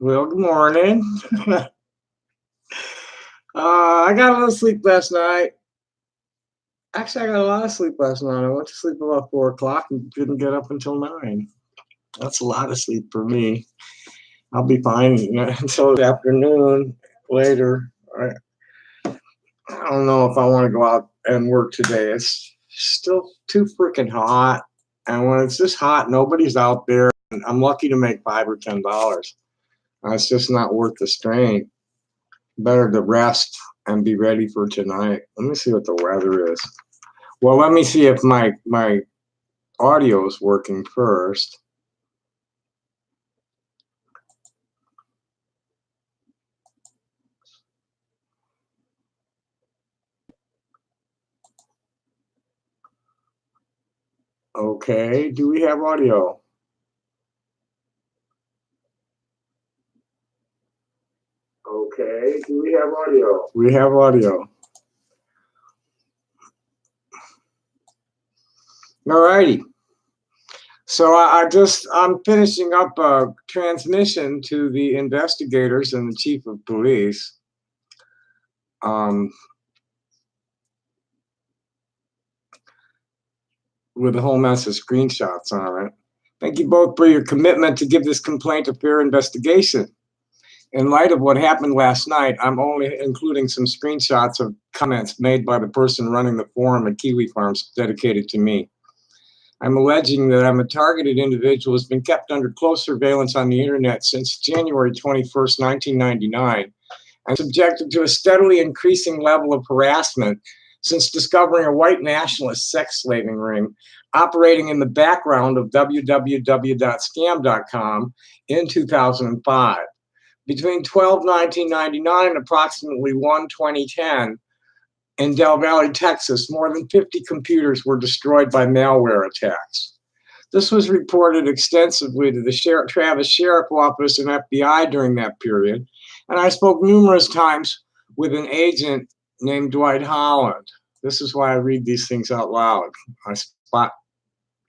Well, good morning. I got a little sleep last night. Actually, I got a lot of sleep last night. I went to sleep about 4 o'clock and didn't get up until 9. That's a lot of sleep for me. I'll be fine until the afternoon later. I don't know if I want to go out and work today. It's still too freaking hot. And when it's this hot, nobody's out there. And I'm lucky to make $5 or $10. It's just not worth the strain. Better to rest and be ready for tonight. Let me see what the weather is. Well, let me see if my audio is working first. Okay, do we have audio? Okay, do we have audio? We have audio. All righty. So I'm finishing up a transmission to the investigators and the chief of police. With a whole mess of screenshots on it. Thank you both for your commitment to give this complaint a fair investigation. In light of what happened last night, I'm only including some screenshots of comments made by the person running the forum at Kiwi Farms dedicated to me. I'm alleging that I'm a targeted individual who has been kept under close surveillance on the internet since January 21st, 1999, and subjected to a steadily increasing level of harassment since discovering a white nationalist sex slaving ring operating in the background of www.scam.com in 2005. Between 12/1999 and approximately 1/2010, in Del Valle, Texas, more than 50 computers were destroyed by malware attacks. This was reported extensively to the Travis Sheriff Office and FBI during that period, and I spoke numerous times with an agent named Dwight Holland. This is why I read these things out loud. I spot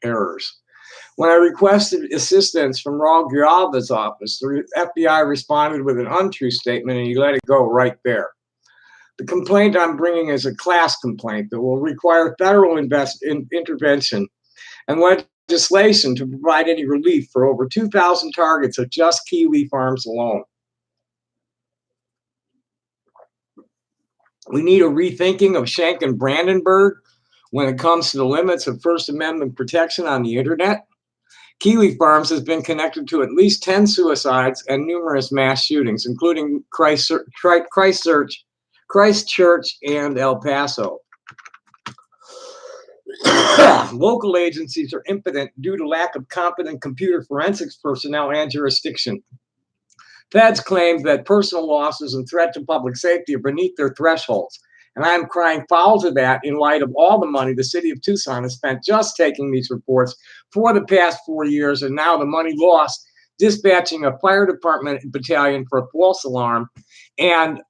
errors. When I requested assistance from Raul Grijalva's office, the FBI responded with an untrue statement and he let it go right there. The complaint I'm bringing is a class complaint that will require federal intervention and legislation to provide any relief for over 2,000 targets of just Kiwi Farms alone. We need a rethinking of Schenck and Brandenburg when it comes to the limits of First Amendment protection on the internet. Kiwi Farms has been connected to at least 10 suicides and numerous mass shootings, including Christchurch and El Paso. Local agencies are impotent due to lack of competent computer forensics personnel and jurisdiction. Feds claim that personal losses and threat to public safety are beneath their thresholds, and I am crying foul to that in light of all the money the city of Tucson has spent just taking these reports for the past 4 years, and now the money lost dispatching a fire department battalion for a false alarm and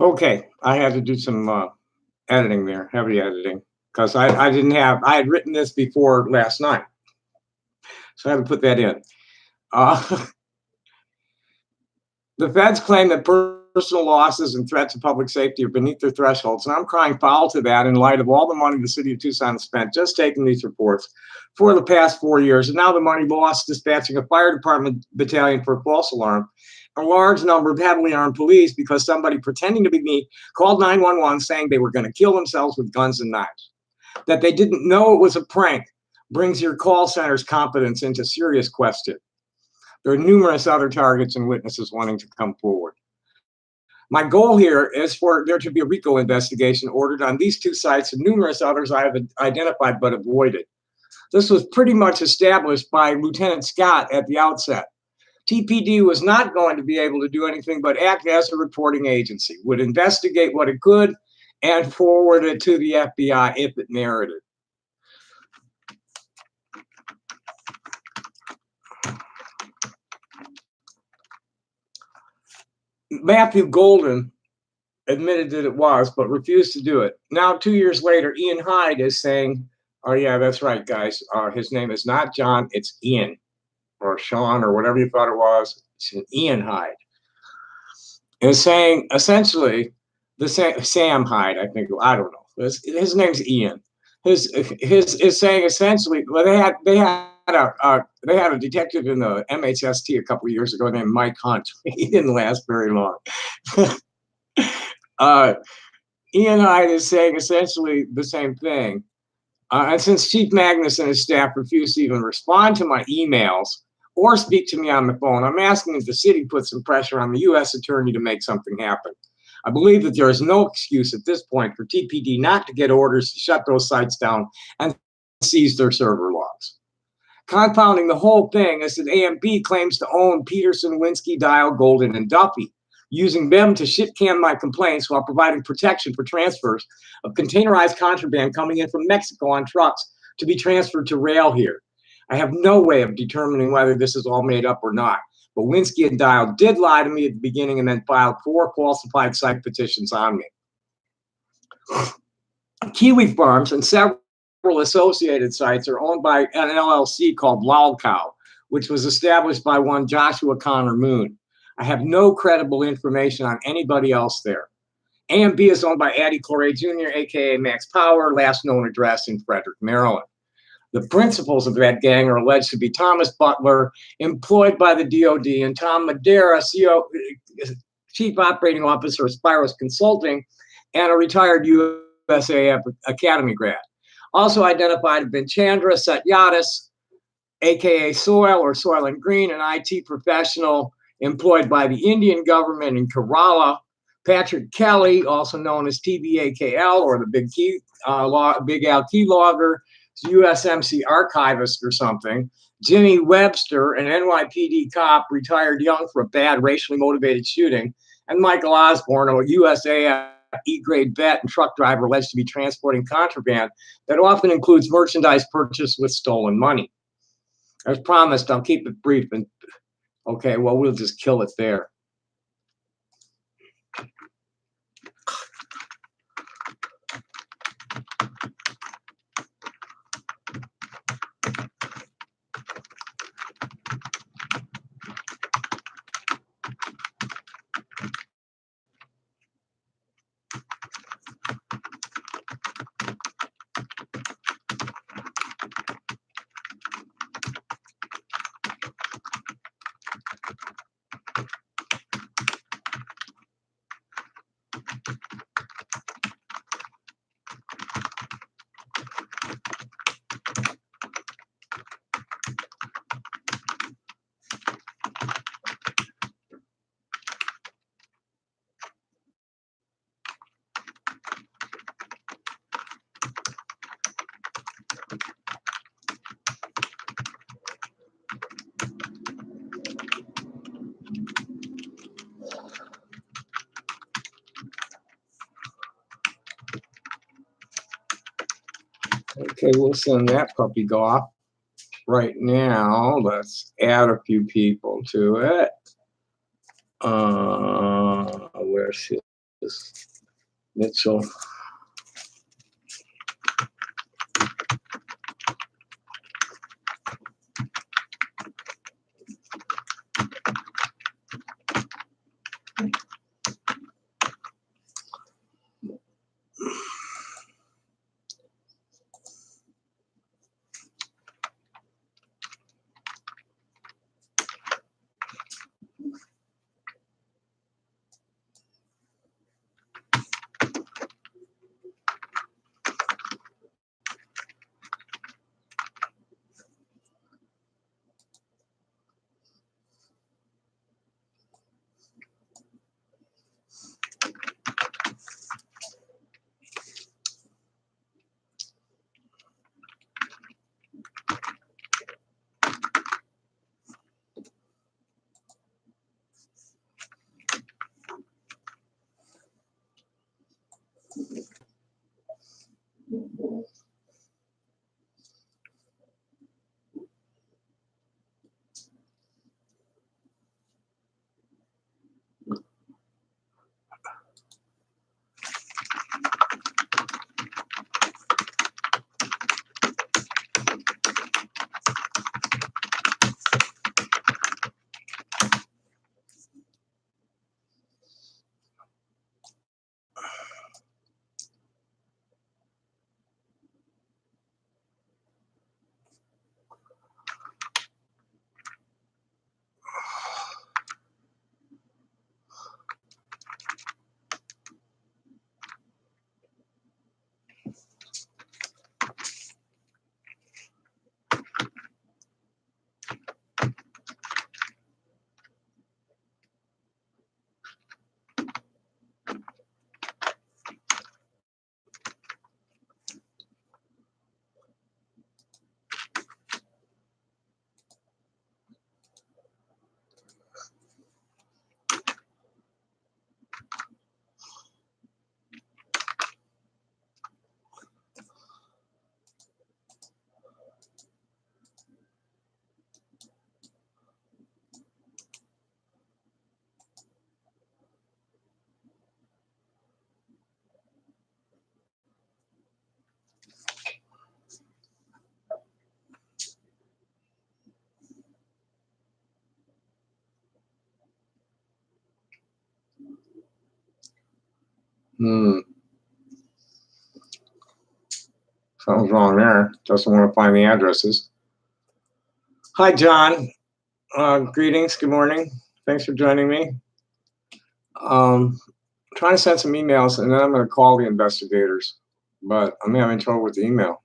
Okay, I had to do some editing there, heavy editing, because I didn't have, I had written this before last night, so I had to put that in. Uh, the feds claim that personal losses and threats of public safety are beneath their thresholds, and I'm crying foul to that in light of all the money the city of Tucson has spent just taking these reports for the past 4 years, and now the money lost dispatching a fire department battalion for a false alarm, a large number of heavily armed police because somebody pretending to be me called 911 saying they were going to kill themselves with guns and knives. That they didn't know it was a prank brings your call center's competence into serious question. There are numerous other targets and witnesses wanting to come forward. My goal here is for there to be a RICO investigation ordered on these two sites and numerous others I have identified but avoided. This was pretty much established by Lieutenant Scott at the outset. TPD was not going to be able to do anything but act as a reporting agency, would investigate what it could and forward it to the FBI if it merited. Matthew Golden admitted that it was, but refused to do it. Now, 2 years later, Ian Hyde is saying, oh yeah, that's right, guys. His name is not John, it's Ian or Sean or whatever you thought it was. It's an Ian Hyde. Is saying essentially the Sam Hyde, I think, I don't know. His name's Ian. His is saying essentially, well, they had a detective in the MHST a couple of years ago named Mike Hunt. He didn't last very long. Ian Hyde is saying essentially the same thing. And since Chief Magnus and his staff refuse to even respond to my emails or speak to me on the phone, I'm asking that the city put some pressure on the U.S. attorney to make something happen. I believe that there is no excuse at this point for TPD not to get orders to shut those sites down and seize their server logs. Confounding the whole thing is that AMB claims to own Peterson, Winsky, Dial, Golden, and Duffy, using them to shit-can my complaints while providing protection for transfers of containerized contraband coming in from Mexico on trucks to be transferred to rail here. I have no way of determining whether this is all made up or not, but Winsky and Dial did lie to me at the beginning and then filed 4 falsified site petitions on me. Kiwi Farms and several associated sites are owned by an LLC called Lolcow, which was established by one Joshua Connor Moon. I have no credible information on anybody else there. AMB is owned by Addie Corey Jr., aka Max Power, last known address in Frederick, Maryland. The principals of that gang are alleged to be Thomas Butler, employed by the DOD, and Tom Madera, CEO, Chief Operating Officer of Spiros Consulting, and a retired USAF Academy grad. Also identified have been Chandra Satyadis, aka Soil or Soil and Green, an IT professional employed by the Indian government in Kerala. Patrick Kelly, also known as TBAKL or the Big Al Key Logger, USMC archivist or something. Jimmy Webster, an NYPD cop, retired young for a bad racially motivated shooting. And Michael Osborne, a USAF E-grade vet and truck driver alleged to be transporting contraband that often includes merchandise purchased with stolen money. As promised, I'll keep it brief. And okay, well, we'll just kill it there. Okay, we'll send that puppy off. Right now, let's add a few people to it. Where's Mitchell. Something's wrong there. Doesn't want to find the addresses. Hi, John. Greetings. Good morning. Thanks for joining me. Trying to send some emails, and then I'm going to call the investigators. But I'm having trouble with the email.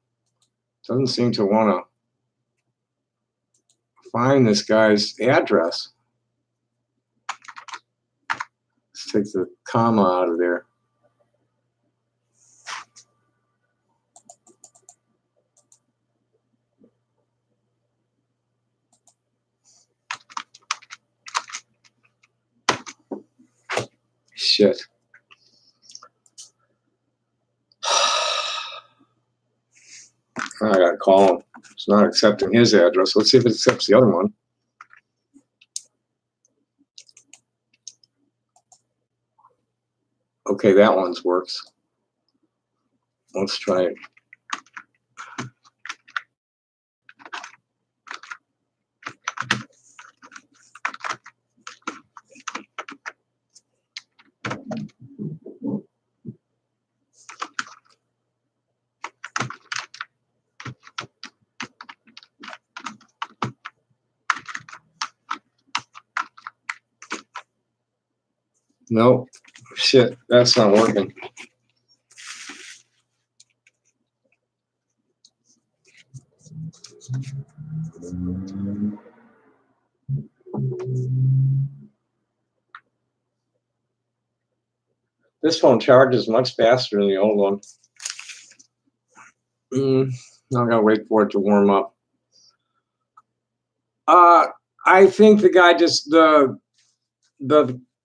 Doesn't seem to want to find this guy's address. Let's take the comma out of there. Shit. I gotta call him. It's not accepting his address. Let's see if it accepts the other one. Okay, that one's works. Let's try it. Nope. Shit, that's not working. This phone charges much faster than the old one. I'm gonna wait for it to warm up. I think the guy just the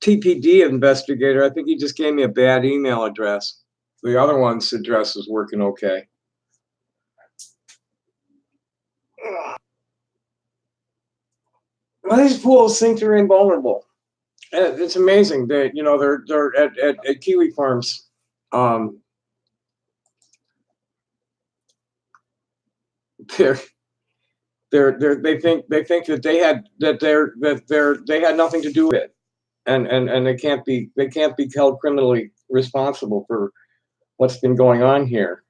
TPD investigator. I think he just gave me a bad email address. The other one's address is working okay. Why these fools think they're invulnerable? It's amazing that they're at kiwi farms. They're they think that they had nothing to do with it, and they can't be held criminally responsible for what's been going on here.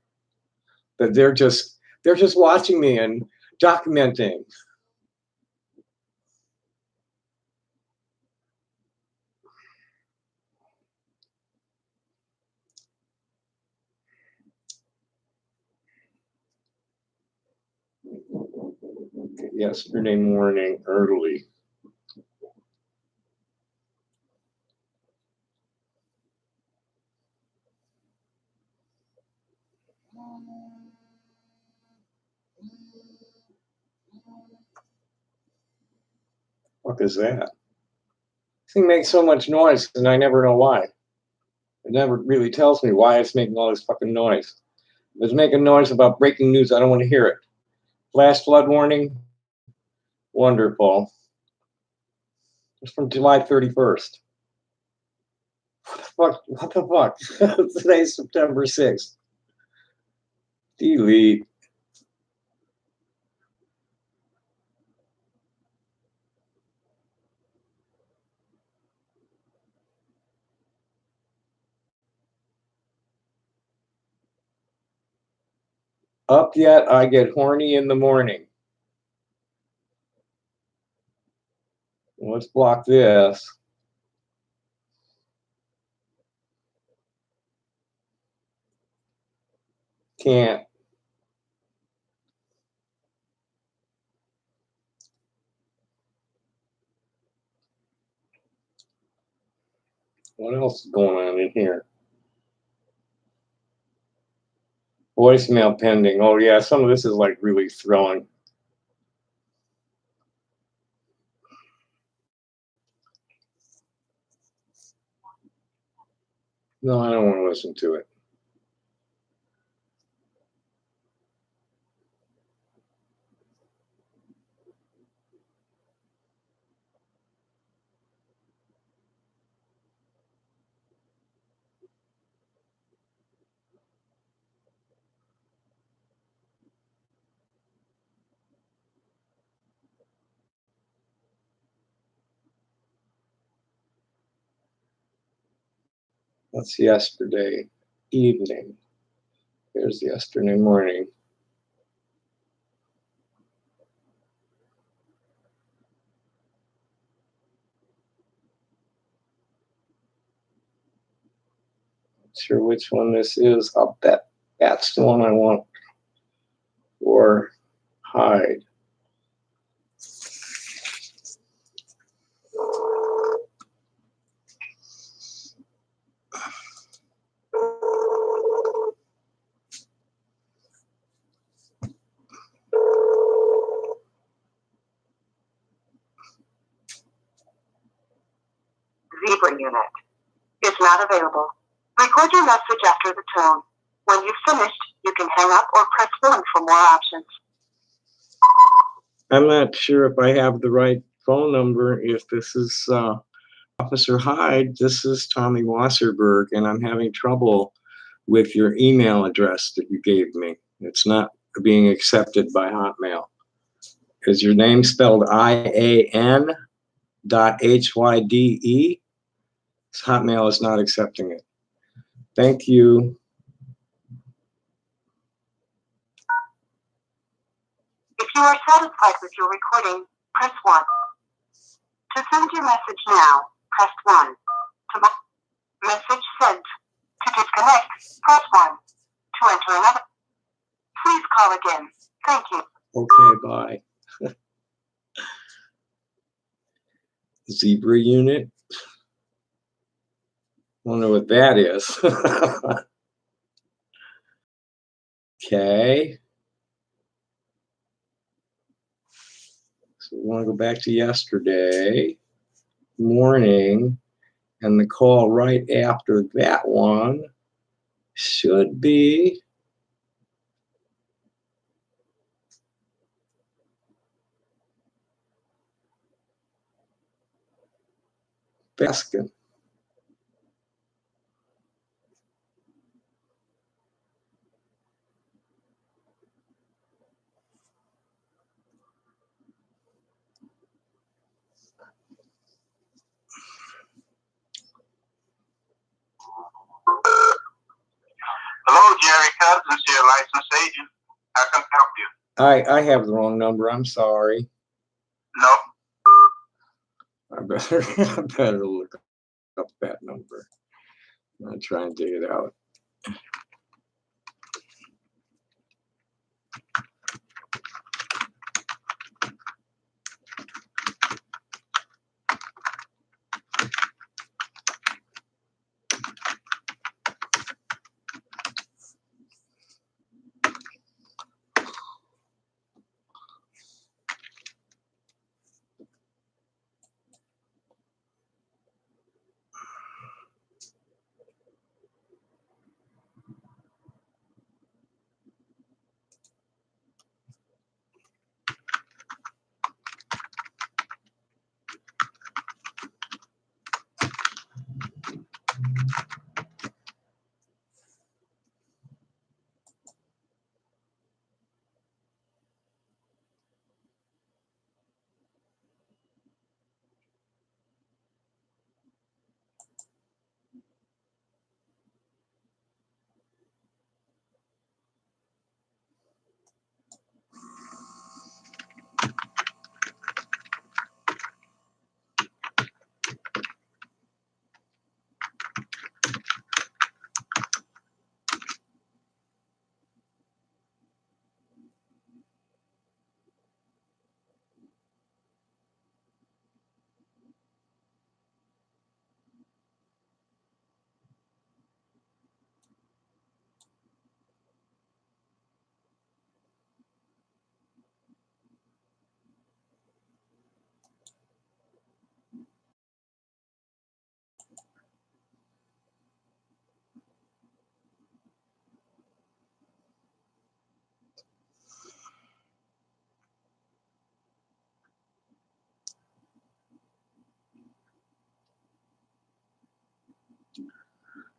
That they're just watching me and documenting. Yesterday morning early. What is that? This thing makes so much noise, and I never know why. It never really tells me why it's making all this fucking noise. If it's making noise about breaking news, I don't want to hear it. Flash flood warning. Wonderful. It's from July 31st. What the fuck? Today's September 6th. Delete. Up yet, I get horny in the morning. Let's block this. Can't. What else is going on in here? Voicemail pending. Oh yeah, some of this is like really thrilling. No, I don't want to listen to it. That's yesterday evening. Here's yesterday morning. Not sure which one this is. I'll bet that's the one I want. Or hide. Zebra unit is not available. Record your message after the tone. When you've finished, you can hang up or press 1 for more options. I'm not sure if I have the right phone number. If this is Officer Hyde, this is Tommy Wasserberg, and I'm having trouble with your email address that you gave me. It's not being accepted by Hotmail. Is your name spelled IAN.HYDE? Hotmail is not accepting it. Thank you. If you are satisfied with your recording, press 1. To send your message now, press 1. To message sent. To disconnect, press 1. To enter another, please call again. Thank you. Okay, bye. Zebra unit. Wonder what that is. Okay. So we want to go back to yesterday morning, and the call right after that one should be Baskin. Hello, Jerry Cousins here, licensed agent. How can I help you? I have the wrong number. I'm sorry. No. I better look up that number. I'll try and dig it out.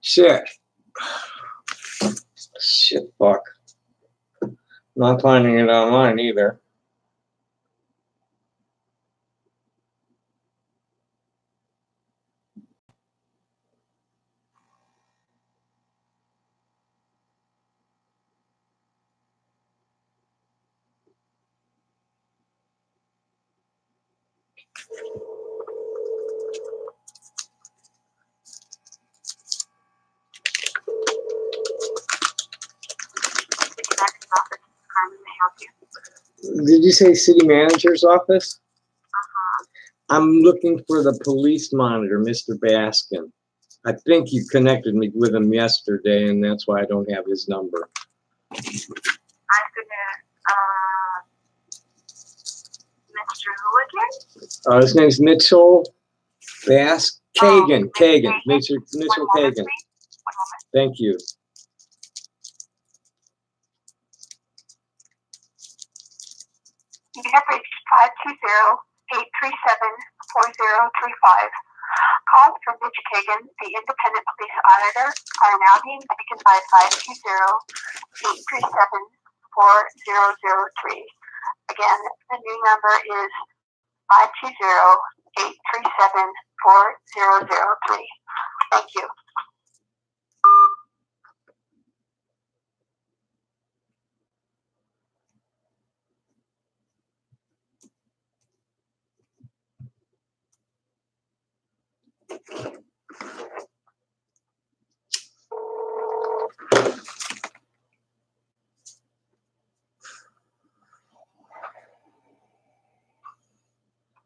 Shit. Shit, fuck. Not finding it online either. Did you say city manager's office? I'm looking for the police monitor, Mr. Baskin. I think you connected me with him yesterday, and that's why I don't have his number. I'm Mr. Who again? His name's Mitchell Kagan. Kagan. Mitchell Kagan. Thank you. You have reached 520-837-4035. Calls from Mitch Kagan, the independent police auditor, are now being taken by 520-837-4003. Again, the new number is 520-837-4003. Thank you.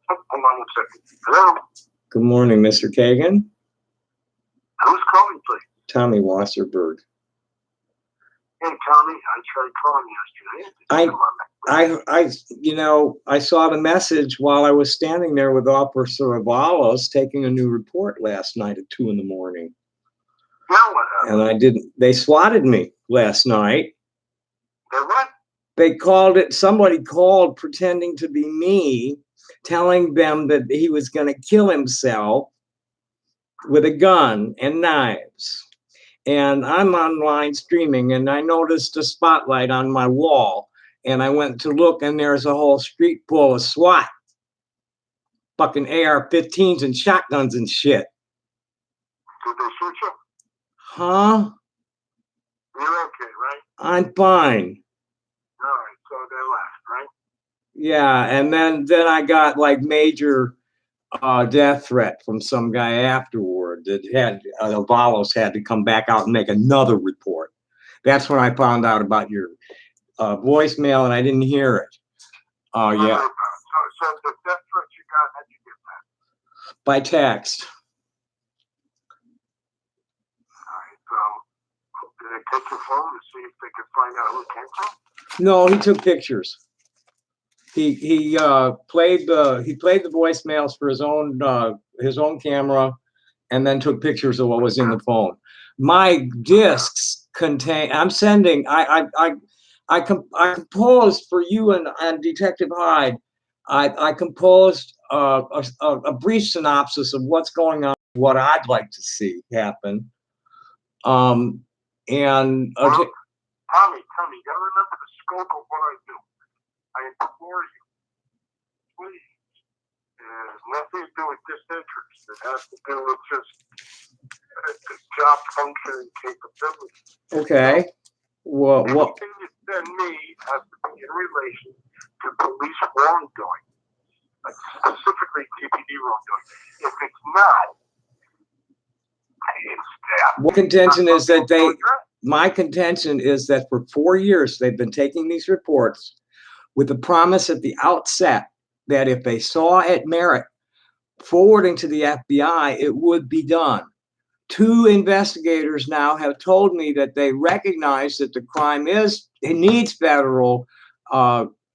Hold on 1 second. Hello? Good morning, Mr. Kagan. Who's calling, please? Tommy Wasserberg. Hey, Tommy, I tried calling yesterday. I saw the message while I was standing there with Officer Avalos taking a new report last night at 2 a.m. Now what happened? They swatted me last night. They what? Somebody called pretending to be me, telling them that he was going to kill himself with a gun and knives. And I'm online streaming, and I noticed a spotlight on my wall. And I went to look, and there's a whole street full of SWAT, fucking AR-15s and shotguns and shit. Did they shoot you? Huh? You're okay, right? I'm fine. All right, so they left, right? Yeah, and then I got like major death threat from some guy afterward that had Avalos had to come back out and make another report. That's when I found out about your voicemail, and I didn't hear it. Oh yeah, So the death threat you got, how'd you get that? by text. All right, so did they take your phone to see if they could find out who came from? No, he took pictures. He played the voicemails for his own camera, and then took pictures of what was in the phone. My discs contain. I'm sending. I composed for you and Detective Hyde. I composed a brief synopsis of what's going on, what I'd like to see happen. And Tommy, you gotta remember the scope of what I do. I implore you, please. It has nothing to do with disinterest. It has to do with just job function and capability. okay. Well, anything you send me has to be in relation to police wrongdoing, like specifically TPD wrongdoing. If it's not, what contention is that my contention is that for 4 years they've been taking these reports with the promise at the outset that if they saw it merit forwarding to the FBI, it would be done. 2 investigators now have told me that they recognize that the crime needs federal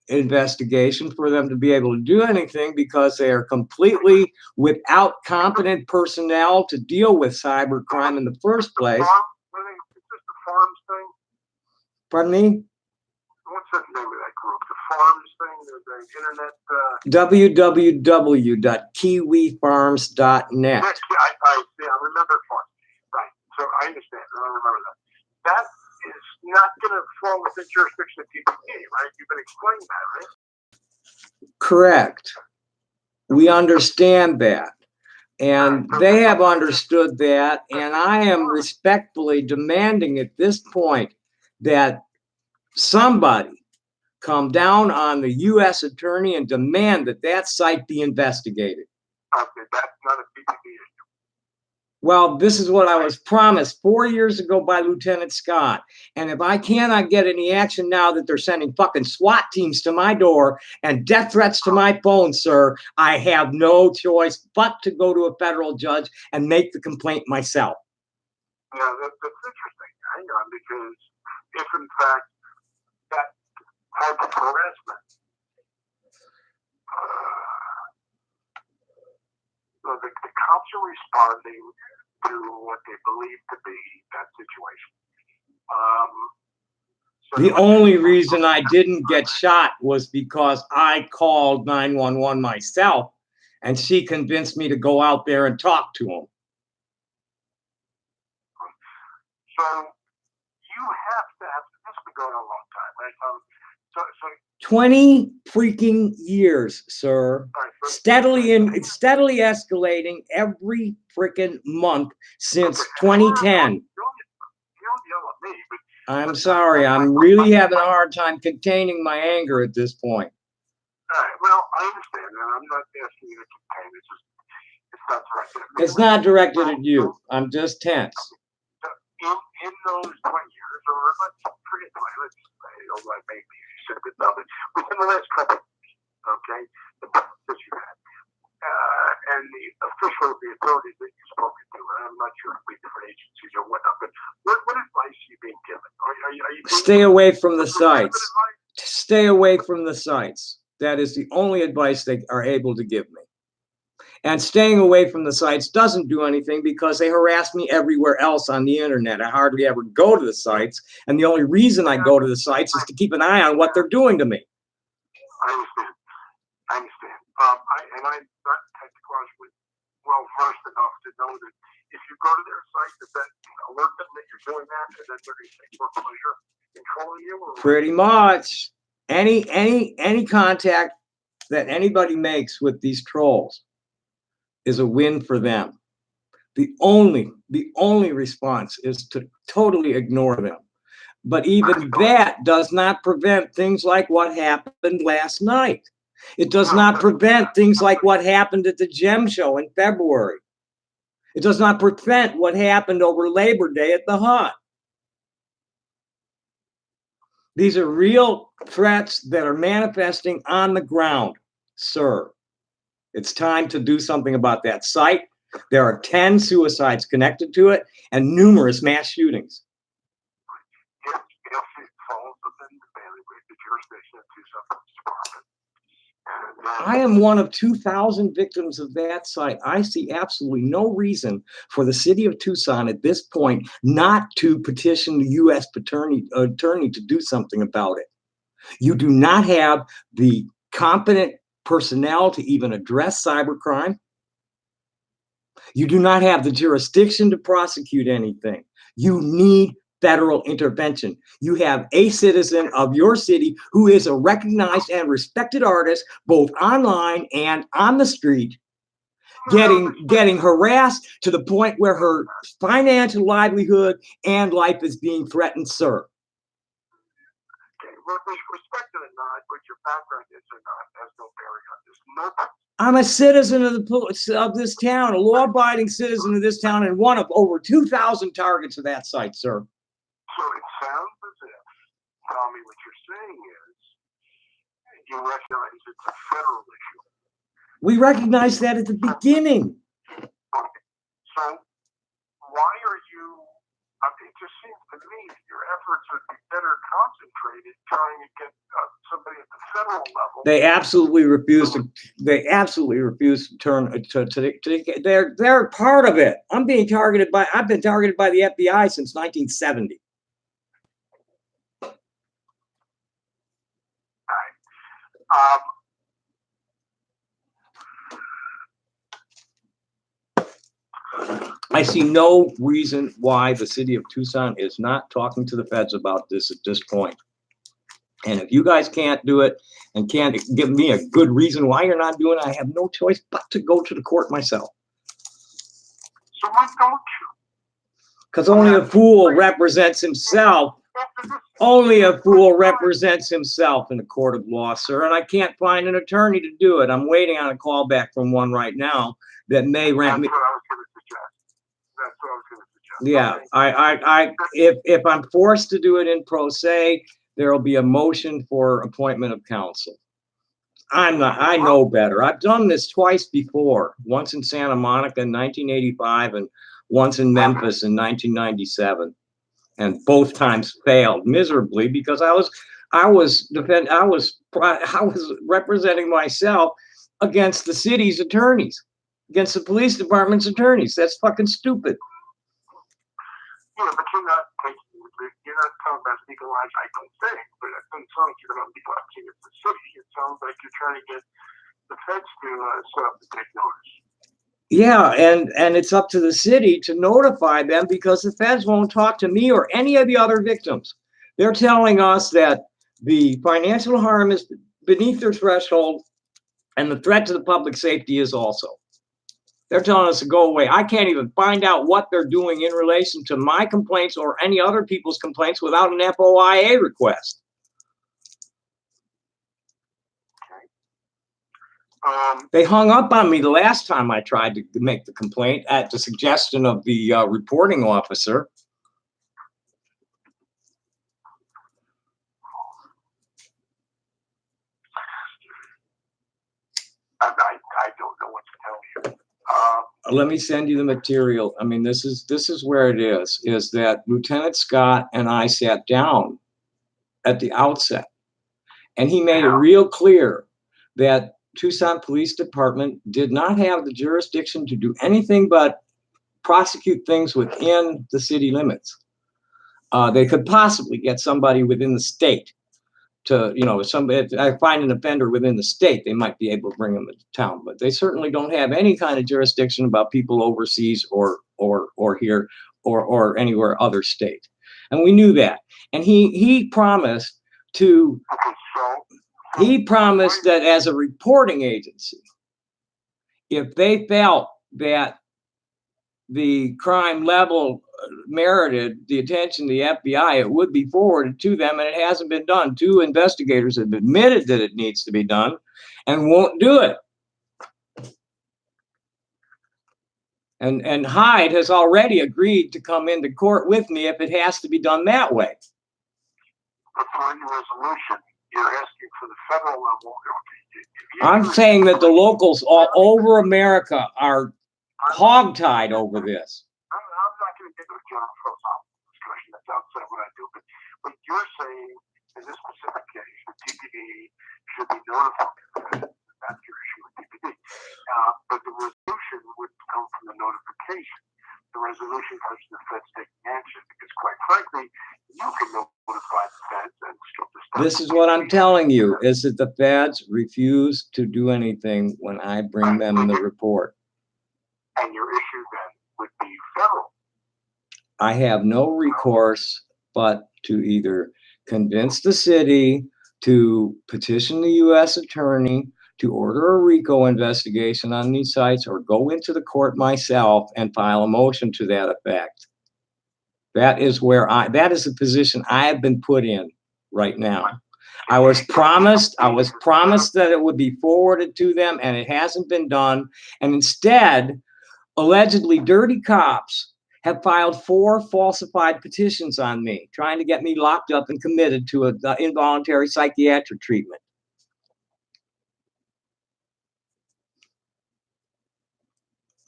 investigation for them to be able to do anything, because they are completely without competent personnel to deal with cybercrime in the first place. Is this the farms thing? Pardon me? What's the name of that group? The farms thing? The internet? www.kiwifarms.net. I remember farms. Right. So I understand. I remember that. That is not going to fall within jurisdiction of TPD, right? You've been explaining that, right? Correct. We understand that. And they have understood that. And I am respectfully demanding at this point that somebody come down on the U.S. attorney and demand that that site be investigated. Okay, that's not a TPD issue. Well, this is what I was promised 4 years ago by Lieutenant Scott. And if I cannot get any action now that they're sending fucking SWAT teams to my door and death threats to my phone, sir, I have no choice but to go to a federal judge and make the complaint myself. Yeah, that's interesting. Hang on, because if in fact that type of harassment, the cops are responding to what they believe to be that situation. The only reason I didn't get shot was because I called 911 myself, and she convinced me to go out there and talk to him. So you have to have, this has been going on a long time, right? So 20 freaking years, sir. Steadily escalating every freaking month since 2010. I'm sorry, I'm really having a hard time containing my anger at this point. All right, well, I understand, and I'm not asking you to contain it. It's not directed at me. It's not directed at you. I'm just tense. In those 20 years, or let's forget 20, let's say, like maybe you said it about it, within the last couple of years, okay, the process you had, and the officials, the authorities that you've spoken to, and I'm not sure if we different agencies or whatnot, but what advice are you being given? Are you stay away from the sites. Stay away from the sites. That is the only advice they are able to give me. And staying away from the sites doesn't do anything because they harass me everywhere else on the internet. I hardly ever go to the sites. And the only reason I go to the sites is to keep an eye on what they're doing to me. I understand. And I'm not technologically well versed enough to know that if you go to their site, does that alert them that you're doing that, and then they're going to take foreclosure controlling you? Or pretty much. Any contact that anybody makes with these trolls is a win for them. The only response is to totally ignore them. But even that does not prevent things like what happened last night. It does not prevent things like what happened at the Gem Show in February. It does not prevent what happened over Labor Day at the Hut. These are real threats that are manifesting on the ground, sir. It's time to do something about that site. There are 10 suicides connected to it and numerous mass shootings. Yes, it falls within the bailiwick, the jurisdiction of Tucson Police Department. I am one of 2,000 victims of that site. I see absolutely no reason for the city of Tucson at this point not to petition the U.S. attorney to do something about it. You do not have the competent personnel to even address cybercrime. You do not have the jurisdiction to prosecute anything. You need federal intervention. You have a citizen of your city who is a recognized and respected artist, both online and on the street, getting harassed to the point where her financial livelihood and life is being threatened, sir. Okay, with respect to the not, what your background is or not, has no bearing on this. Nothing. I'm a citizen of this town, a law-abiding citizen of this town, and one of over 2,000 targets of that site, sir. So it sounds as if, Tommy, what you're saying is you recognize it's a federal issue. We recognized that at the beginning. Okay. So why are you, it just seems to me that your efforts would be better concentrated trying to get somebody at the federal level. They absolutely refuse to. They absolutely refuse to turn to. They're part of it. I've been targeted by the FBI since 1970. I see no reason why the city of Tucson is not talking to the feds about this at this point. And if you guys can't do it and can't give me a good reason why you're not doing it, I have no choice but to go to the court myself. So why don't you? Because only a fool represents himself. Only a fool represents himself in a court of law, sir. And I can't find an attorney to do it. I'm waiting on a call back from one right now that may rent me. That's what I was going to suggest. Yeah, if I'm forced to do it in pro se, there will be a motion for appointment of counsel. I know better. I've done this twice before, once in Santa Monica in 1985 and once in Memphis in 1997. And both times failed miserably because I was representing myself against the city's attorneys, against the police department's attorneys. That's fucking stupid. Yeah, but you're not talking about legalized, I don't think, but it doesn't sound like you're going to legalize it at the city. It sounds like you're trying to get the feds to set up the take notice. Yeah, and it's up to the city to notify them because the feds won't talk to me or any of the other victims. They're telling us that the financial harm is beneath their threshold and the threat to the public safety is also. They're telling us to go away. I can't even find out what they're doing in relation to my complaints or any other people's complaints without an FOIA request. They hung up on me the last time I tried to make the complaint at the suggestion of the reporting officer. I don't know what to tell you. Let me send you the material. I mean, this is where it is that Lieutenant Scott and I sat down at the outset, and he made it real clear that Tucson Police Department did not have the jurisdiction to do anything but prosecute things within the city limits. They could possibly get somebody within the state, if somebody, if I find an offender within the state, they might be able to bring them into town, but they certainly don't have any kind of jurisdiction about people overseas or here or anywhere other state. And we knew that. And he promised that as a reporting agency, if they felt that the crime level merited the attention of the FBI, it would be forwarded to them, and it hasn't been done. 2 investigators have admitted that it needs to be done and won't do it. And Hyde has already agreed to come into court with me if it has to be done that way. But for any resolution, you're asking for the federal level. I'm saying that the locals all over America are hogtied over this. I'm not going to get into a general philosophical discussion. That's outside what I do. But you're saying in this specific case, the DPD should be notified. That's your issue with DPD. But the resolution would come from the notification. The resolution comes from the feds taking action because, quite frankly, you can notify the feds and stop the stuff. This is what I'm telling you, is that the feds refuse to do anything when I bring them the report. And your issue then would be federal. I have no recourse but to either convince the city to petition the U.S. attorney to order a RICO investigation on these sites, or go into the court myself and file a motion to that effect. That is the position I have been put in right now. I was promised that it would be forwarded to them, and it hasn't been done. And instead, allegedly dirty cops have filed 4 falsified petitions on me, trying to get me locked up and committed to an involuntary psychiatric treatment.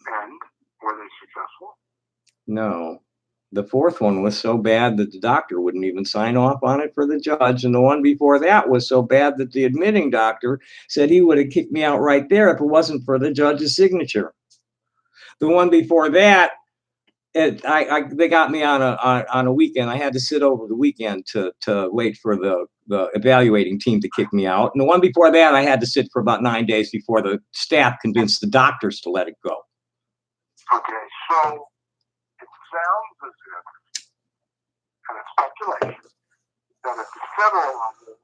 And were they successful? No. The 4th one was so bad that the doctor wouldn't even sign off on it for the judge. And the one before that was so bad that the admitting doctor said he would have kicked me out right there if it wasn't for the judge's signature. The one before that, they got me on a weekend. I had to sit over the weekend to wait for the evaluating team to kick me out. And the one before that, I had to sit for about 9 days before the staff convinced the doctors to let it go. Okay, so it sounds as if, kind of speculation, that at the federal level,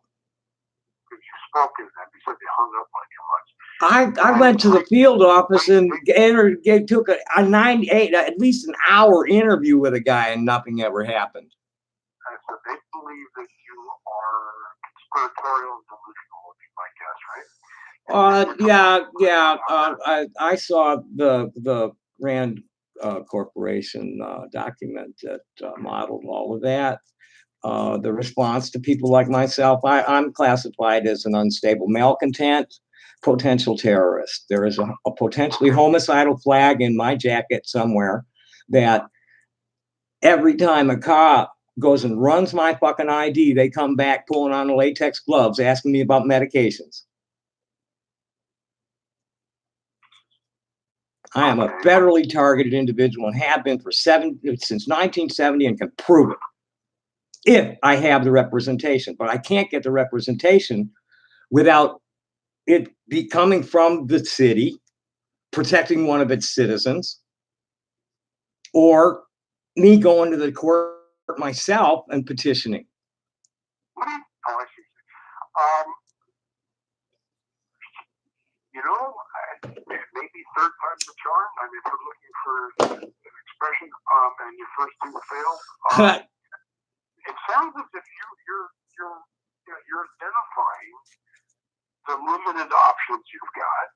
because you spoke to them, you said they hung up on you once. I went to the field office and took at least an hour interview with a guy, and nothing ever happened. And so they believe that you are conspiratorial and delusional, would be my guess, right? I saw the Rand Corporation document that modeled all of that. The response to people like myself, I'm classified as an unstable malcontent, potential terrorist. There is a potentially homicidal flag in my jacket somewhere that every time a cop goes and runs my fucking ID, they come back pulling on the latex gloves, asking me about medications. I am a federally targeted individual and have been since 1970, and can prove it if I have the representation. But I can't get the representation without it be coming from the city, protecting one of its citizens, or me going to the court myself and petitioning. Oh, I see. Maybe third time's the charm. I mean, if we're looking for an expression, and your first 2 failed, it sounds as if you're identifying the limited options you've got,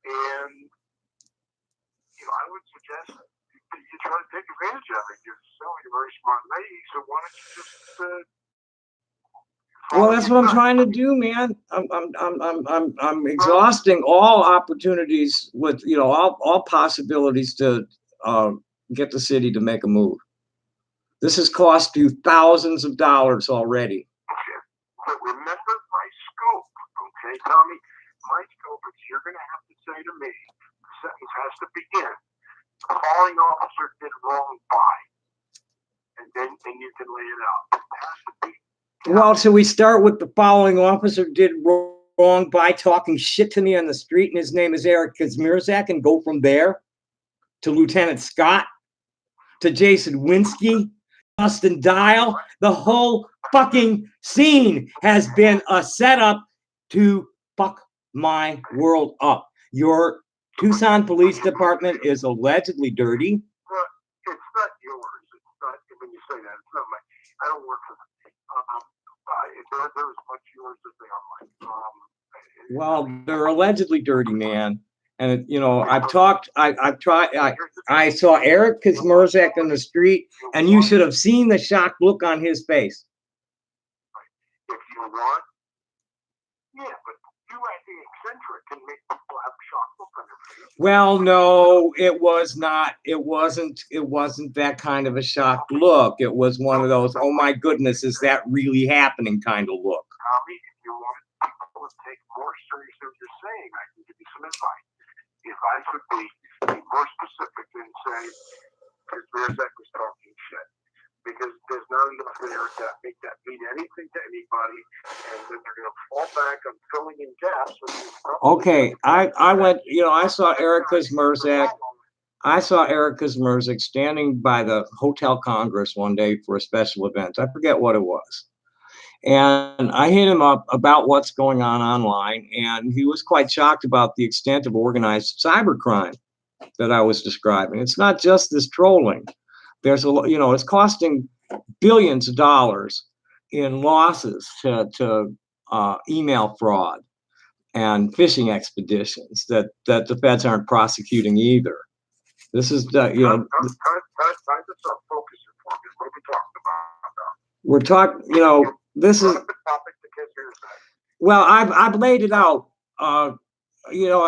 and I would suggest that you try to take advantage of it. You're a very smart lady, so why don't you just well, that's what I'm trying to do, man. I'm exhausting all opportunities with all possibilities to get the city to make a move. This has cost you thousands of dollars already. Okay, but remember my scope, okay, Tommy? My scope is you're going to have to say to me, the sentence has to begin, calling officer did wrong by, and then you can lay it out. It has to be Well, should we start with the following officer did wrong by talking shit to me on the street, and his name is Eric Kazmierzak, and go from there to Lieutenant Scott, to Jason Winsky, Dustin Dial. The whole fucking scene has been a setup to fuck my world up. Your Tucson Police Department is allegedly dirty. Well, it's not yours. It's not, when you say that, it's not my, I don't work for them. They're as much yours as they are mine. Well, they're allegedly dirty, man. And you know, I've tried. I saw Eric Kazmierzak on the street, and you should have seen the shocked look on his face. If you want, yeah, but you acting eccentric can make people have a shock look on their face. Well, no, it was not. It wasn't that kind of a shocked look. It was one of those, oh my goodness, is that really happening kind of look. Tommy, if you want people to take more seriously what you're saying, I can give you some advice. If I could be more specific and say, Kazmierzak was talking shit, because there's not enough there to make that mean anything to anybody, and then they're going to fall back on filling in gaps. Okay, I went, you know, I saw Eric Kazmierzak. I saw Eric Kazmierzak standing by the Hotel Congress one day for a special event. I forget what it was. And I hit him up about what's going on online, and he was quite shocked about the extent of organized cybercrime that I was describing. It's not just this trolling. There's a, you know, it's costing billions of dollars in losses to email fraud and phishing expeditions that the feds aren't prosecuting either. This is the, you know, we're talking, you know, this is, well, I've laid it out. You know,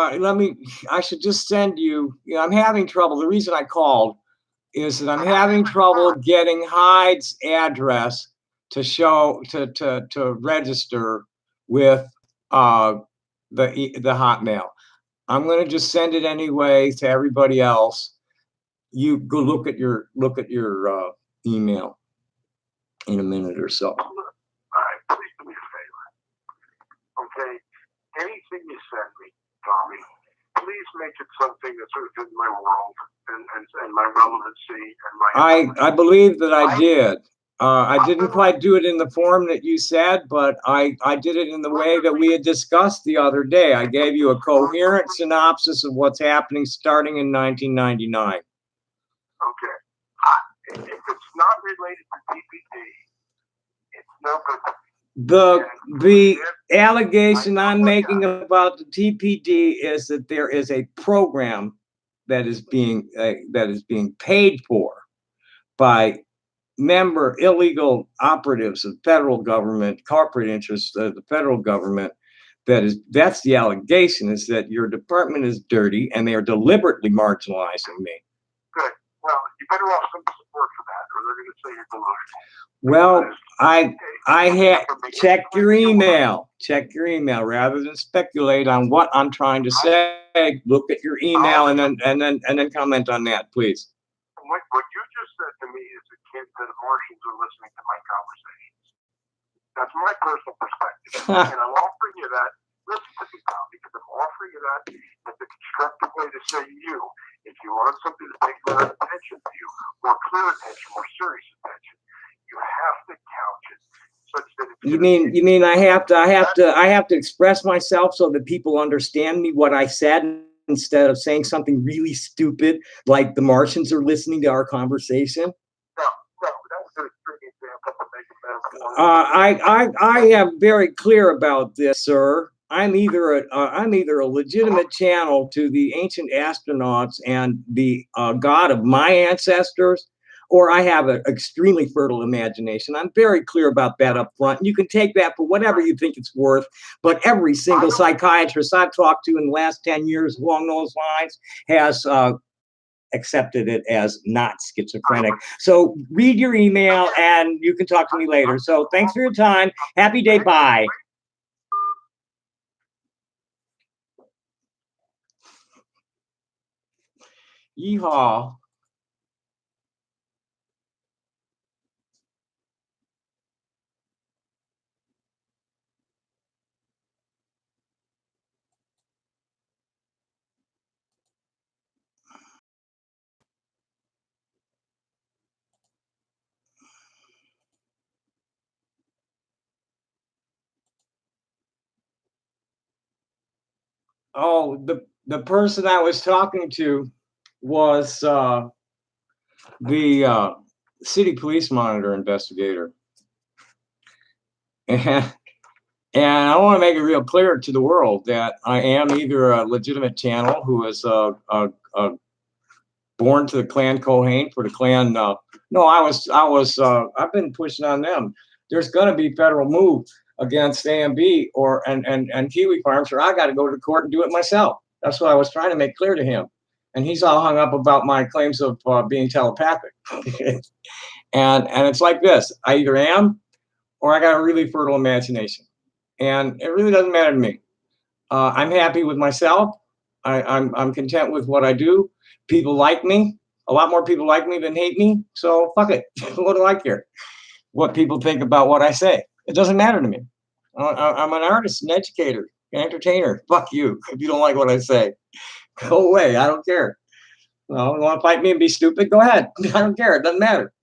I should just send you, you know, I'm having trouble. The reason I called is that I'm having trouble getting Hyde's address to show, to register with the Hotmail. I'm going to just send it anyway to everybody else. You go look at your email in a minute or so. All right, please do me a favor. Okay, anything you send me, Tommy, please make it something that's sort of in my world and my relevancy and my. I believe that I did. I didn't quite do it in the form that you said, but I did it in the way that we had discussed the other day. I gave you a coherent synopsis of what's happening starting in 1999. Okay. If it's not related to DPD, it's no good. The allegation I'm making about the TPD is that there is a program that is being paid for by illegal operatives of federal government, corporate interests of the federal government. That's the allegation, is that your department is dirty and they are deliberately marginalizing me. Good. Well, you better have some support for that, or they're going to say you're delusional. Well, I had check your email rather than speculate on what I'm trying to say. Look at your email and then comment on that, please. What you just said to me is that the Martians are listening to my conversations. That's my personal perspective, and I'm offering you that. Listen to me, Tom, because I'm offering you that as a constructive way to say to you, if you want something to take more attention to you, more clear attention, more serious attention, you have to couch it such that it's. You mean I have to express myself so that people understand me, what I said, instead of saying something really stupid like the Martians are listening to our conversation? No, that was an extreme example to make a metaphor. I am very clear about this, sir. I'm either a legitimate channel to the ancient astronauts and the god of my ancestors, or I have an extremely fertile imagination. I'm very clear about that up front. You can take that for whatever you think it's worth, but every single psychiatrist I've talked to in the last 10 years along those lines has accepted it as not schizophrenic. So read your email and you can talk to me later. So thanks for your time. Happy day. Bye. Yeehaw. Oh, the person I was talking to was the city police monitor investigator. And I want to make it real clear to the world that I am either a legitimate channel who is born to the Clan Cohane for the Clan. No, I've been pushing on them. There's going to be federal move against AMB and Kiwi Farms, or I got to go to the court and do it myself. That's what I was trying to make clear to him. And he's all hung up about my claims of being telepathic. and it's like this: I either am, or I got a really fertile imagination, and it really doesn't matter to me. I'm happy with myself. I'm content with what I do. People like me. A lot more people like me than hate me. So fuck it. What do I care? What people think about what I say? It doesn't matter to me. I'm an artist, an educator, an entertainer. Fuck you. If you don't like what I say, go away. I don't care. Well, you want to fight me and be stupid? Go ahead. I don't care. It doesn't matter.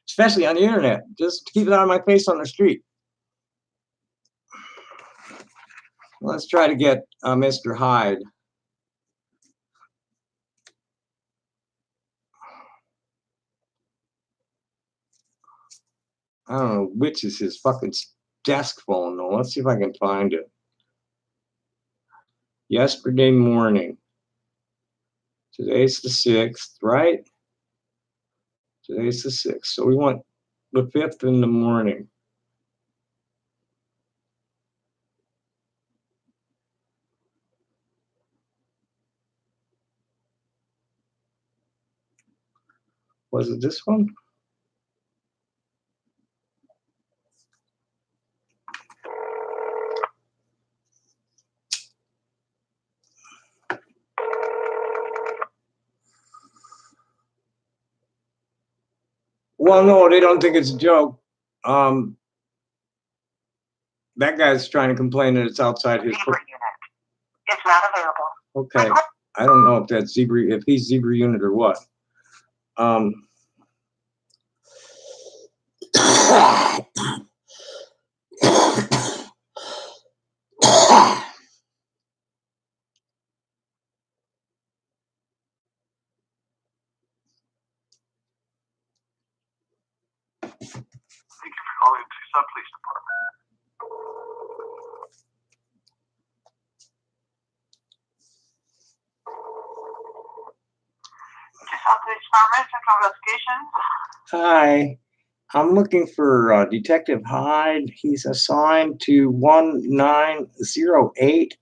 Especially on the internet. Just keep it out of my face on the street. Let's try to get Mr. Hyde. I don't know which is his fucking desk phone though. Let's see if I can find it. Yesterday morning. Today's the 6th, right? Today's the 6th. So we want the 5th in the morning. Was it this one? Well, no, they don't think it's a joke. That guy's trying to complain that it's outside his. Zebra unit is not available. Okay, I don't know if that's Zebra, if he's Zebra unit or what. Thank you for calling Tucson Police Department. Tucson Police Department, Central Investigations. Hi, I'm looking for Detective Hyde. He's assigned to 1908.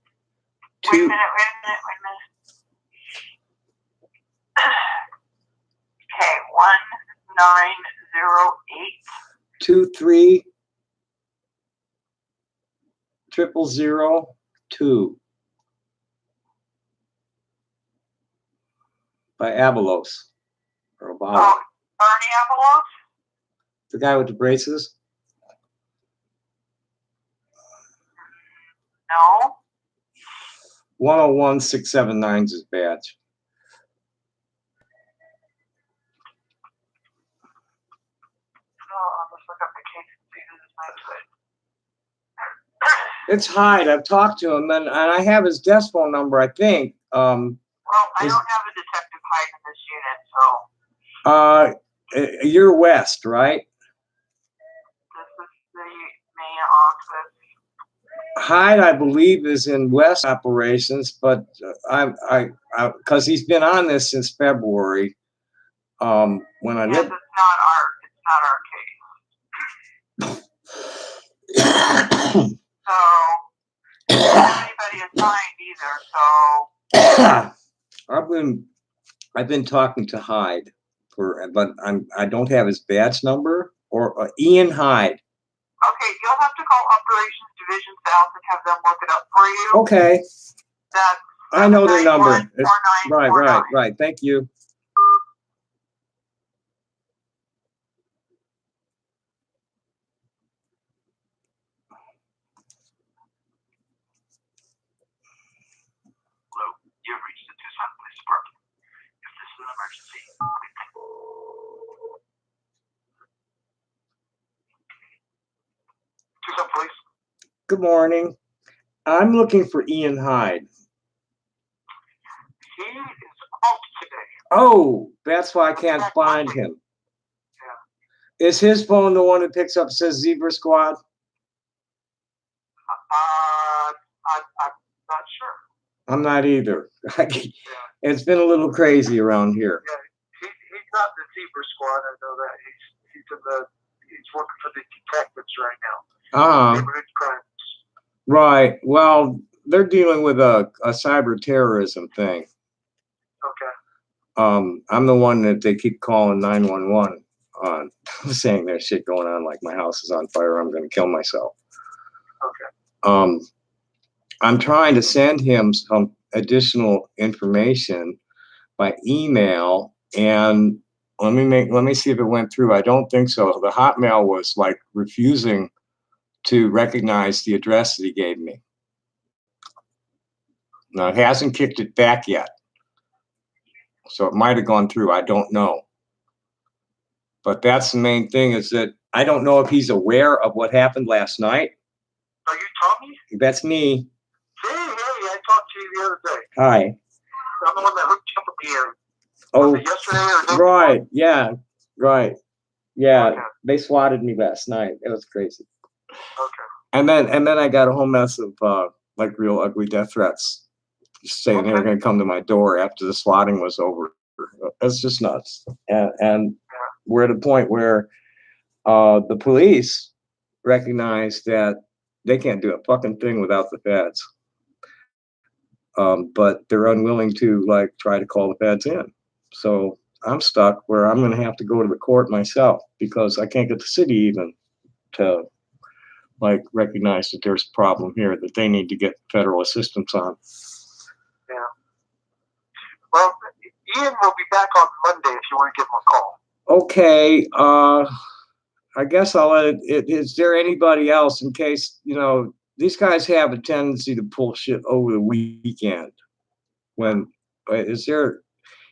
Wait a minute. Okay, 1908. 23 0002 by Avalos or Obama. Oh, Bernie Avalos? The guy with the braces. No. 101679 is his badge. Oh, let's look up the case and see who this might be. It's Hyde. I've talked to him, and I have his desk phone number, I think. Well, I don't have a Detective Hyde in this unit, so. You're West, right? This is the main office. Hyde, I believe, is in West operations, but because he's been on this since February. When I Yes, lived. it's not our case. So, anybody assigned either, so. I've been talking to Hyde but I don't have his badge number or Ian Hyde. Okay, you'll have to call Operations Division South and have them look it up for you. Okay. That's I know their number. Right. Right. Thank you. Hello, you've reached the Tucson Police Department. If this is an emergency, Tucson Police. Good morning. I'm looking for Ian Hyde. Oh, that's why I can't find him. Is his phone the one that picks up says Zebra Squad? I'm not sure. I'm not either. It's been a little crazy around here. Yeah, he's not the Zebra Squad. I know that he's working for the detectives right now. Neighborhood crimes. Right. Well, they're dealing with a cyber terrorism thing. Okay. I'm the one that they keep calling 911 on, saying there's shit going on, like my house is on fire, I'm going to kill myself. Okay. I'm trying to send him some additional information by email, and let me see if it went through. I don't think so. The Hotmail was like refusing to recognize the address that he gave me. Now, it hasn't kicked it back yet, so it might have gone through. I don't know. But that's the main thing, is that I don't know if he's aware of what happened last night. Are you Tommy? That's me. Hey, I talked to you the other day. Hi. I'm the one that hooked you up with the air. Oh, was it yesterday or the day right. before? Yeah. Right. Yeah. Okay. They swatted me last night. It was crazy. Okay. And then I got a whole mess of like real ugly death threats, saying they were going to come to my door after the swatting was over. It's just nuts. And we're at a point where the police recognize that they can't do a fucking thing without the feds. But they're unwilling to like try to call the feds in. So I'm stuck where I'm going to have to go to the court myself, because I can't get the city even to like recognize that there's a problem here that they need to get federal assistance on. Yeah. Well, Ian will be back on Monday if you want to give him a call. Okay. I guess I'll let it. Is there anybody else, in case, these guys have a tendency to pull shit over the weekend? Is there,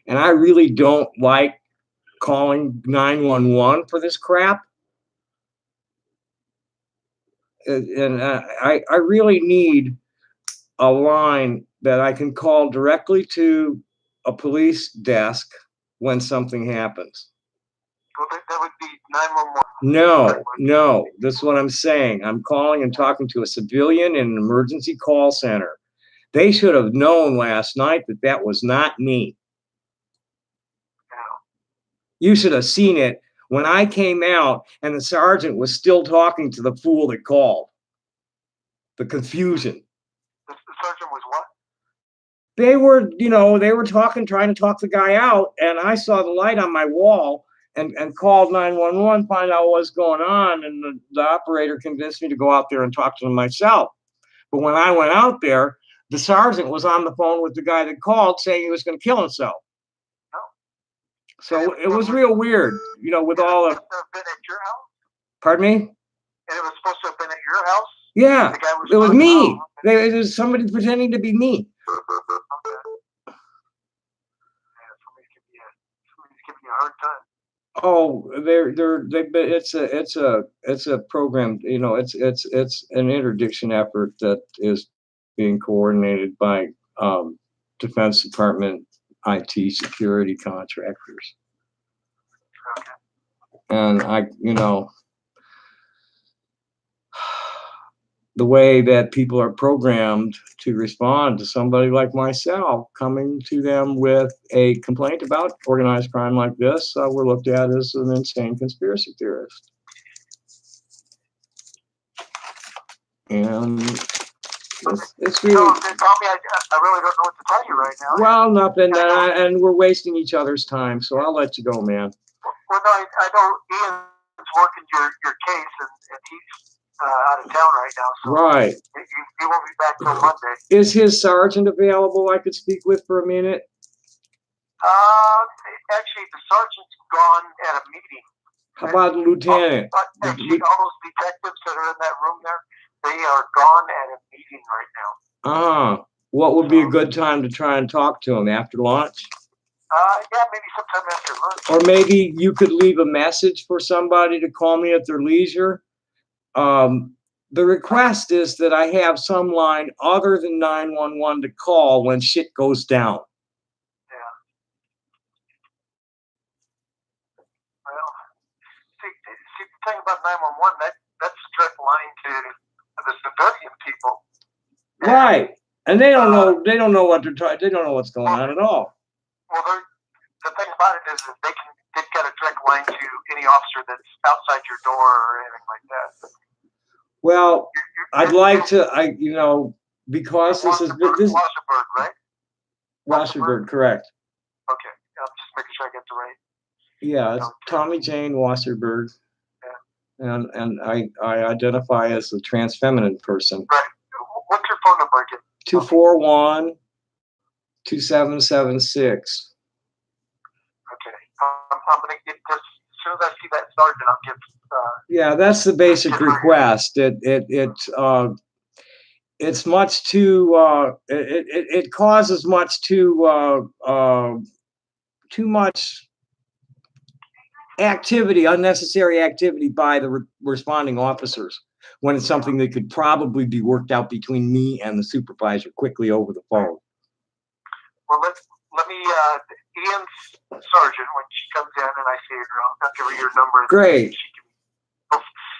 and I really don't like calling 911 for this crap. And I really need a line that I can call directly to a police desk when something happens. Well, that would be 911. No, that's what I'm saying. I'm calling and talking to a civilian in an emergency call center. They should have known last night that that was not me. You should have seen it when I came out and the sergeant was still talking to the fool that called. The confusion. The sergeant was what? They were talking, trying to talk the guy out, and I saw the light on my wall and called 911, find out what's going on, and the operator convinced me to go out there and talk to him myself. But when I went out there, the sergeant was on the phone with the guy that called, saying he was going to kill himself. Oh. So it was real weird, with all of. Been at your house? Pardon me? And it was supposed to have been at your house? Yeah, the guy it was me. Okay. It was somebody pretending to be me. Okay. Yeah, somebody's giving you a hard time. Oh, it's a program, it's an interdiction effort that is being coordinated by Defense Department IT security contractors. Okay. And the way that people are programmed to respond to somebody like myself coming to them with a complaint about organized crime like this, we're looked at as an insane conspiracy theorist. And it's really. Tommy, I really don't know what to tell you right now. Well, nothing, and we're wasting each other's time, so I'll let you go, man. Well, no, I know Ian's working your case, and he's out of town right now, so right. He won't be back till Monday. Is his sergeant available I could speak with for a minute? Actually, the sergeant's gone at a meeting. How about the lieutenant? Actually, all those detectives that are in that room there, they are gone at a meeting right now. What would be a good time to try and talk to him? After lunch? Yeah, maybe sometime after lunch. Or maybe you could leave a message for somebody to call me at their leisure. The request is that I have some line other than 911 to call when shit goes down. thing about 911, that's a direct line to the civilian people. Right. And they don't know. They don't know what they're trying. They don't know what's going on at all. Well, the thing about it is they've got a direct line to any officer that's outside your door or anything like that. Well, I'd like to. Because this is this Wasserberg, right? Wasserberg, correct? Okay, I'm just making sure I get the right. Yeah, it's Tommy Jane Wasserberg, and I identify as a trans feminine person. Right. What's your phone number again? 241-2776. Okay. I'm gonna get this as soon as I see that sergeant. I'll give. Yeah, that's the basic request. It's much too. It causes much too much activity, unnecessary activity by the responding officers, when it's something that could probably be worked out between me and the supervisor quickly over the phone. Well, let me, Ian's sergeant, when she comes in and I see her, I'll give her your number. Great.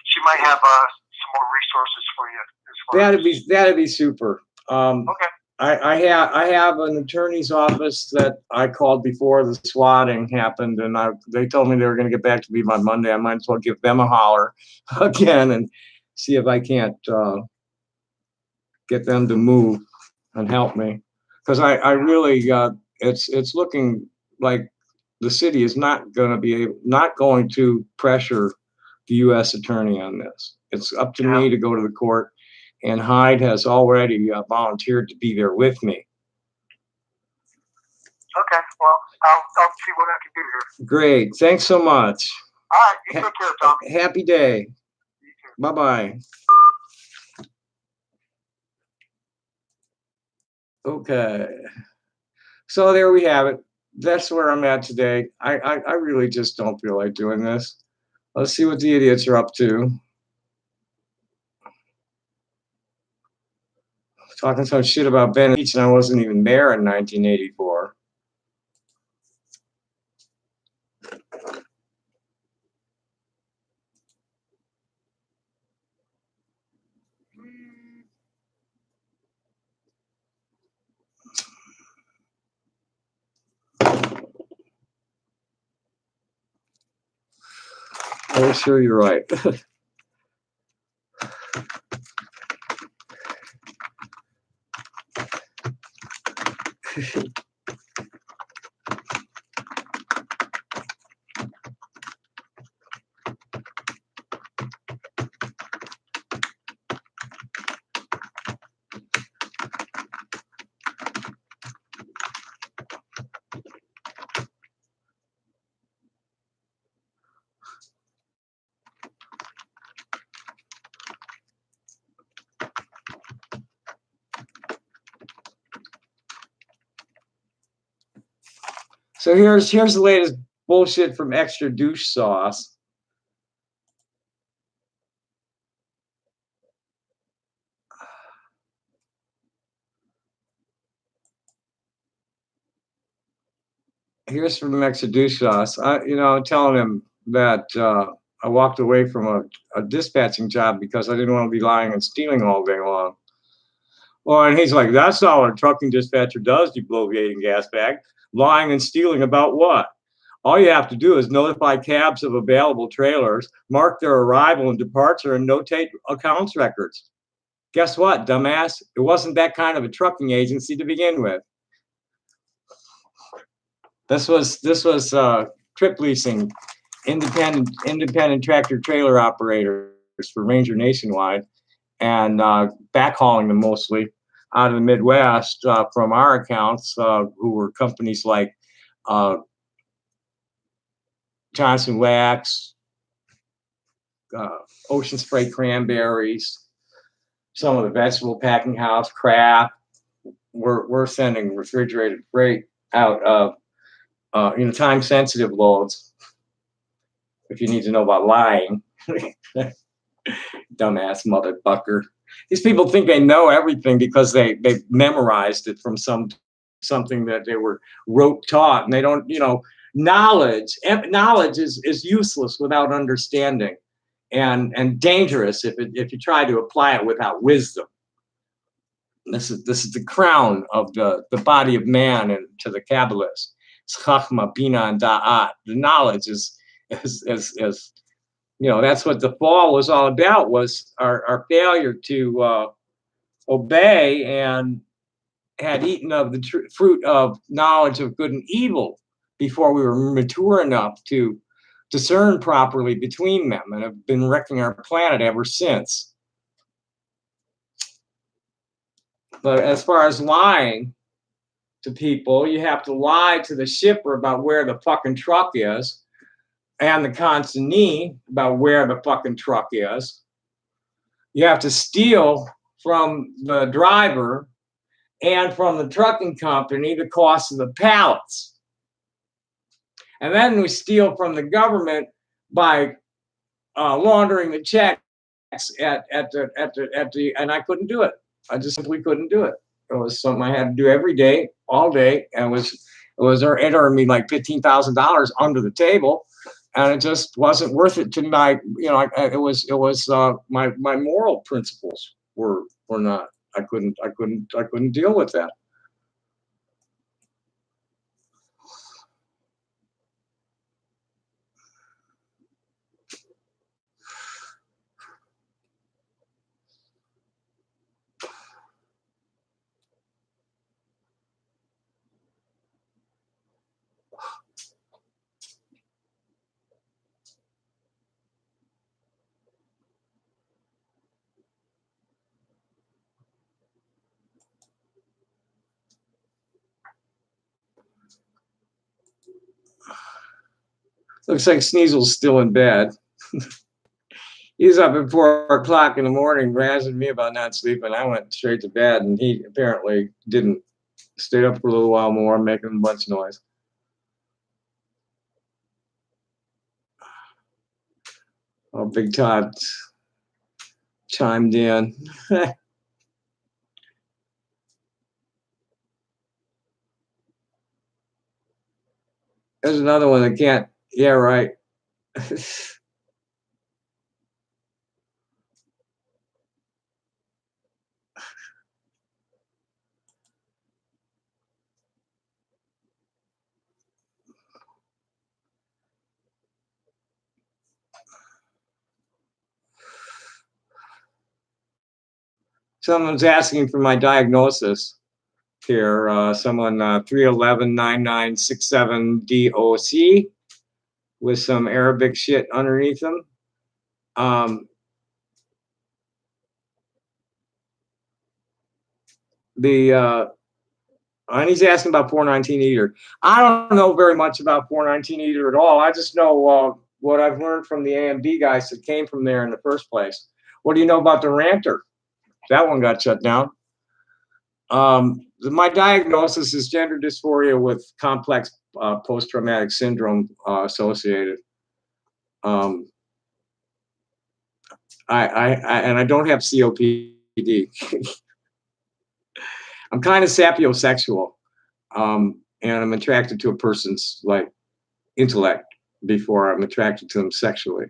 She might have some more resources for you. That'd be super. Okay. I have an attorney's office that I called before the swatting happened, and they told me they were going to get back to me by Monday. I might as well give them a holler again and see if I can't get them to move and help me, because I really it's looking like the city is not going to pressure the U.S. attorney on this. It's up to me to go to the court. And Hyde has already volunteered to be there with me. Okay, well, I'll see what I can do here. Great. Thanks so much. All right, you take care, Tom. Happy day. Bye-bye. Okay. So there we have it. That's where I'm at today. I really just don't feel like doing this. Let's see what the idiots are up to. Talking some shit about Venice Beach, and I wasn't even there in 1984. Oh, sure, you're right. So here's the latest bullshit from Extra Douche Sauce. Here's from Extra Douche Sauce. I'm telling him that I walked away from a dispatching job because I didn't want to be lying and stealing all day long. Well, and he's like, that's not what a trucking dispatcher does, you bloviating gas bag. Lying and stealing about what? All you have to do is notify cabs of available trailers, mark their arrival and departure, and notate accounts records. Guess what, dumbass? It wasn't that kind of a trucking agency to begin with. This was trip leasing, independent tractor trailer operators for Ranger Nationwide, and backhauling them mostly out of the Midwest from our accounts, who were companies like Johnson Wax, Ocean Spray Cranberries, some of the vegetable packing house, Kraft. We're sending refrigerated freight out of time-sensitive loads. If you need to know about lying, dumbass motherfucker. These people think they know everything because they memorized it from something that they were rote taught, and they don't. Knowledge is useless without understanding. and dangerous if you try to apply it without wisdom. This is the crown of the body of man, and to the Kabbalists, it's Chachma, Bina, and Da'at. The knowledge is you know, that's what the fall was all about, was our failure to obey, and had eaten of the fruit of knowledge of good and evil before we were mature enough to discern properly between them, and have been wrecking our planet ever since. But as far as lying to people, you have to lie to the shipper about where the fucking truck is, and the consignee about where the fucking truck is. You have to steal from the driver and from the trucking company the cost of the pallets. And then we steal from the government by laundering the checks at the, and I couldn't do it. I just simply couldn't do it. It was something I had to do every day, all day, and it was entering me like $15,000 under the table, and it just wasn't worth it to my, you know, it was my moral principles were not. I couldn't deal with that. Looks like Sneasel's still in bed. He's up at 4 o'clock in the morning, razzing me about not sleeping. I went straight to bed, and he apparently didn't. Stayed up for a little while more, making a bunch of noise. Oh, Big Todd chimed in. There's another one that can't. Yeah, right. Someone's asking for my diagnosis here. Someone 311-9967-DOC with some Arabic shit underneath them. And he's asking about 419 Eater. I don't know very much about 419 Eater at all. I just know what I've learned from the AMD guys that came from there in the first place. What do you know about the Ranter? That one got shut down. My diagnosis is gender dysphoria with complex post-traumatic syndrome associated. And I don't have COPD. I'm kind of sapiosexual, and I'm attracted to a person's like intellect before I'm attracted to them sexually.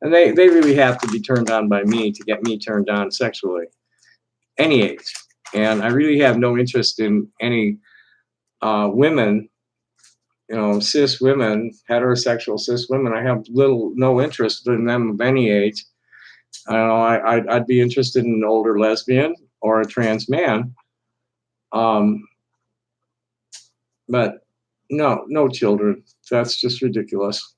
And they really have to be turned on by me to get me turned on sexually, any age. And I really have no interest in any women, you know, cis women, heterosexual cis women. I have no interest in them of any age. I don't know, I'd be interested in an older lesbian or a trans man. But no children. That's just ridiculous.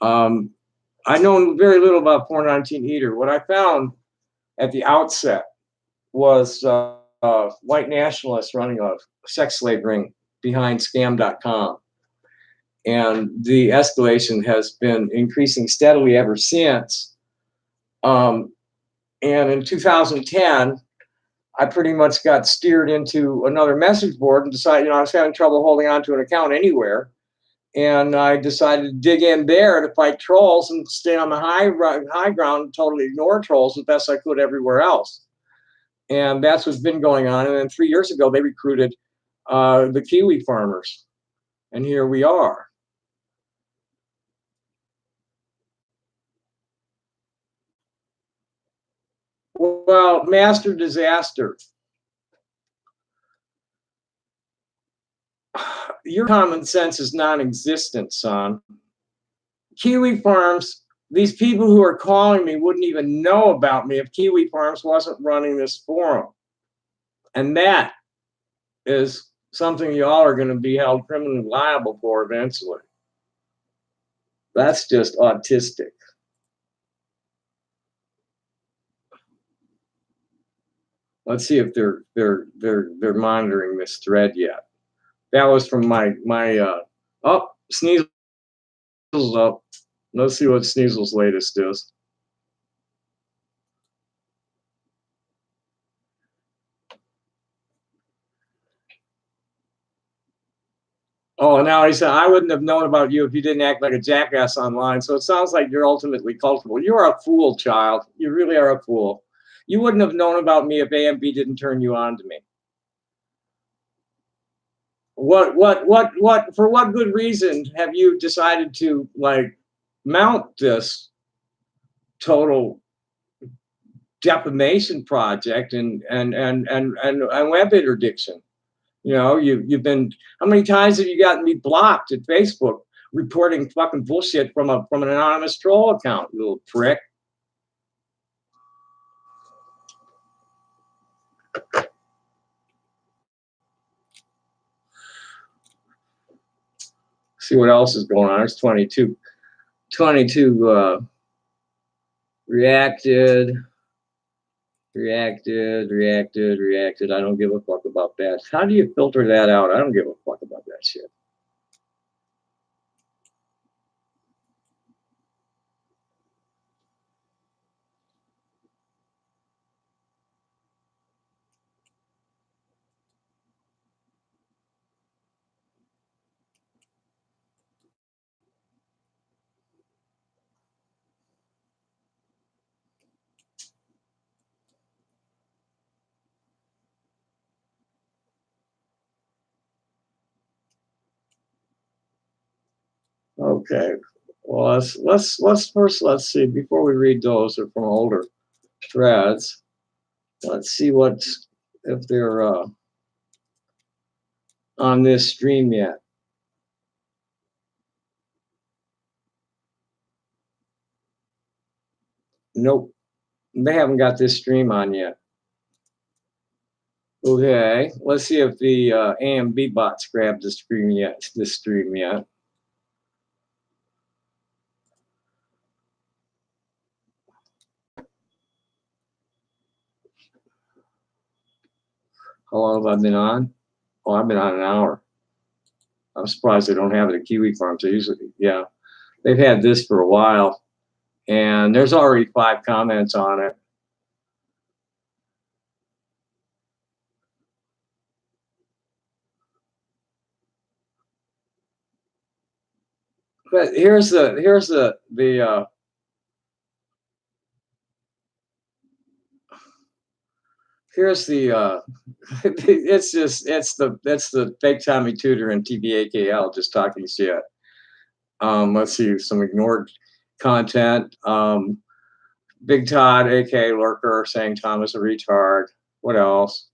I know very little about 419 Eater. What I found at the outset was white nationalists running a sex slave ring behind scam.com. And the escalation has been increasing steadily ever since. And in 2010, I pretty much got steered into another message board and decided, I was having trouble holding on to an account anywhere. And I decided to dig in there to fight trolls and stay on the high ground and totally ignore trolls as best I could everywhere else. And that's what's been going on. And then 3 years ago, they recruited the Kiwi farmers. And here we are. Well, master disaster. Your common sense is non-existent, son. Kiwi Farms, these people who are calling me wouldn't even know about me if Kiwi Farms wasn't running this forum. And that is something y'all are going to be held criminally liable for eventually. That's just autistic. Let's see if they're monitoring this thread yet. That was from my Sneasel's up. Let's see what Sneasel's latest is. Oh, and now he said, I wouldn't have known about you if you didn't act like a jackass online. So it sounds like you're ultimately culpable. You're a fool, child. You really are a fool. You wouldn't have known about me if AMB didn't turn you on to me. For what good reason have you decided to like mount this total defamation project and web interdiction? You know, you've been, how many times have you gotten me blocked at Facebook reporting fucking bullshit from an anonymous troll account, you little prick? See what else is going on. There's 22 reacted. I don't give a fuck about that. How do you filter that out? I don't give a fuck about that shit. Okay. Well, let's first see before we read those or from older threads. Let's see if they're on this stream yet. Nope, they haven't got this stream on yet. Okay, let's see if the AMB bots grabbed the stream yet. How long have I been on? Oh, I've been on an hour. I'm surprised they don't have it at Kiwi Farms. They usually, yeah, they've had this for a while, and there's already 5 comments on it. But here's the it's the fake Tommy Tutor and TBAKL just talking shit. Let's see some ignored content. Big Todd, aka Lurker, saying Tom is a retard. What else?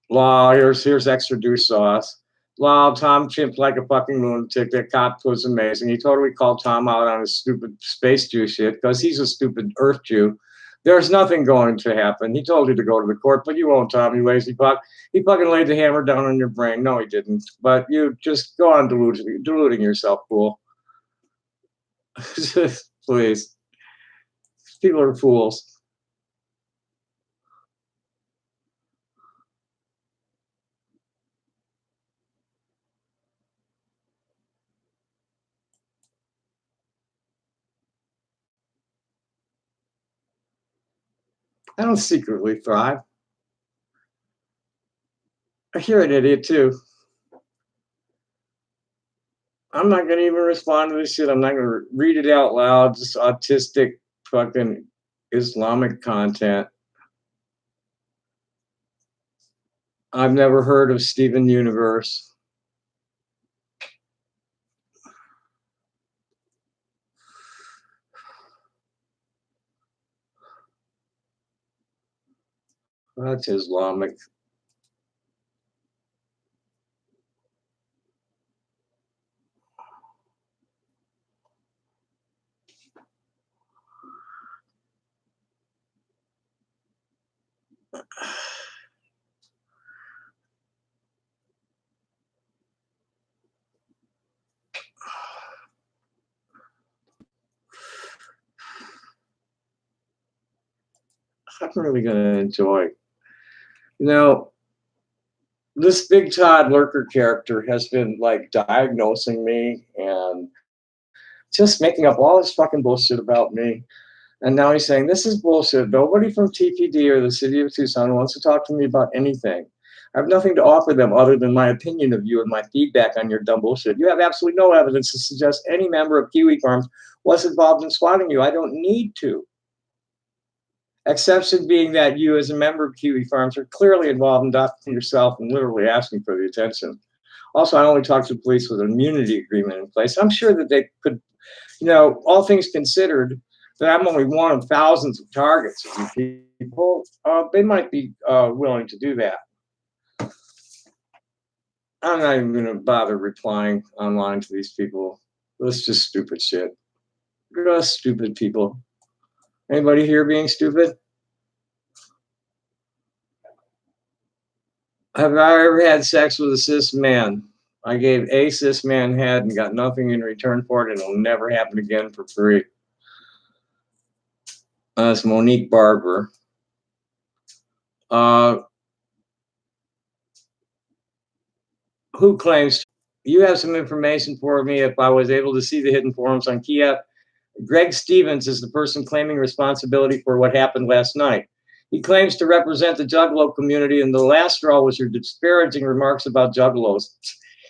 Law, here's extra douche sauce. Law, Tom chimped like a fucking lunatic. That cop was amazing. He totally called Tom out on his stupid space Jew shit because he's a stupid Earth Jew. There's nothing going to happen. He told you to go to the court, but you won't, Tom, you lazy fuck. He fucking laid the hammer down on your brain. No, he didn't. But you just go on deluding yourself, fool. Please. People are fools. I don't secretly thrive. You're an idiot too. I'm not going to even respond to this shit. I'm not going to read it out loud. Just autistic fucking Islamic content. I've never heard of Steven Universe. That's Islamic. I'm really going to enjoy. You know, this Big Todd Lurker character has been like diagnosing me and just making up all this fucking bullshit about me. And now he's saying, this is bullshit. Nobody from TPD or the city of Tucson wants to talk to me about anything. I have nothing to offer them other than my opinion of you and my feedback on your dumb bullshit. You have absolutely no evidence to suggest any member of Kiwi Farms was involved in swatting you. I don't need to. Exception being that you, as a member of Kiwi Farms, are clearly involved in doxing yourself and literally asking for the attention. Also, I only talked to the police with an immunity agreement in place. I'm sure that they could, all things considered, that I'm only one of thousands of targets of these people. They might be willing to do that. I'm not even going to bother replying online to these people. That's just stupid shit. Just stupid people. Anybody here being stupid? Have I ever had sex with a cis man? I gave a cis man head and got nothing in return for it, and it'll never happen again for free. It's Monique Barber. Who claims you have some information for me if I was able to see the hidden forums on Kiev? Greg Stevens is the person claiming responsibility for what happened last night. He claims to represent the Juggalo community, and the last straw was your disparaging remarks about Juggalos.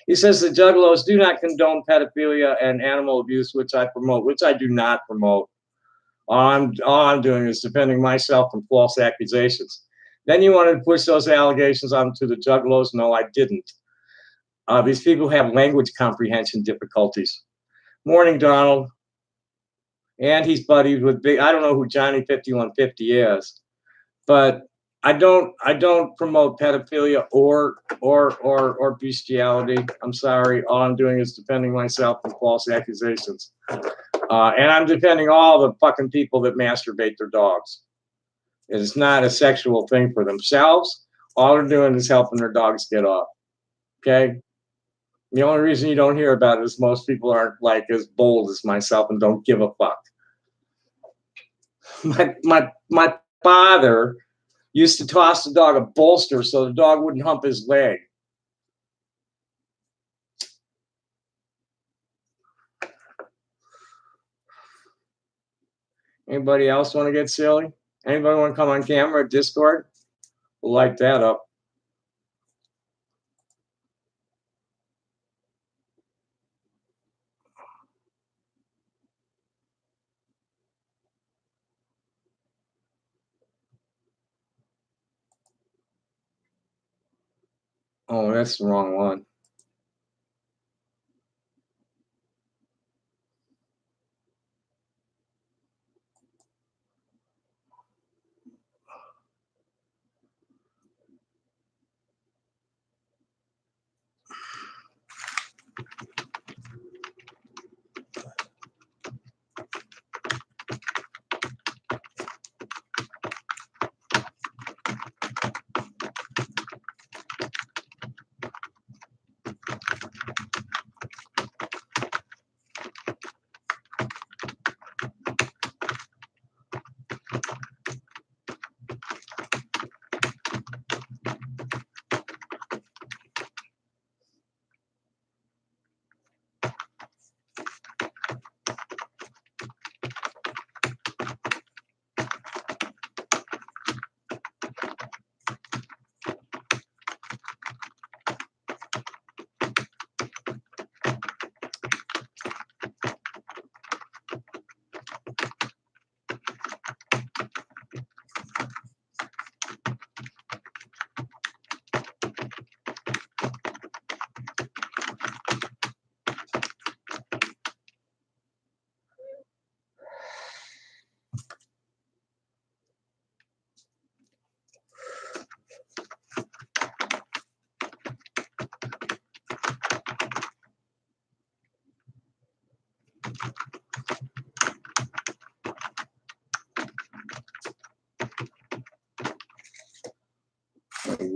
He says the Juggalos do not condone pedophilia and animal abuse, which I promote, which I do not promote. All I'm doing is defending myself from false accusations. Then you wanted to push those allegations onto the Juggalos. No, I didn't. These people have language comprehension difficulties. Morning, Donald. And he's buddied with big. I don't know who Johnny 5150 is, but I don't promote pedophilia or bestiality. I'm sorry. All I'm doing is defending myself from false accusations. And I'm defending all the fucking people that masturbate their dogs. It's not a sexual thing for themselves. All they're doing is helping their dogs get off. Okay? The only reason you don't hear about it is most people aren't like as bold as myself and don't give a fuck. My father used to toss the dog a bolster so the dog wouldn't hump his leg. Anybody else want to get silly? Anybody want to come on camera at Discord? We'll light that up. Oh, that's the wrong one.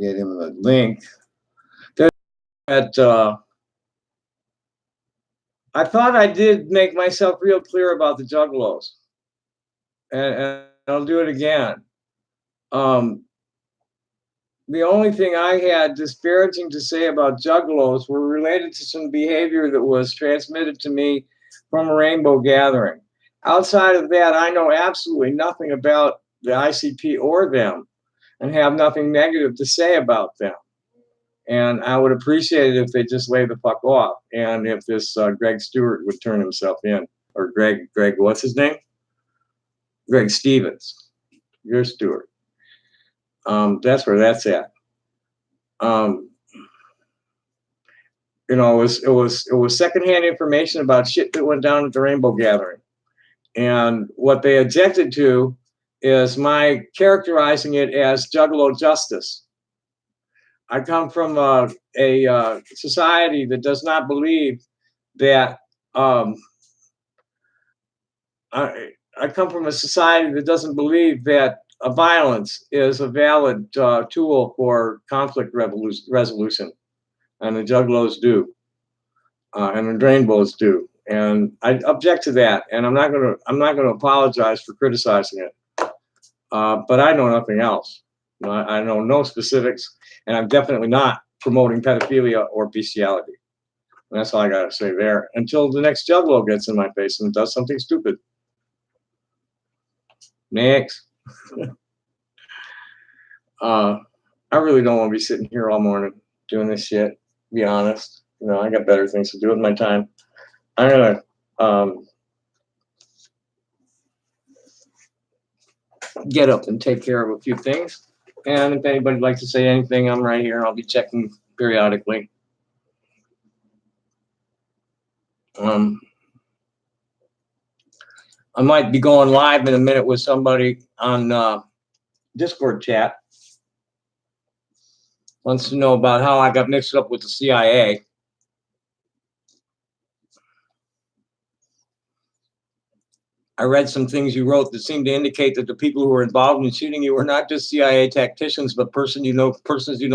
get him the link. That I thought I did make myself real clear about the Juggalos, and I'll do it again. The only thing I had disparaging to say about Juggalos were related to some behavior that was transmitted to me from a rainbow gathering. Outside of that, I know absolutely nothing about the ICP or them, and have nothing negative to say about them. And I would appreciate it if they just lay the fuck off, and if this Greg Stewart would turn himself in, or Greg, what's his name? Greg Stevens. You're Stewart. That's where that's at. You know, it was secondhand information about shit that went down at the Rainbow Gathering, and what they objected to is my characterizing it as Juggalo justice. I come from a society that does not believe that. I come from a society that doesn't believe that violence is a valid tool for conflict resolution, and the Juggalos do, and the Rainbows do, and I object to that. And I'm not gonna apologize for criticizing it, but I know nothing else. I know no specifics, and I'm definitely not promoting pedophilia or bestiality. And that's all I gotta say there. Until the next Juggalo gets in my face and does something stupid. Next. I really don't want to be sitting here all morning doing this shit, to be honest. You know, I got better things to do with my time. I'm gonna get up and take care of a few things. And if anybody'd like to say anything, I'm right here. I'll be checking periodically. I might be going live in a minute with somebody on Discord chat. Wants to know about how I got mixed up with the CIA. I read some things you wrote that seemed to indicate that the people who were involved in shooting you were not just CIA tacticians, but persons you know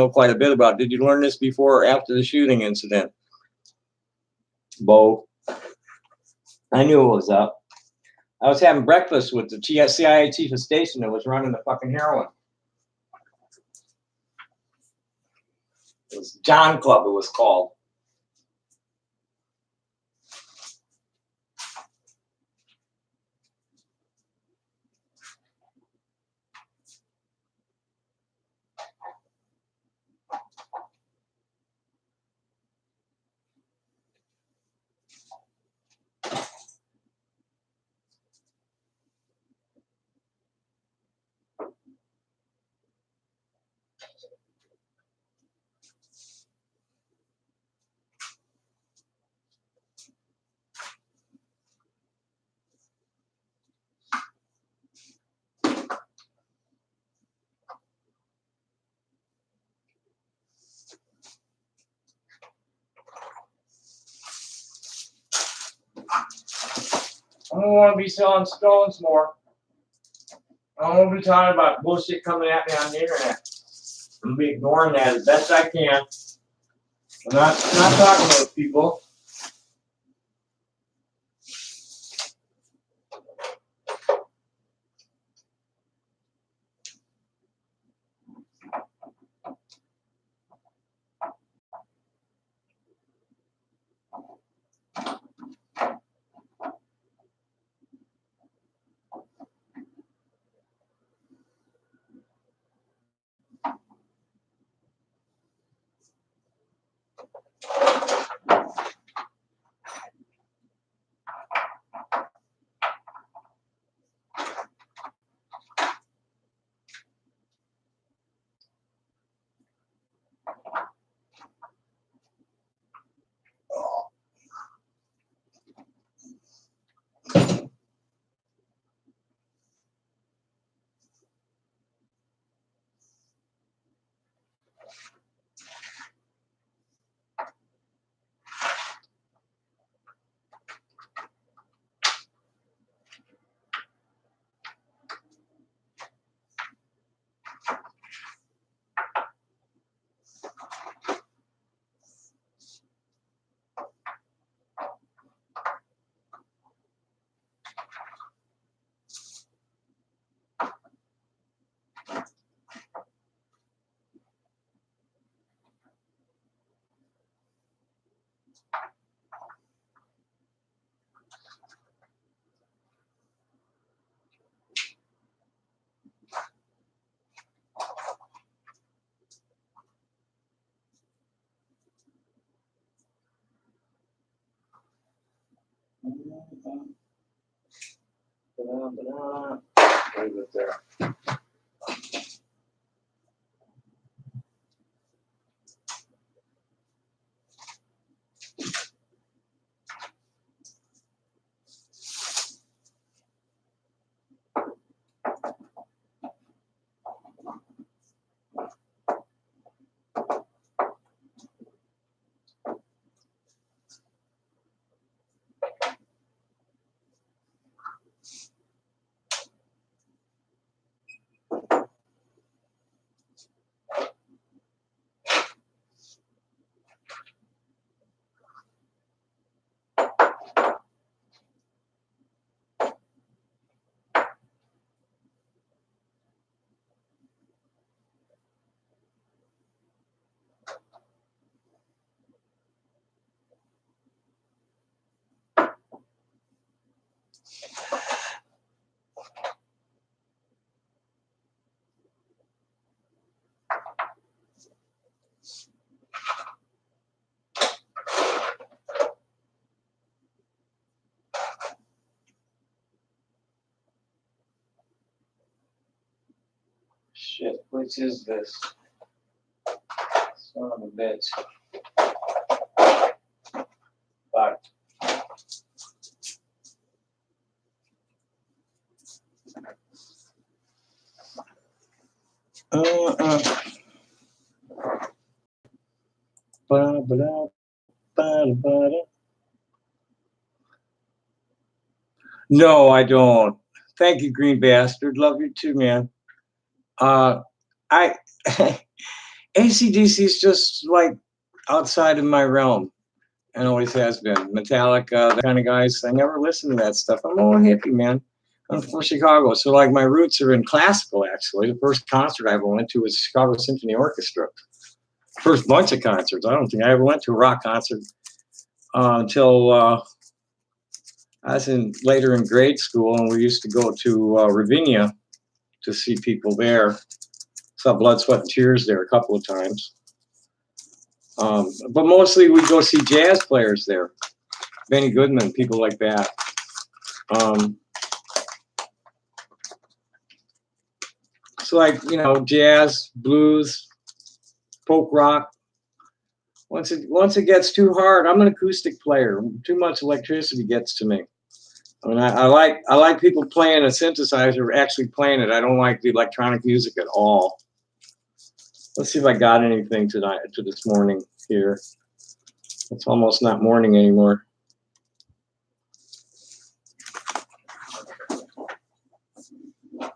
quite a bit about. Did you learn this before or after the shooting incident? Bo. I knew it was up. I was having breakfast with the CIA chief of station that was running the fucking heroin. It was John Club, it was called. I don't want to be selling stones more. I don't want to be talking about bullshit coming at me on the internet. I'm going to be ignoring that as best I can. I'm not talking to those people. Leave it there. Shit, which is this? Son of a bitch. Fuck. No, I don't. Thank you, Green Bastard. Love you too, man. I ACDC is just like outside of my realm, and always has been. Metallica, that kind of guys. I never listen to that stuff. I'm all hippie, man. I'm from Chicago, so like my roots are in classical. Actually, the first concert I ever went to was Chicago Symphony Orchestra. First bunch of concerts. I don't think I ever went to a rock concert until I was later in grade school, and we used to go to Ravinia to see people there. Saw Blood, Sweat, and Tears there a couple of times. But mostly we go see jazz players there. Benny Goodman, people like that. So like, you know, jazz, blues, folk rock. Once it gets too hard, I'm an acoustic player. Too much electricity gets to me. I mean, I like people playing a synthesizer, actually playing it. I don't like the electronic music at all. Let's see if I got anything tonight to this morning here. It's almost not morning anymore. The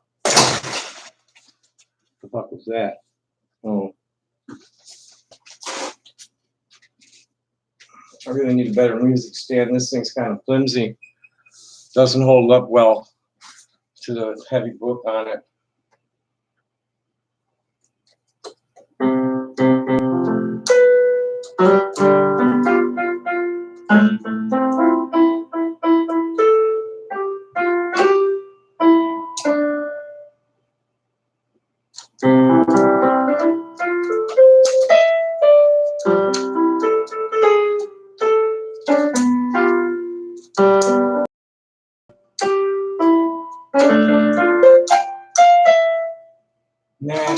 fuck was that? Oh. I really need a better music stand. This thing's kind of flimsy. Doesn't hold up well to the heavy book on it. Nah,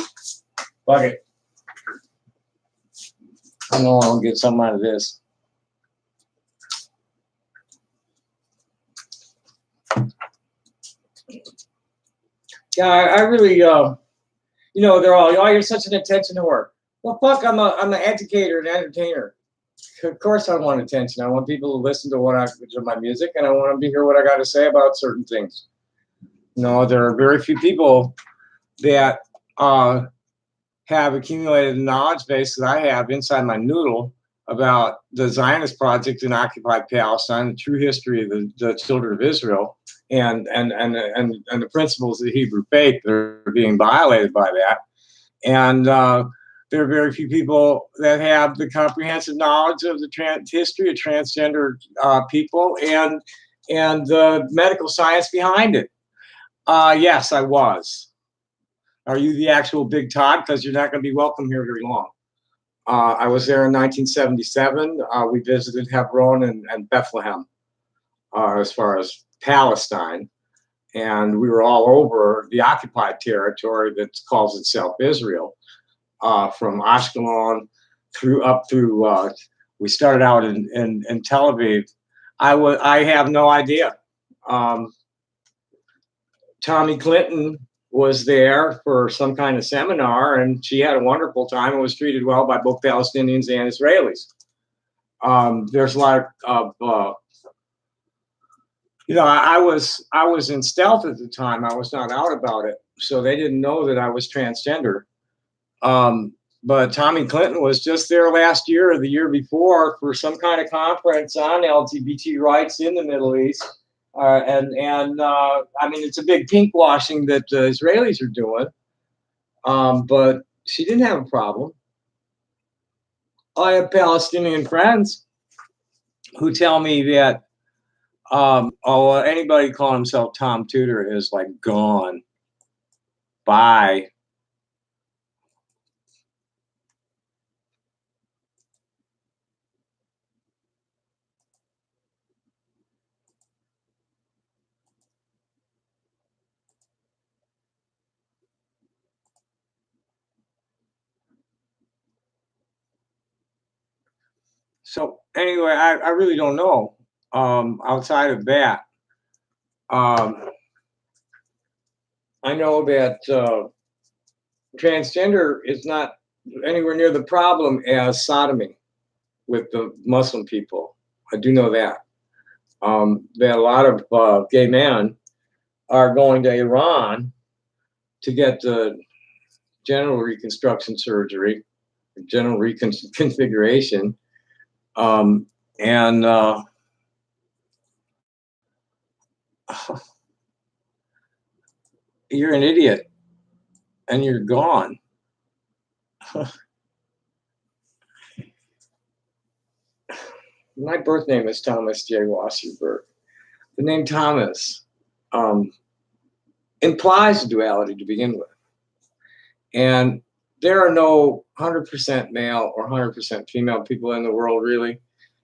fuck it. I know I'll get something out of this. Yeah, I really, you know, they're all, oh, you're such an attention whore. Well, fuck, I'm an educator and entertainer. Of course I want attention. I want people to listen to my music, and I want to hear what I got to say about certain things. You know, there are very few people that have accumulated the knowledge base that I have inside my noodle about the Zionist project in occupied Palestine, the true history of the children of Israel, and the principles of the Hebrew faith that are being violated by that. And there are very few people that have the comprehensive knowledge of the history of transgender people and the medical science behind it. Yes, I was. Are you the actual Big Todd? Because you're not going to be welcome here very long. I was there in 1977. We visited Hebron and Bethlehem. as far as Palestine. And we were all over the occupied territory that calls itself Israel, from Ashkelon through. We started out in Tel Aviv. I have no idea. Tommy Clinton was there for some kind of seminar, and she had a wonderful time and was treated well by both Palestinians and Israelis. There's a lot of I was in stealth at the time. I was not out about it, so they didn't know that I was transgender. But Tommy Clinton was just there last year or the year before for some kind of conference on LGBT rights in the Middle East. I mean, it's a big pink washing that the Israelis are doing. But she didn't have a problem. I have Palestinian friends who tell me that anybody calling himself Tom Tudor is like gone. Bye. So anyway, I really don't know. Outside of that, I know that transgender is not anywhere near the problem as sodomy with the Muslim people. I do know that. That a lot of gay men are going to Iran to get the genital reconstruction surgery, genital reconfiguration, and you're an idiot and you're gone. My birth name is Thomas J. Wasserberg. The name Thomas implies a duality to begin with. And there are no 100% male or 100% female people in the world, really.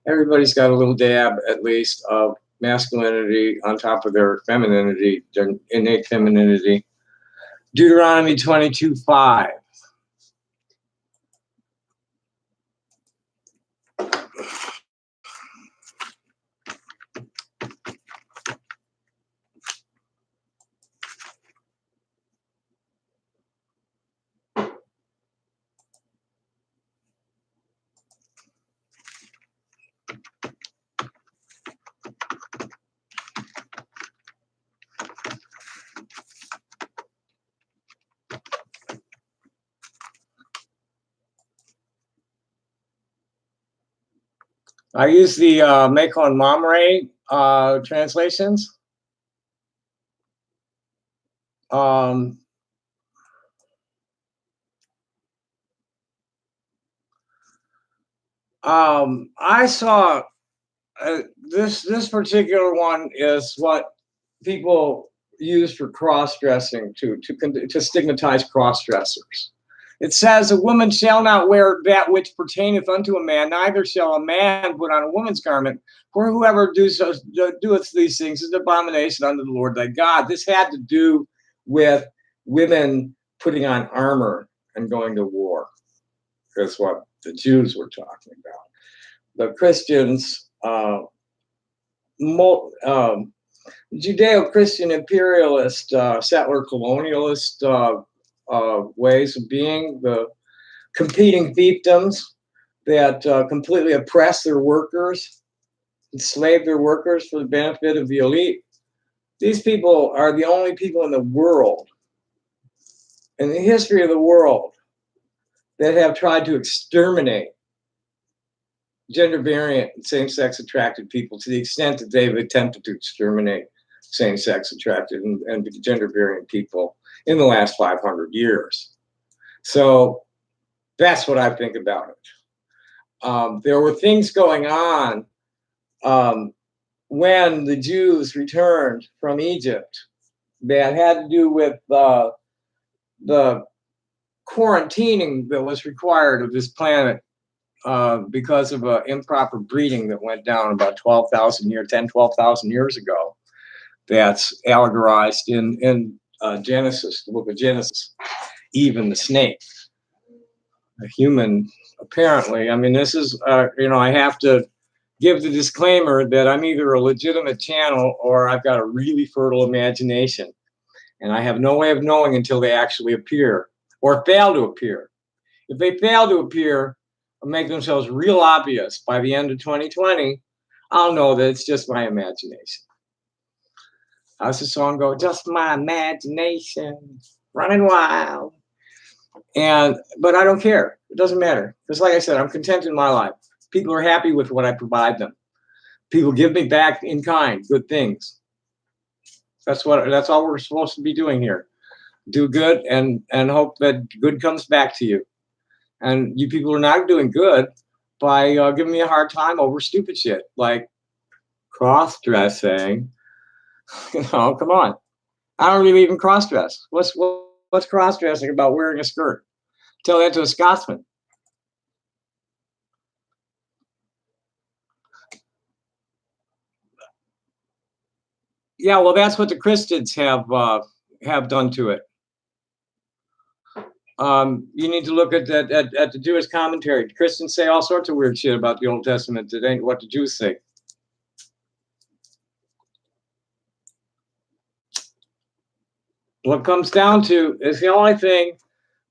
Everybody's got a little dab, at least, of masculinity on top of their femininity, their innate femininity. Deuteronomy 22:5. I use the Macon Mamre translations. I saw this particular one is what people use for cross-dressing to stigmatize cross-dressers. It says, "A woman shall not wear that which pertaineth unto a man, neither shall a man put on a woman's garment. For whoever doeth these things is an abomination unto the Lord thy God." This had to do with women putting on armor and going to war. That's what the Jews were talking about. The Christians, Judeo-Christian imperialist, settler colonialist ways of being, the competing fiefdoms that completely oppress their workers, enslave their workers for the benefit of the elite. These people are the only people in the world, in the history of the world, that have tried to exterminate gender variant and same-sex attracted people to the extent that they've attempted to exterminate same-sex attracted and gender variant people in the last 500 years. So that's what I think about it. There were things going on when the Jews returned from Egypt that had to do with the quarantining that was required of this planet because of improper breeding that went down about 12,000 years ago. That's allegorized in Genesis, the book of Genesis. Eve and the snake. A human, apparently. I mean, this is, I have to give the disclaimer that I'm either a legitimate channel or I've got a really fertile imagination. And I have no way of knowing until they actually appear or fail to appear. If they fail to appear or make themselves real obvious by the end of 2020, I'll know that it's just my imagination. How's the song go? Just my imagination running wild. But I don't care. It doesn't matter. Because like I said, I'm content in my life. People are happy with what I provide them. People give me back in kind, good things. That's all we're supposed to be doing here. Do good and hope that good comes back to you. And you people are not doing good by giving me a hard time over stupid shit like cross-dressing. Come on. I don't really even cross-dress. What's cross-dressing about wearing a skirt? Tell that to a Scotsman. Yeah, well, that's what the Christians have done to it. You need to look at the Jewish commentary. The Christians say all sorts of weird shit about the Old Testament that ain't what the Jews say. What it comes down to is the only thing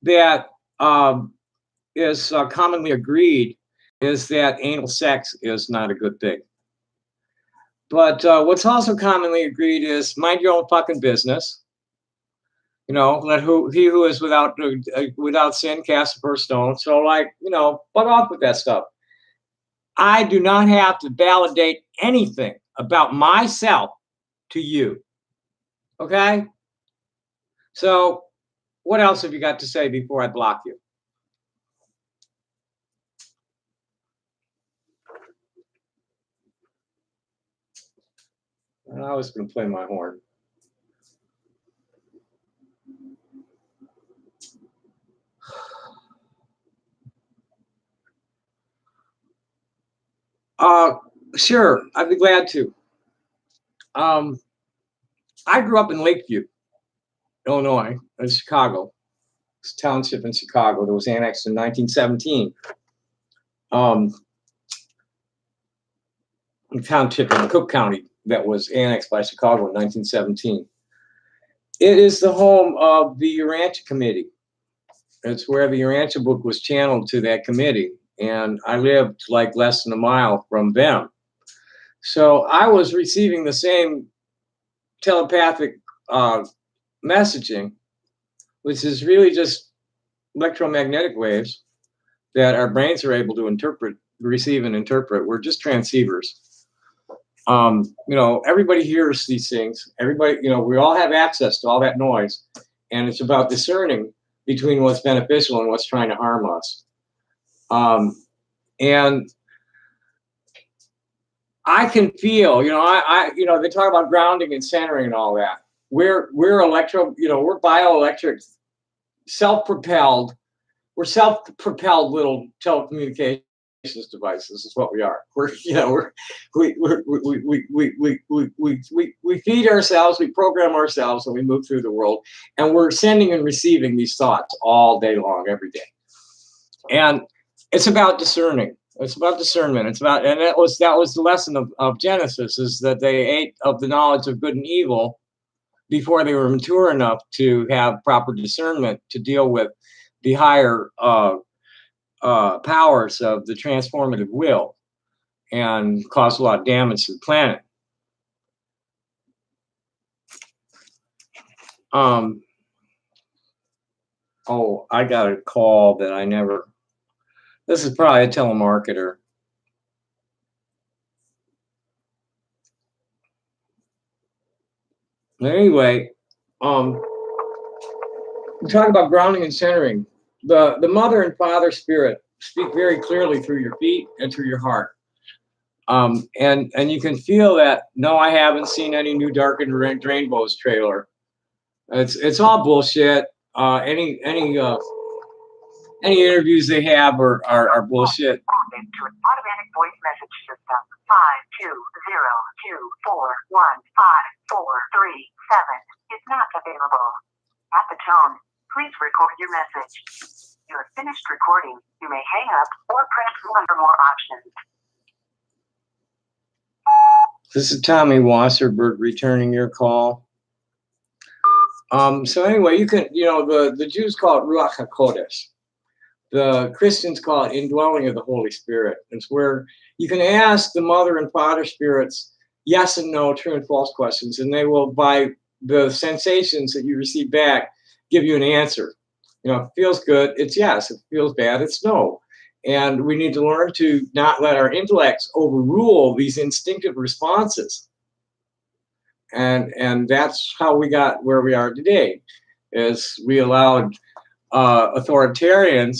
that is commonly agreed is that anal sex is not a good thing. But what's also commonly agreed is mind your own fucking business. Let he who is without sin cast the first stone. So, fuck off with that stuff. I do not have to validate anything about myself to you. Okay? So, what else have you got to say before I block you? I was going to play my horn. Sure, I'd be glad to. I grew up in Lakeview, Illinois, in Chicago. It's a township in Chicago that was annexed in 1917. A township in Cook County that was annexed by Chicago in 1917. It is the home of the Urantia Committee. It's where the Urantia book was channeled to that committee. And I lived like less than a mile from them. So I was receiving the same telepathic messaging, which is really just electromagnetic waves that our brains are able to receive and interpret. We're just transceivers. Everybody hears these things. Everybody, we all have access to all that noise. And it's about discerning between what's beneficial and what's trying to harm us. And I can feel, they talk about grounding and centering and all that. We're we're bioelectric, self-propelled. We're self-propelled little telecommunications devices is what we are. We feed ourselves, we program ourselves, and we move through the world, and we're sending and receiving these thoughts all day long, every day. And it's about discerning. It's about discernment. And that was the lesson of Genesis, is that they ate of the knowledge of good and evil before they were mature enough to have proper discernment to deal with the higher powers of the transformative will, and cause a lot of damage to the planet. Oh, I got a call that I never. This is probably a telemarketer. Anyway, we talk about grounding and centering. The mother and father spirit speak very clearly through your feet and through your heart. And you can feel that. No, I haven't seen any new Darkened Rainbows trailer. It's all bullshit. Any Any interviews they have are bullshit. To an automatic voice message system. 520241543 is not available. At the tone, please record your message. You have finished recording. You may hang up or press 1 for more options. This is Tommy Wasserberg returning your call. So anyway, you can, the Jews call it Ruach HaKodesh. The Christians call it indwelling of the Holy Spirit. It's where you can ask the mother and father spirits yes and no, true and false questions, and they will, by the sensations that you receive back, give you an answer. If it feels good, it's yes. If it feels bad, it's no. And we need to learn to not let our intellects overrule these instinctive responses. And that's how we got where we are today, is we allowed authoritarians.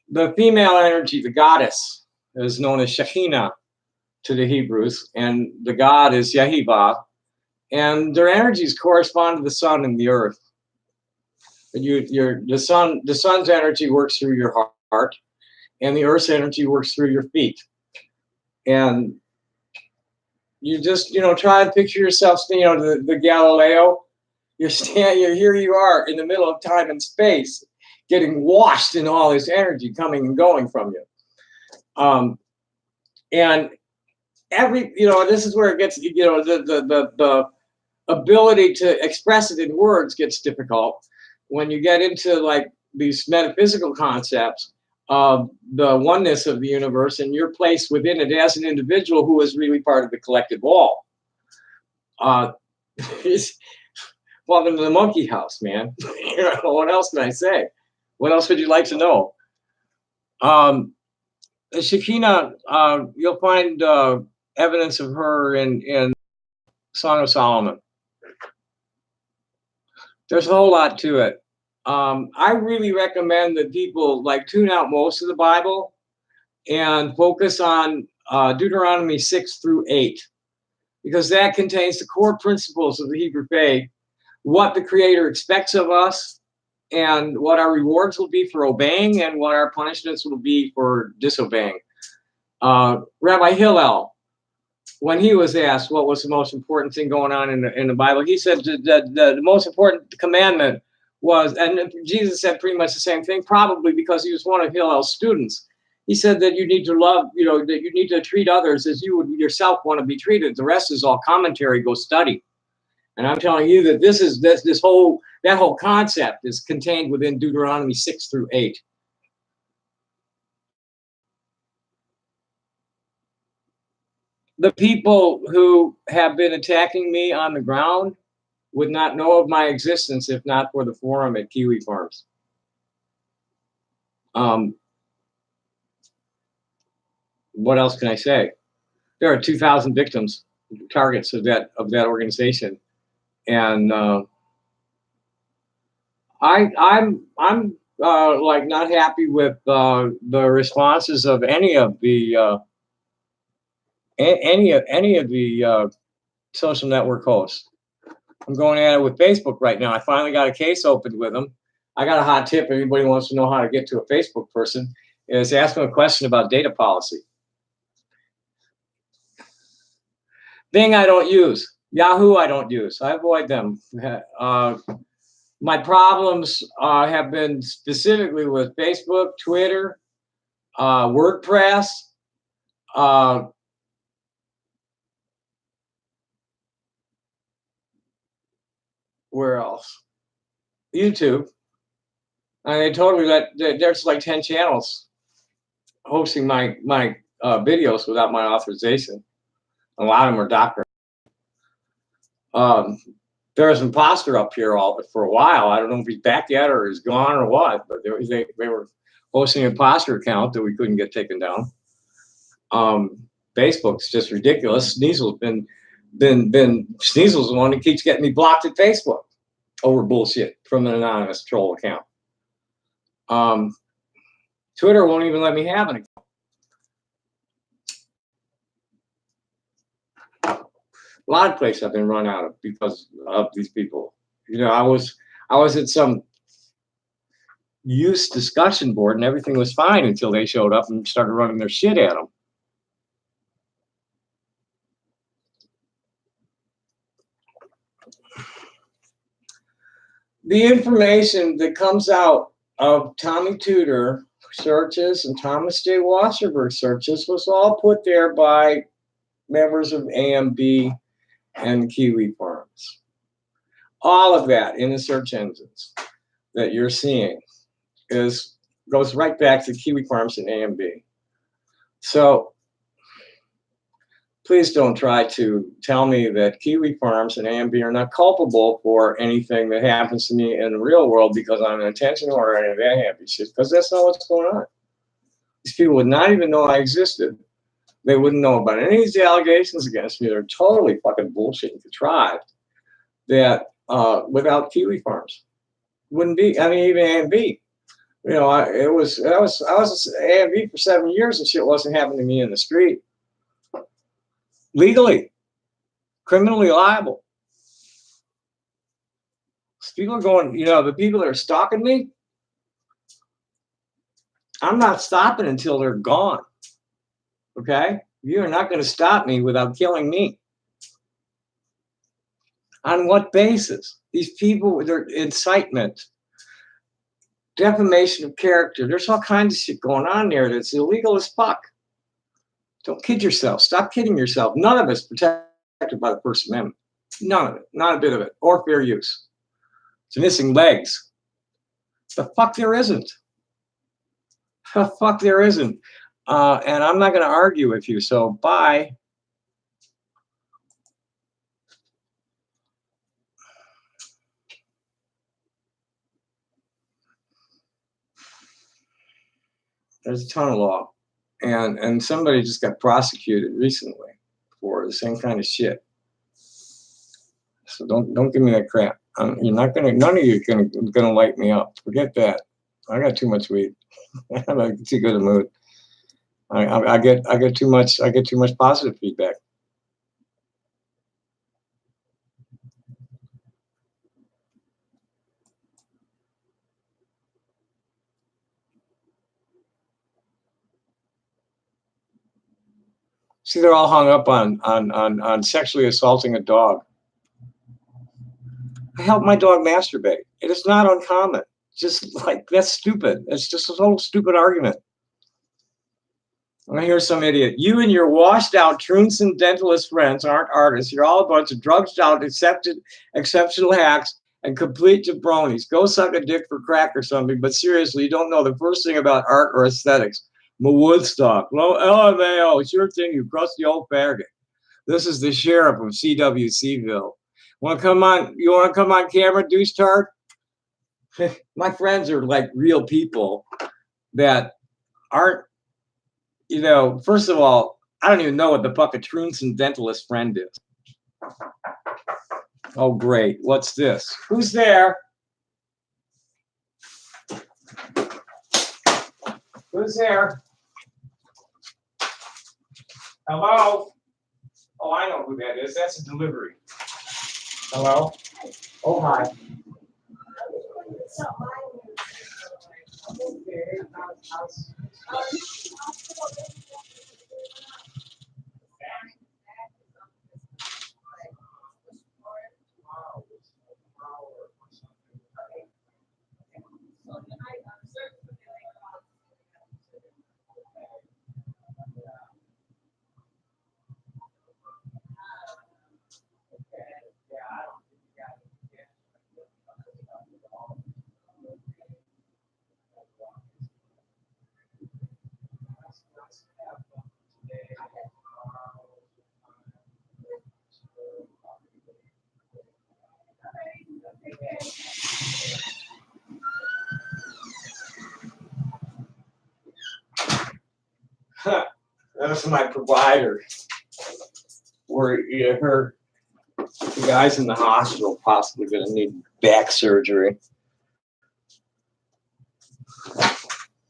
The female energy, the goddess, is known as Shekhinah to the Hebrews, and the god is Yehovah, and their energies correspond to the sun and the earth. The sun's energy works through your heart, and the earth's energy works through your feet. And you just, try and picture yourself, the Galileo. Here you are in the middle of time and space, getting washed in all this energy coming and going from you. And this is where it gets, the ability to express it in words gets difficult when you get into like these metaphysical concepts of the oneness of the universe and your place within it as an individual who is really part of the collective all. Welcome to the monkey house, man. What else can I say? What else would you like to know? Shekinah, you'll find evidence of her in Song of Solomon. There's a whole lot to it. I really recommend that people tune out most of the Bible and focus on Deuteronomy 6-8, because that contains the core principles of the Hebrew faith, what the Creator expects of us, and what our rewards will be for obeying and what our punishments will be for disobeying. Rabbi Hillel, when he was asked what was the most important thing going on in the Bible, he said that the most important commandment was, and Jesus said pretty much the same thing, probably because he was one of Hillel's students. He said that you need to love, that you need to treat others as you would yourself want to be treated. The rest is all commentary. Go study. And I'm telling you that that whole concept is contained within Deuteronomy 6-8. The people who have been attacking me on the ground would not know of my existence if not for the forum at Kiwi Farms. What else can I say? There are 2,000 victims, targets of that organization, and I'm not happy with the responses of any of the social network hosts. I'm going at it with Facebook right now. I finally got a case opened with them. I got a hot tip. If anybody wants to know how to get to a Facebook person, is ask them a question about data policy. Bing I don't use. Yahoo I don't use. I avoid them. My problems have been specifically with Facebook, Twitter, WordPress, where else? YouTube. I totally there's 10 channels hosting my videos without my authorization. A lot of them are doctored. There was an imposter up here for a while. I don't know if he's back yet or he's gone or what, but they were hosting an imposter account that we couldn't get taken down. Facebook's just ridiculous. Sneasel's Sneasel's the one that keeps getting me blocked at Facebook over bullshit from an anonymous troll account. Twitter won't even let me have an account. A lot of places I've been run out of because of these people. I was at some use discussion board and everything was fine until they showed up and started running their shit at them. The information that comes out of Tommy Tudor searches and Thomas J. Wasserberg searches was all put there by members of AMB and Kiwi firms. All of that in the search engines that you're seeing goes right back to Kiwi farms and AMB. So please don't try to tell me that Kiwi farms and AMB are not culpable for anything that happens to me in the real world because I'm an attention order or any of that happy shit, because that's not what's going on. These people would not even know I existed. They wouldn't know about any of these allegations against me. They're totally fucking bullshit and contrived. That without Kiwi farms, wouldn't be. I mean, even AMB. You know, I was AMB for 7 years and shit wasn't happening to me in the street. Legally, criminally liable. So people are going, you know, the people that are stalking me, I'm not stopping until they're gone. Okay? You are not going to stop me without killing me. On what basis? These people, their incitement, defamation of character, there's all kinds of shit going on there that's illegal as fuck. Don't kid yourself. Stop kidding yourself. None of it's protected by the First Amendment. None of it. Not a bit of it. Or fair use. It's missing legs. The fuck there isn't. The fuck there isn't. And I'm not going to argue with you. So bye. There's a ton of law. And somebody just got prosecuted recently for the same kind of shit. So don't give me that crap. You're not gonna. None of you are gonna light me up. Forget that. I got too much weed. I'm in too good a mood. I get too much. I get too much positive feedback. See, they're all hung up on sexually assaulting a dog. I help my dog masturbate. It is not uncommon. Just like, that's stupid. It's just a total stupid argument. I hear some idiot. You and your washed out transcendentalist friends aren't artists. You're all a bunch of drugged out, exceptional hacks and complete jabronis. Go suck a dick for crack or something. But seriously, you don't know the first thing about art or aesthetics. Woodstock. LMAO. Sure thing, you crusty old faggot. This is the sheriff of CWCville. Want to come on? You want to come on camera, douche tart? My friends are like real people that aren't, you know, first of all, I don't even know what the fuck a transcendentalist friend is. Oh, great. What's this? Who's there? Who's there? Hello? Oh, I know who that is. That's a delivery. Hello? Oh, hi. That's my provider. Where you heard the guys in the hospital possibly going to need back surgery.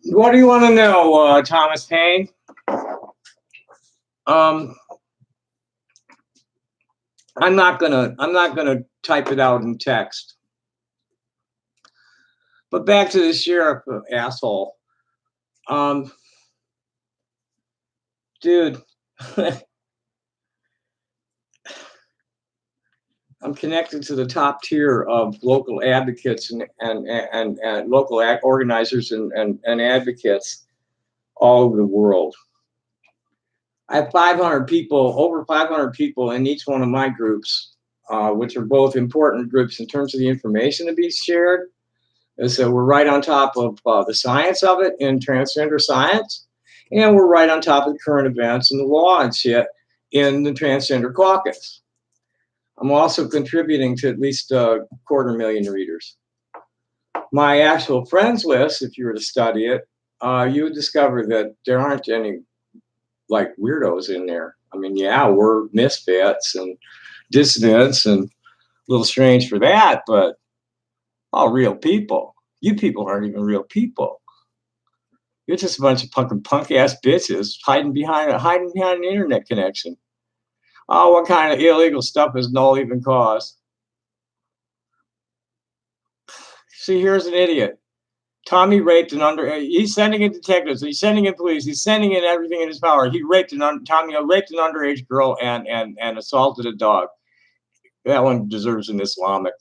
What do you want to know, Thomas Payne? I'm not gonna type it out in text. But back to the sheriff asshole. Dude, I'm connected to the top tier of local advocates and local organizers and advocates all over the world. I have 500 people, over 500 people in each one of my groups, which are both important groups in terms of the information to be shared. And so we're right on top of the science of it in transgender science, and we're right on top of the current events and the law and shit in the transgender caucus. I'm also contributing to at least 250,000 readers. My actual friends list, if you were to study it, you would discover that there aren't any like weirdos in there. I mean, yeah, we're misfits and dissidents and a little strange for that, but all real people. You people aren't even real people. You're just a bunch of punk ass bitches hiding behind an internet connection. Oh, what kind of illegal stuff has Null even caused? See, here's an idiot. Tommy raped he's sending in detectives, he's sending in police, he's sending in everything in his power. He raped Tommy raped an underage girl and assaulted a dog. That one deserves an Islamic.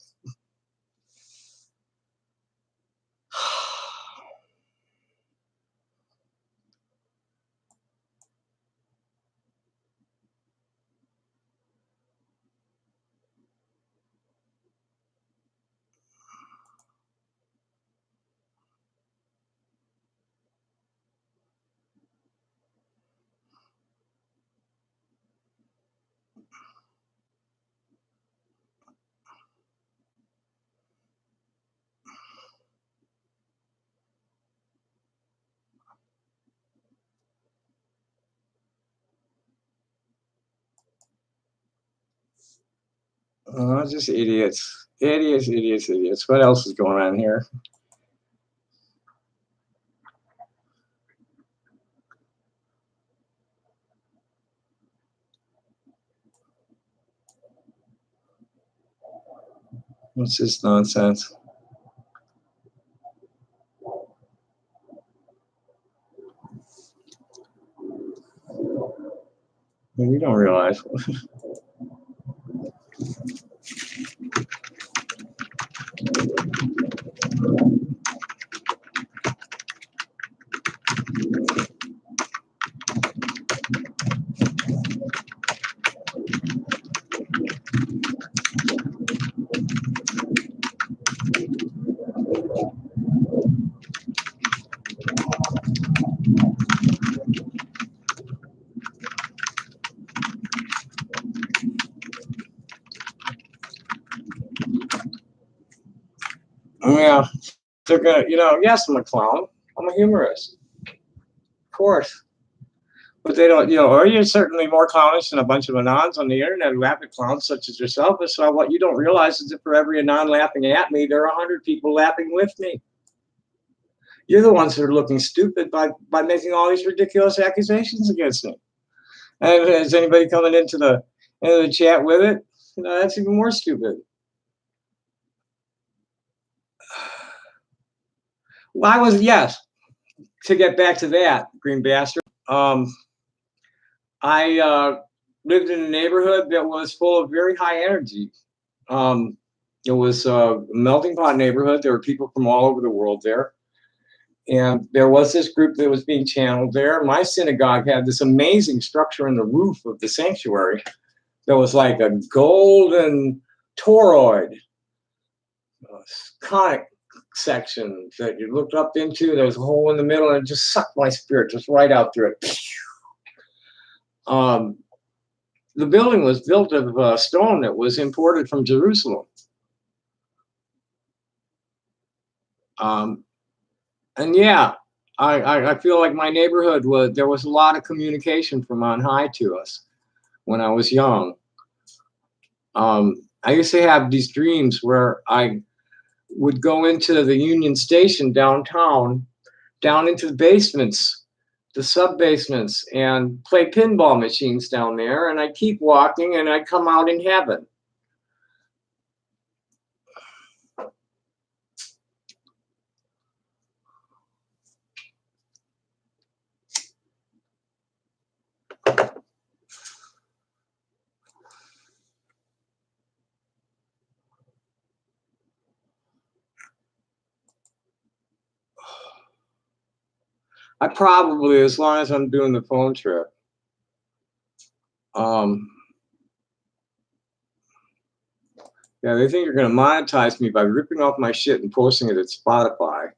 Just idiots. Idiots. What else is going on here? What's this nonsense? You don't realize. Yeah, they're gonna, yes, I'm a clown. I'm a humorist. Of course. But they don't, or you're certainly more clownish than a bunch of anons on the internet who laugh at clowns such as yourself. So what you don't realize is that for every anon laughing at me, there are 100 people laughing with me. You're the ones that are looking stupid by making all these ridiculous accusations against me. And is anybody coming into the chat with it? That's even more stupid. Yes, to get back to that, green bastard. I lived in a neighborhood that was full of very high energy. It was a melting pot neighborhood. There were people from all over the world there. And there was this group that was being channeled there. My synagogue had this amazing structure in the roof of the sanctuary that was like a golden toroid, conic section that you looked up into. There was a hole in the middle and it just sucked my spirit just right out through it. The building was built of stone that was imported from Jerusalem. And yeah, I feel like my neighborhood there was a lot of communication from on high to us when I was young. I used to have these dreams where I would go into the Union Station downtown, down into the basements, the sub-basements, and play pinball machines down there, and I'd keep walking and I'd come out in heaven. I probably, as long as I'm doing the phone trip. Yeah, they think you're going to monetize me by ripping off my shit and posting it at Spotify.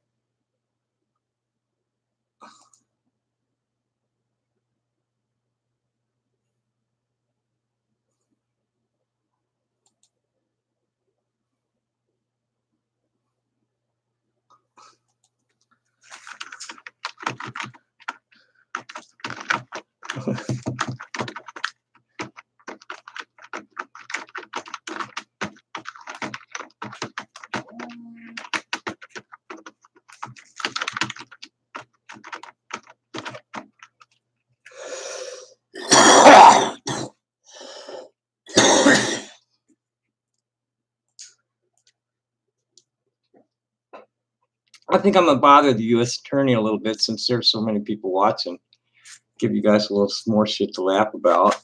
I think I'm gonna bother the U.S. Attorney a little bit since there's so many people watching. Give you guys a little more shit to laugh about.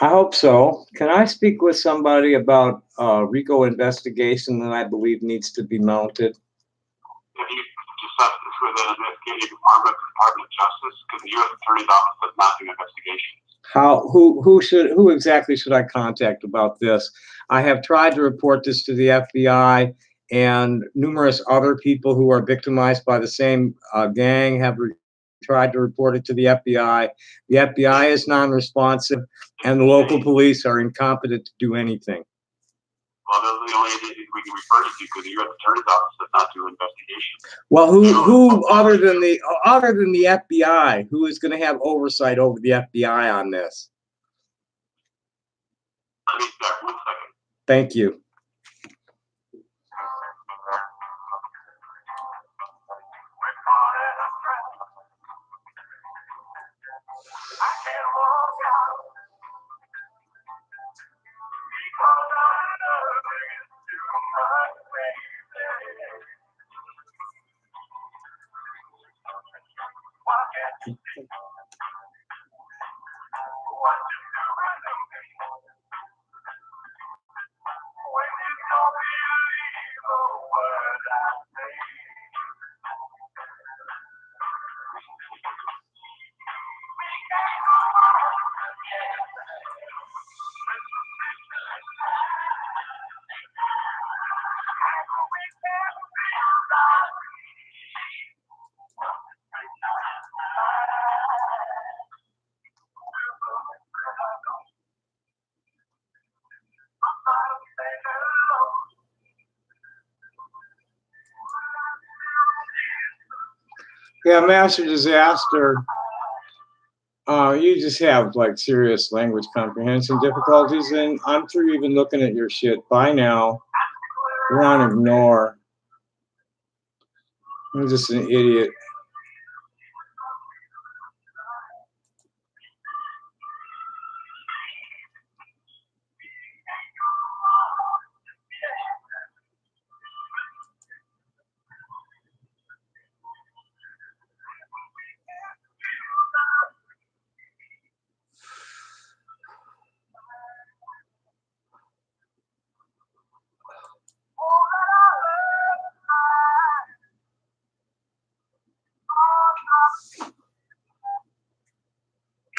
I hope so. Can I speak with somebody about RICO investigation that I believe needs to be mounted? Have you discussed this with an investigating department of Justice? Because the U.S. Attorney's Office does mounting investigations. Who exactly should I contact about this? I have tried to report this to the FBI, and numerous other people who are victimized by the same gang have tried to report it to the FBI. The FBI is non-responsive, and the local police are incompetent to do anything. Well, those are the only agencies we can refer to because the U.S. Attorney's Office does not do investigations. Well, who other than the FBI, who is going to have oversight over the FBI on this? Let me check 1 second. Thank you. Yeah, Master Disaster. You just have like serious language comprehension difficulties, and I'm through even looking at your shit. Bye now. You're on ignore. I'm just an idiot.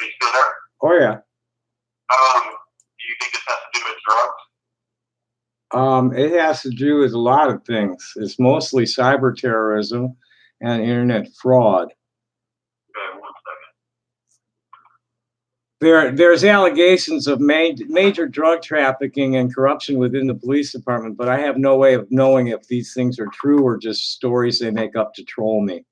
Are you still there? Oh yeah. Do you think this has to do with drugs? It has to do with a lot of things. It's mostly cyber terrorism and internet fraud. Okay, 1 second. There's allegations of major drug trafficking and corruption within the police department, but I have no way of knowing if these things are true or just stories they make up to troll me.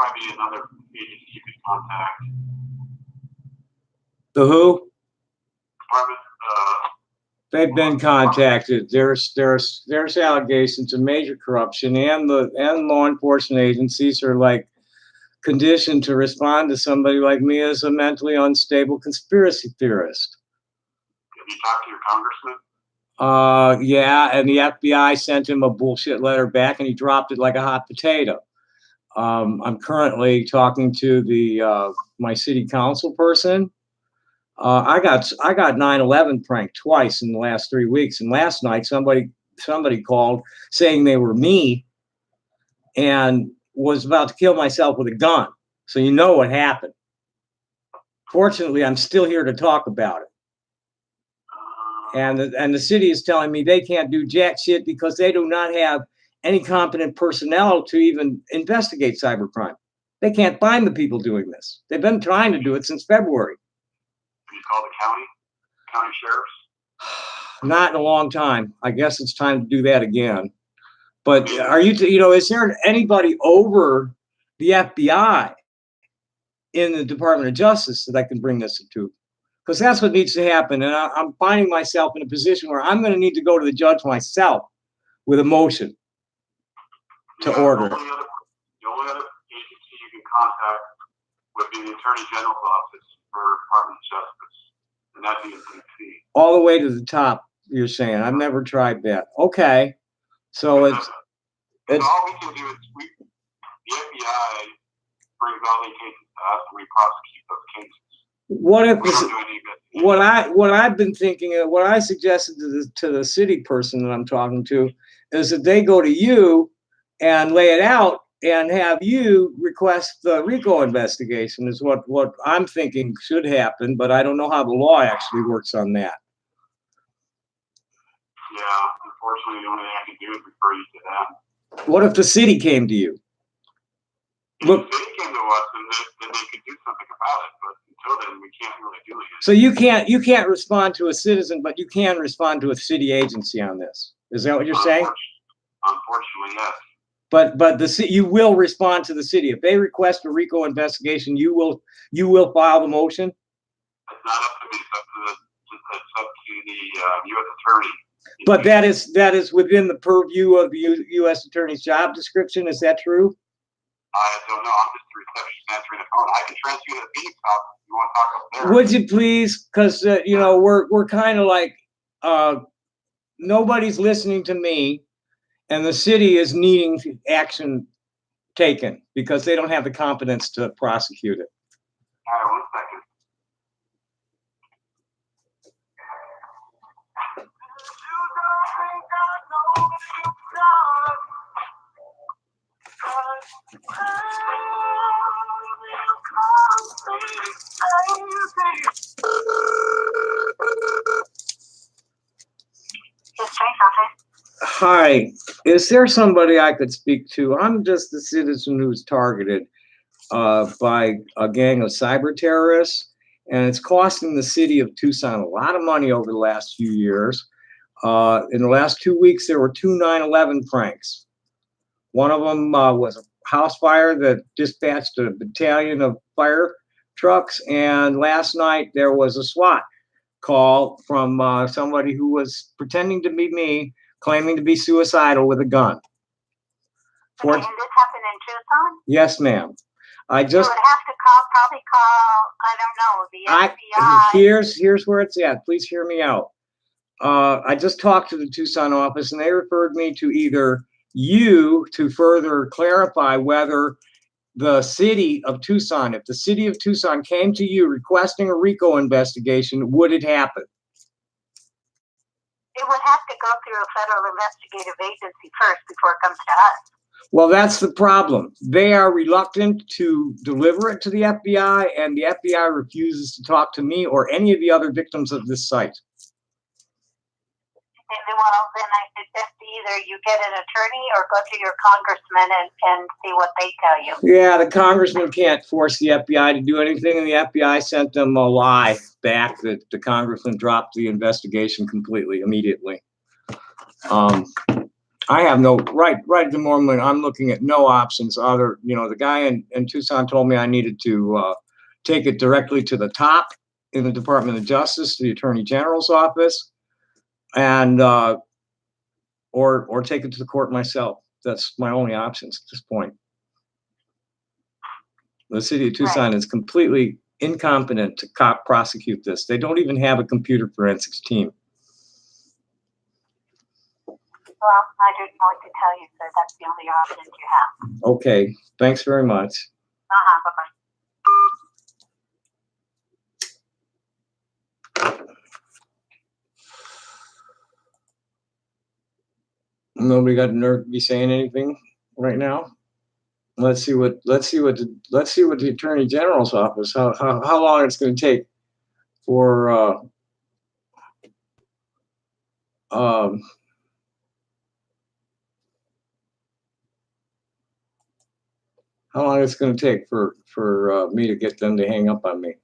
probably be another agency you could contact. The who? Department, They've been contacted. There's allegations of major corruption, and law enforcement agencies are like conditioned to respond to somebody like me as a mentally unstable conspiracy theorist. have you talked to your congressman? Yeah, and the FBI sent him a bullshit letter back, and he dropped it like a hot potato. I'm currently talking to the my city council person. I got 9/11 pranked twice in the last 3 weeks, and last night somebody called saying they were me and was about to kill myself with a gun. So you know what happened. Fortunately, I'm still here to talk about it. And the city is telling me they can't do jack shit because they do not have any competent personnel to even investigate cybercrime. They can't find the people doing this. They've been trying to do it since February. Have you called the county sheriffs? Not in a long time. I guess it's time to do that again. But are you, is there anybody over the FBI in the Department of Justice that I can bring this to? Because that's what needs to happen. And I'm finding myself in a position where I'm going to need to go to the judge myself with a motion to order. The only other agency you can contact would be the Attorney General's office for Department of Justice, and that'd be in DC. All the way to the top, you're saying. I've never tried that. Okay. So it's all we can do is the FBI brings all these cases to us and we prosecute those cases. What I've been thinking of, what I suggested to the city person that I'm talking to is that they go to you and lay it out and have you request the RICO investigation is what I'm thinking should happen, but I don't know how the law actually works on that. Yeah, unfortunately, the only thing I can do is refer you to them. What if the city came to you? If the city came to us, then they could do something about it, but until then, we can't really do it. So you can't respond to a citizen, but you can respond to a city agency on this. Is that what you're saying? Unfortunately, yes. But you will respond to the city if they request a RICO investigation. You will file the motion. It's not up to me. It's up to the U.S. attorney. But that is within the purview of the U.S. attorney's job description. Is that true? I don't know. I'm just the receptionist answering the phone. I can transfer you to the Phoenix office if you want to talk up there. Would you please? Because we're kind of like nobody's listening to me, and the city is needing action taken because they don't have the competence to prosecute it. All right, 1 second. Hi, is there somebody I could speak to? I'm just a citizen who's targeted by a gang of cyber terrorists, and it's costing the city of Tucson a lot of money over the last few years. In the last 2 weeks, there were 2 9/11 pranks. One of them was a house fire that dispatched a battalion of fire trucks, and last night there was a SWAT call from somebody who was pretending to be me, claiming to be suicidal with a gun. Okay, and this happened in Tucson? Yes, ma'am. You would have to probably call, I don't know, the FBI. Here's where it's at. Please hear me out. I just talked to the Tucson office, and they referred me to either you to further clarify whether the city of Tucson, if the city of Tucson came to you requesting a RICO investigation, would it happen? It would have to go through a federal investigative agency first before it comes to us. Well, that's the problem. They are reluctant to deliver it to the FBI, and the FBI refuses to talk to me or any of the other victims of this site. Well, then I suggest either you get an attorney or go to your congressman and see what they tell you. Yeah, the congressman can't force the FBI to do anything, and the FBI sent them a lie back that the congressman dropped the investigation completely, immediately. I have no right at the moment. I'm looking at no options other. The guy in Tucson told me I needed to take it directly to the top in the Department of Justice, the Attorney General's office, and or take it to the court myself. That's my only options at this point. The city of Tucson is completely incompetent to prosecute this. They don't even have a computer forensics team. Well, I don't know what to tell you, sir. That's the only option you have. Okay, thanks very much. Bye-bye. Nobody got the nerve to be saying anything right now. Let's see what the Attorney General's office, how long it's going to take for how long it's going to take for me to get them to hang up on me.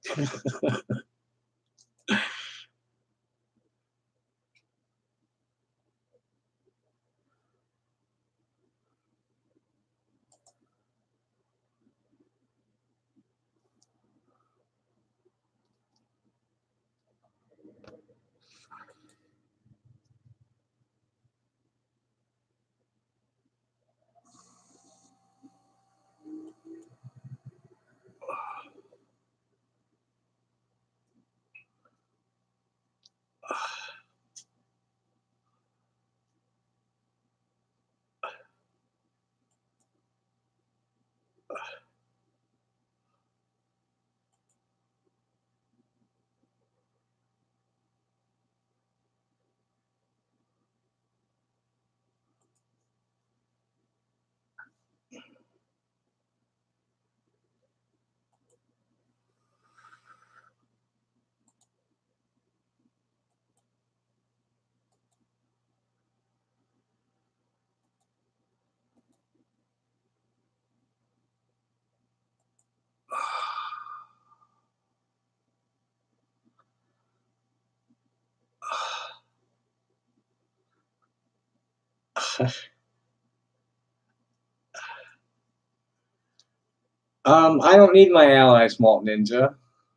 I don't need my allies, Malt Ninja,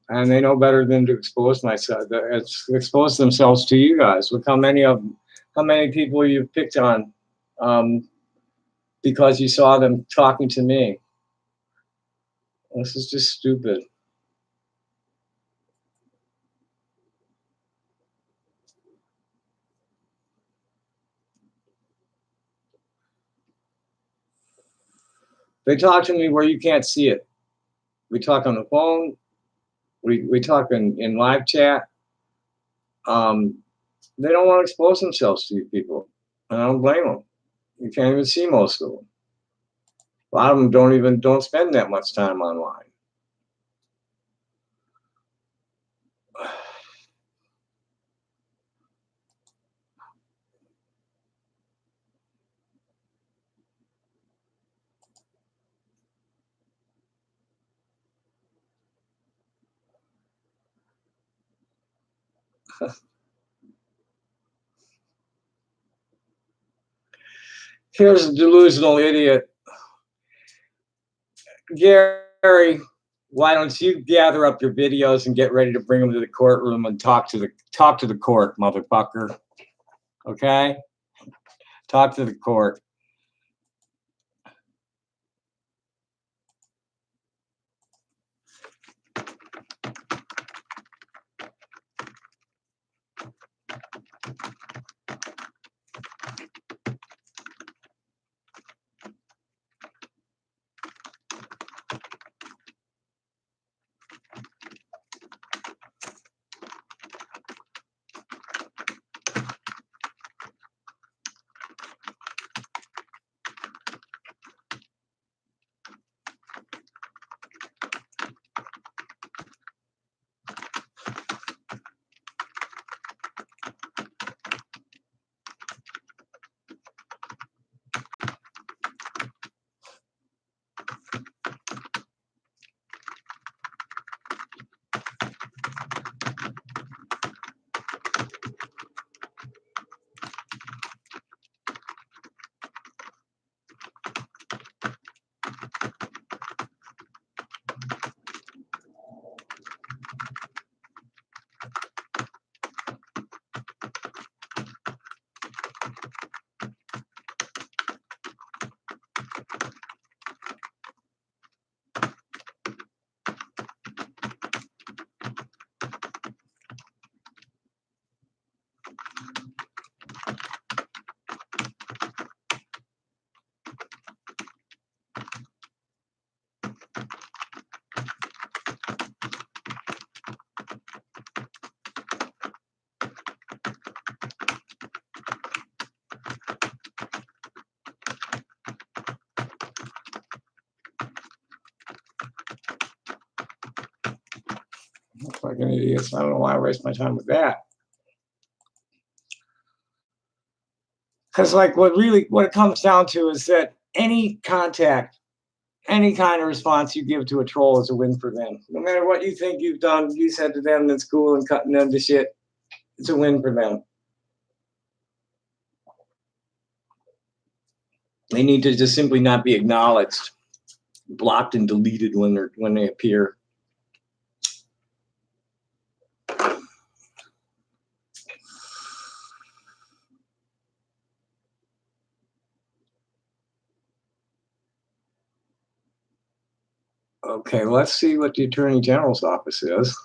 and they know better than to expose themselves to you guys. Look how many people you've picked on because you saw them talking to me. This is just stupid. They talk to me where you can't see it. We talk on the phone. We talk in live chat. They don't want to expose themselves to you people, and I don't blame them. You can't even see most of them. A lot of them don't spend that much time online. Here's a delusional idiot. Gary, why don't you gather up your videos and get ready to bring them to the courtroom and talk to the court, motherfucker. Okay? Talk to the court. Fucking idiots. I don't know why I waste my time with that. Because like what it comes down to is that any contact, any kind of response you give to a troll is a win for them. No matter what you think you've done, you said to them in school and cutting them to shit, it's a win for them. They need to just simply not be acknowledged, blocked and deleted when they appear. Okay, let's see what the Attorney General's office is.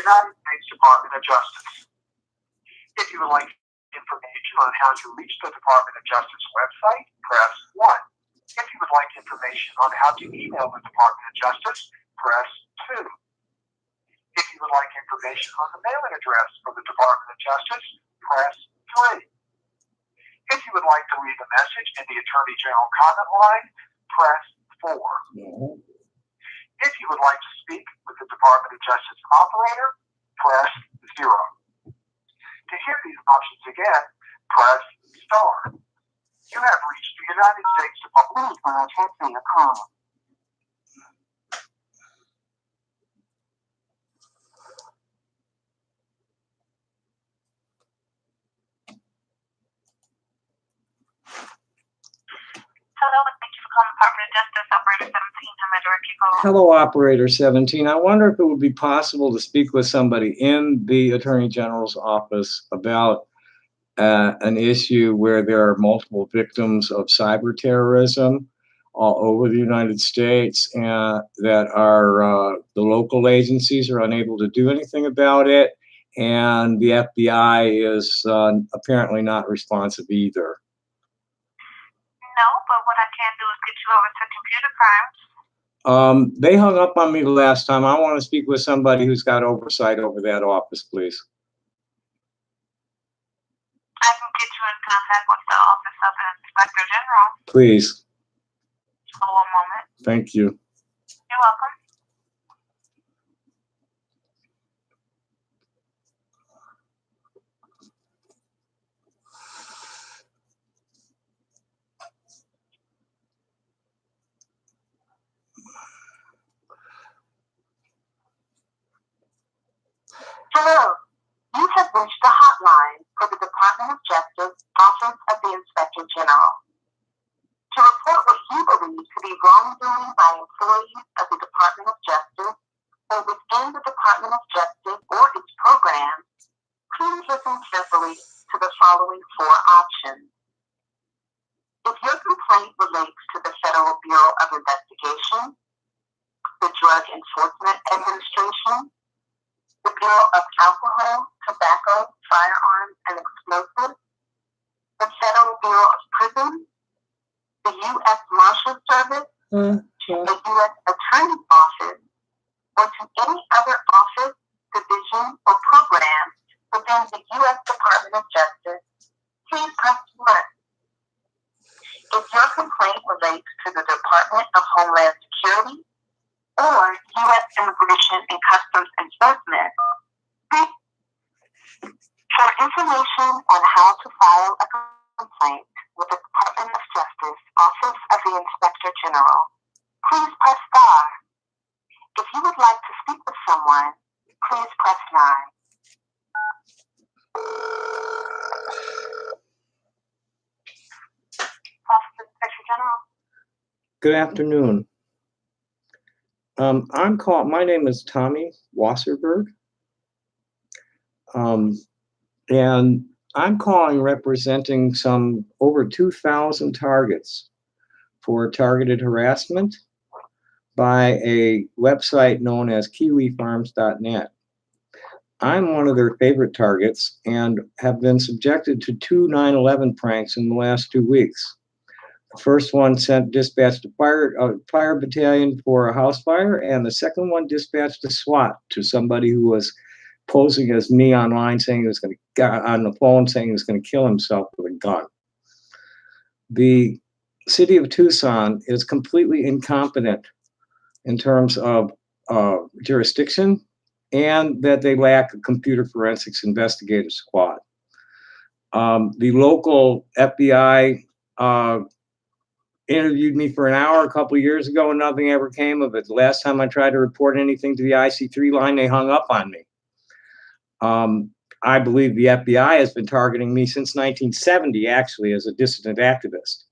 United States Department of Justice. If you would like information on how to reach the Department of Justice website, press 1. If you would like information on how to email the Department of Justice, press 2. If you would like information on the mailing address for the Department of Justice, press 3. If you would like to leave a message in the Attorney General comment line, press 4. If you would like to speak with the Department of Justice operator, press 0. To hear these options again, press star. You have reached the United States Department. Please will transfer your call. Hello, and thank you for calling Department of Justice, Operator 17. How may I direct your call? Hello, Operator 17. I wonder if it would be possible to speak with somebody in the Attorney General's office about an issue where there are multiple victims of cyber terrorism all over the United States, and that the local agencies are unable to do anything about it, and the FBI is apparently not responsive either. No, but what I can do is get you over to computer crimes. They hung up on me the last time. I want to speak with somebody who's got oversight over that office, please. I can get you in contact with the Office of the Inspector General. Please. For 1 moment. Thank you. You're welcome. Hello. You have reached the hotline for the Department of Justice, Office of the Inspector General. To report what you believe to be wrongdoing by employees of the Department of Justice or within the Department of Justice or its programs, please listen carefully to the following 4 options. If your complaint relates to the Federal Bureau of Investigation, the Drug Enforcement Administration, the Bureau of Alcohol, Tobacco, Firearms, and Explosives, the Federal Bureau of Prisons, the U.S. Marshal Service, the U.S. Attorney's Office, or to any other office, division, or program within the U.S. Department of Justice, please press 1. If your complaint relates to the Department of Homeland Security or U.S. Immigration and Customs Enforcement, for information on how to file a complaint with the Department of Justice, Office of the Inspector General, please press star. If you would like to speak with someone, please press 9. Good afternoon. My name is Tommy Wasserberg. And I'm calling representing some over 2,000 targets for targeted harassment by a website known as kiwifarms.net. I'm one of their favorite targets and have been subjected to 2 9/11 pranks in the last 2 weeks. The first one dispatched a fire battalion for a house fire, and the second one dispatched a SWAT to somebody who was posing as me online, saying he was going to on the phone, saying he was going to kill himself with a gun. The city of Tucson is completely incompetent in terms of jurisdiction, and that they lack a computer forensics investigative squad. The local FBI interviewed me for an hour a couple of years ago, and nothing ever came of it. The last time I tried to report anything to the IC3 line, they hung up on me. I believe the FBI has been targeting me since 1970, actually, as a dissident activist.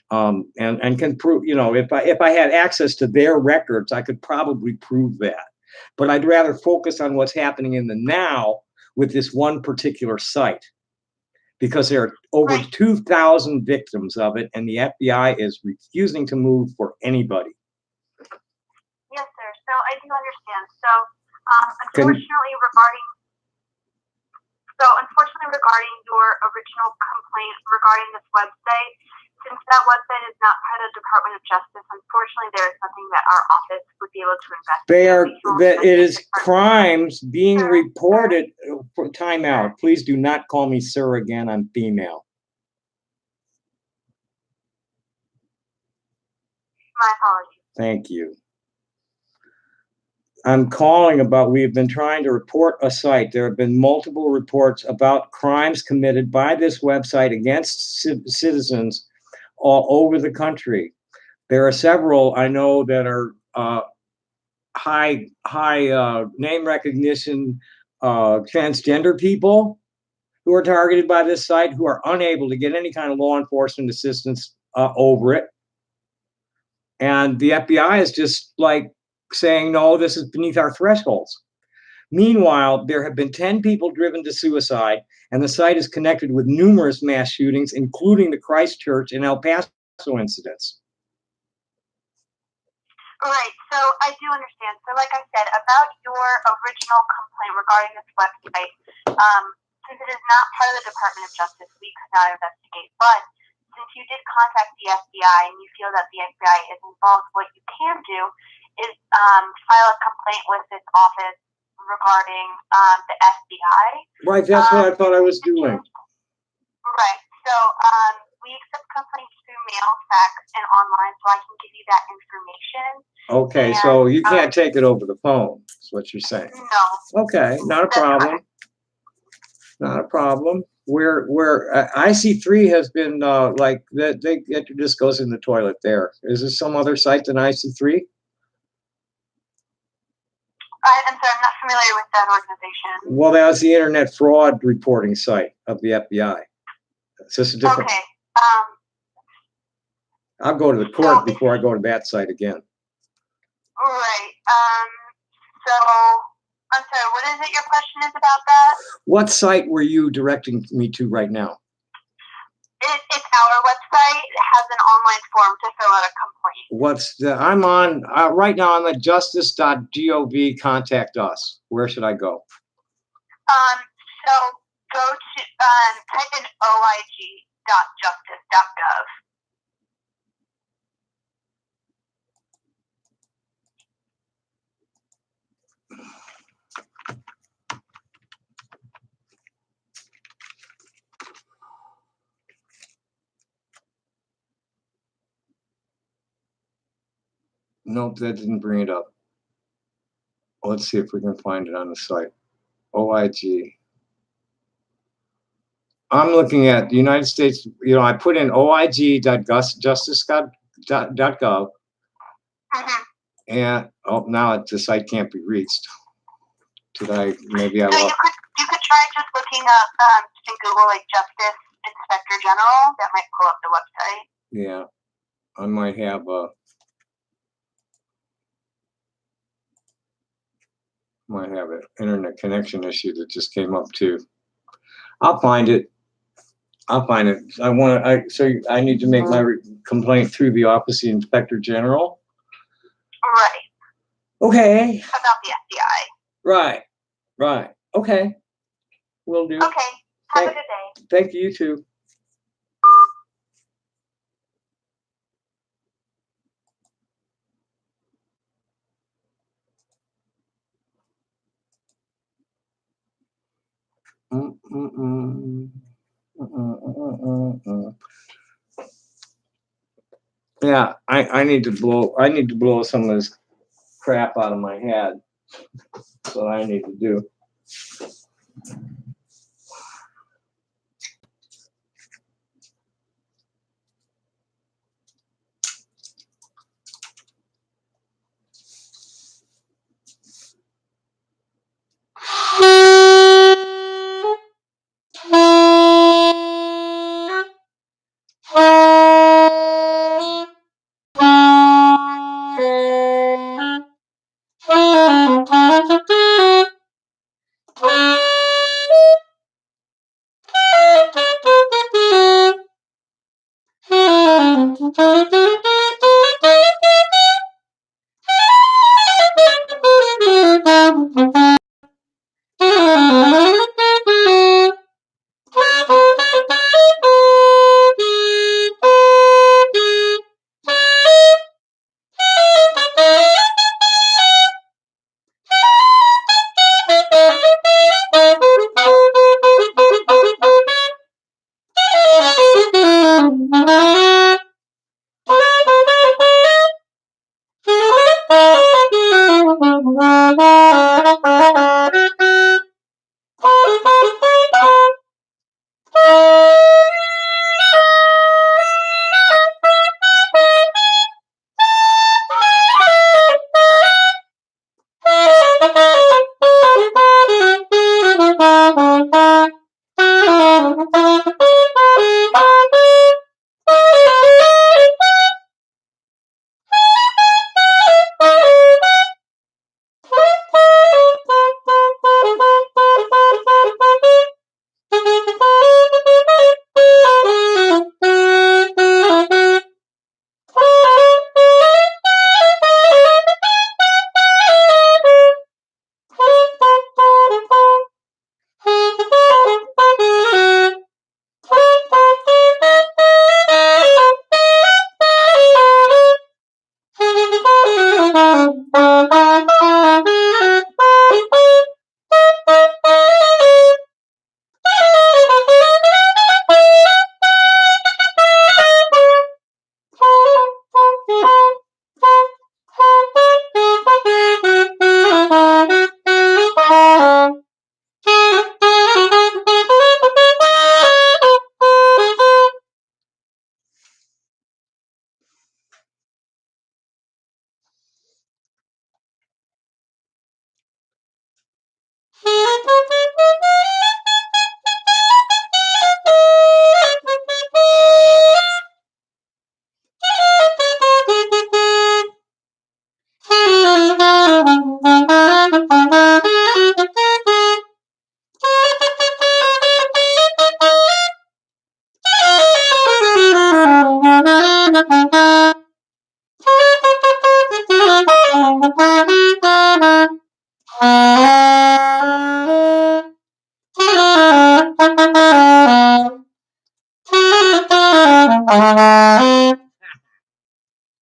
And can prove, if I had access to their records, I could probably prove that. But I'd rather focus on what's happening in the now with this one particular site, because there are over 2,000 victims of it, and the FBI is refusing to move for anybody. Yes, sir. So I do understand. So unfortunately, regarding your original complaint regarding this website, since that website is not part of the Department of Justice, unfortunately, there is nothing that our office would be able to investigate. It is crimes being reported. For timeout. Please do not call me sir again. I'm female. My apologies. Thank you. I'm calling about, we have been trying to report a site. There have been multiple reports about crimes committed by this website against citizens all over the country. There are several I know that are high name recognition transgender people who are targeted by this site, who are unable to get any kind of law enforcement assistance over it. And the FBI is just like saying, no, this is beneath our thresholds. Meanwhile, there have been 10 people driven to suicide, and the site is connected with numerous mass shootings, including the Christchurch and El Paso incidents. Right, so I do understand. So like I said, about your original complaint regarding this website, since it is not part of the Department of Justice, we could not investigate. But since you did contact the FBI and you feel that the FBI is involved, what you can do is file a complaint with its office regarding the FBI. Right, that's what I thought I was doing. Right, so we accept complaints through mail, fax, and online, so I can give you that information. Okay, and, so you can't take it over the phone, is what you're saying. No. Okay, not a problem. Not a problem. Where IC3 has been like that, it just goes in the toilet there. Is there some other site than IC3? I'm sorry, I'm not familiar with that organization. Well, that was the internet fraud reporting site of the FBI. It's just a different. Okay. I'll go to the court before I go to that site again. Right. So, I'm sorry, what is it your question is about that? What site were you directing me to right now? It's our website. It has an online form to fill out a complaint. I'm on, right now I'm at justice.gov, contact us. Where should I go? So go to, type in oig.justice.gov. Nope, that didn't bring it up. Let's see if we can find it on the site. OIG. I'm looking at the United States, I put in oig.justice.gov, and now the site can't be reached. Maybe I lost. You could try just looking up in Google, like Justice Inspector General. That might pull up the website. Yeah. I might have a an internet connection issue that just came up too. I'll find it. So I need to make my complaint through the Office of the Inspector General. Right. Okay. About the FBI. Right. Okay. Will do. Okay. Have a good day. Thank you, too. Yeah, I need to blow some of this crap out of my head. That's what I need to do.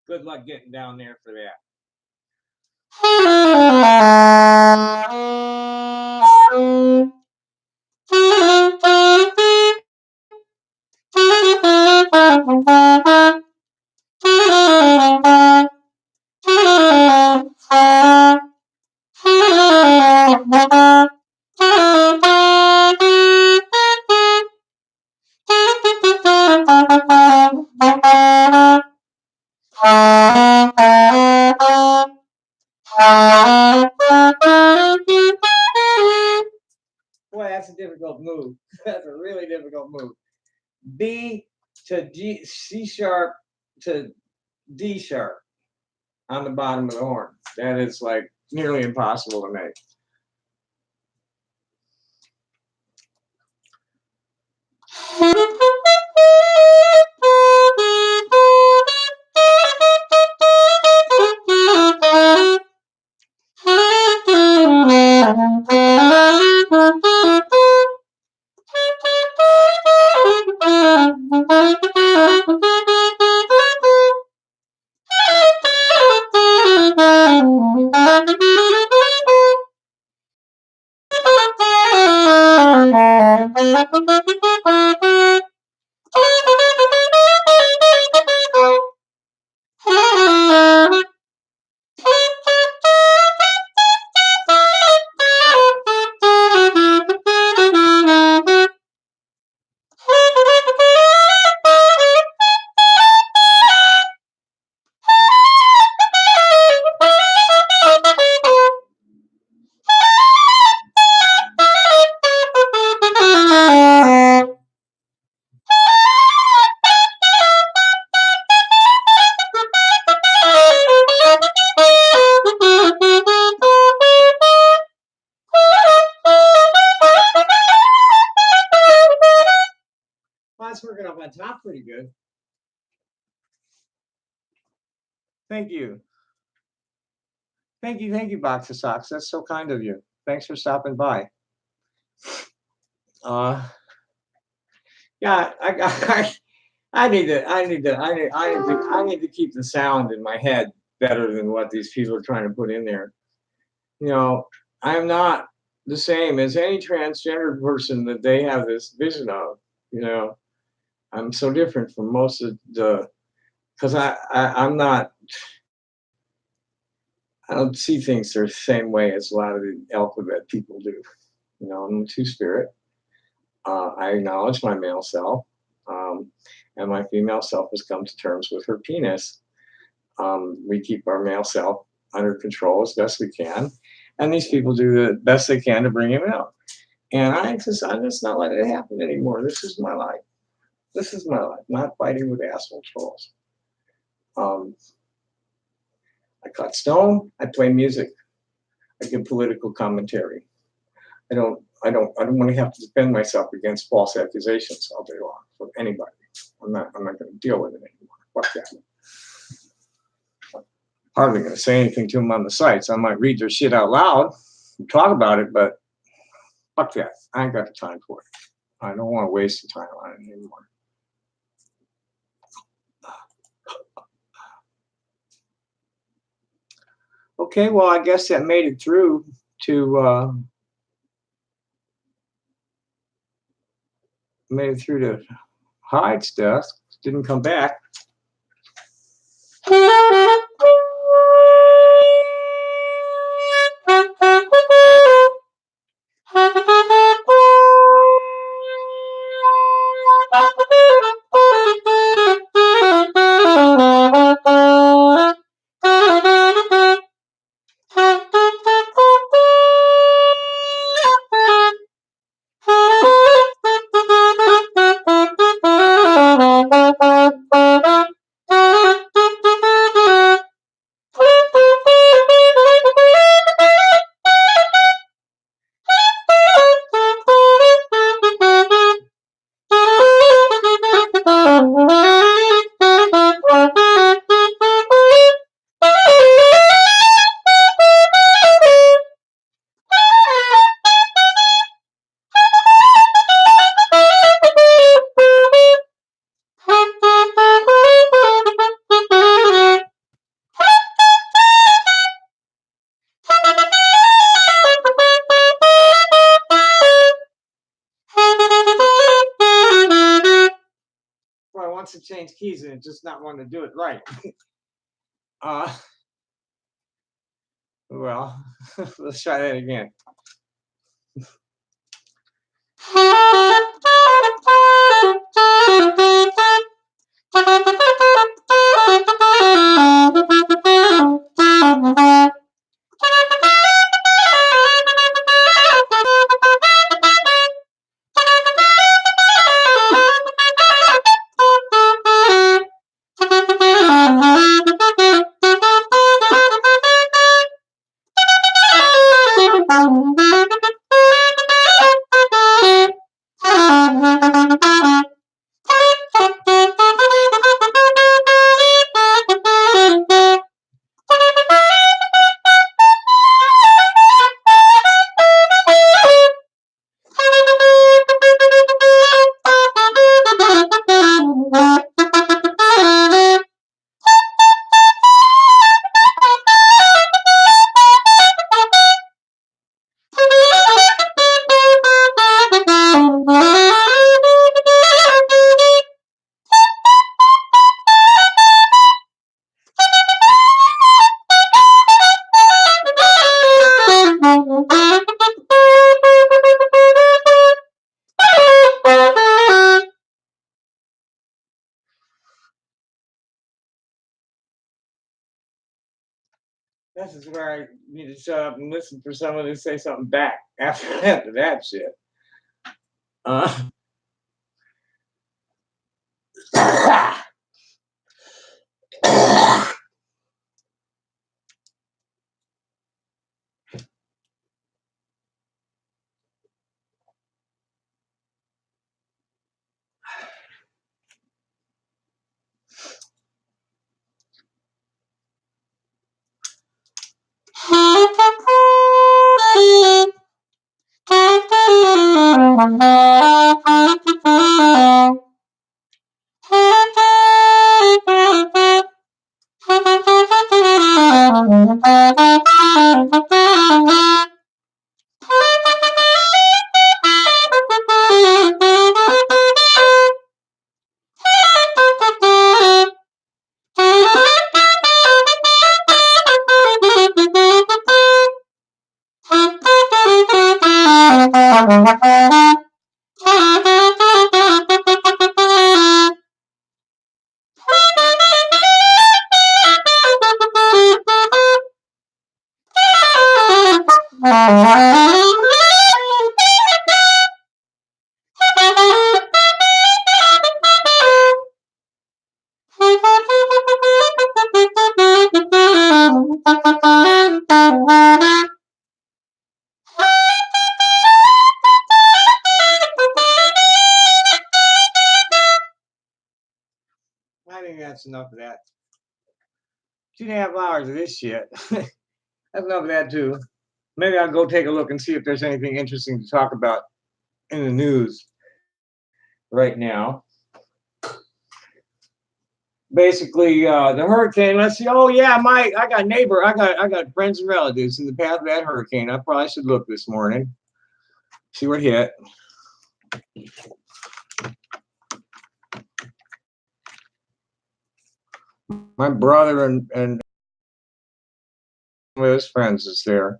Good luck getting down there for that. Boy, that's a difficult move. That's a really difficult move. B to G, C sharp to D sharp on the bottom of the horn. That is like nearly impossible to make. Well, that's working off on top pretty good. Thank you. Thank you, Box of Socks. That's so kind of you. Thanks for stopping by. Yeah, I need to keep the sound in my head better than what these people are trying to put in there. You know, I'm not the same as any transgender person that they have this vision of. You know, I'm so different from most of because I'm not. I don't see things the same way as a lot of the alphabet people do. You know, I'm a two-spirit. I acknowledge my male self, and my female self has come to terms with her penis. We keep our male self under control as best we can, and these people do the best they can to bring him out. And I'm just not letting it happen anymore. This is my life. This is my life. Not fighting with asshole trolls. I cut stone. I play music. I give political commentary. I don't want to have to defend myself against false accusations all day long from anybody. I'm not going to deal with it anymore. Fuck that. I'm hardly going to say anything to them on the sites. I might read their shit out loud and talk about it, but fuck that. I ain't got the time for it. I don't want to waste the time on it anymore. Okay, well, I guess that made it through to Hyde's desk. Didn't come back. To change keys and just not want to do it right. Well, let's try that again. This is where I need to shut up and listen for someone to say something back after that shit. I think that's enough of that. 2.5 hours of this shit. That's enough of that too. Maybe I'll go take a look and see if there's anything interesting to talk about in the news right now. Basically, the hurricane. Let's see. Oh yeah, I got neighbor. I got friends and relatives in the path of that hurricane. I probably should look this morning, see what hit. My brother and one of his friends is there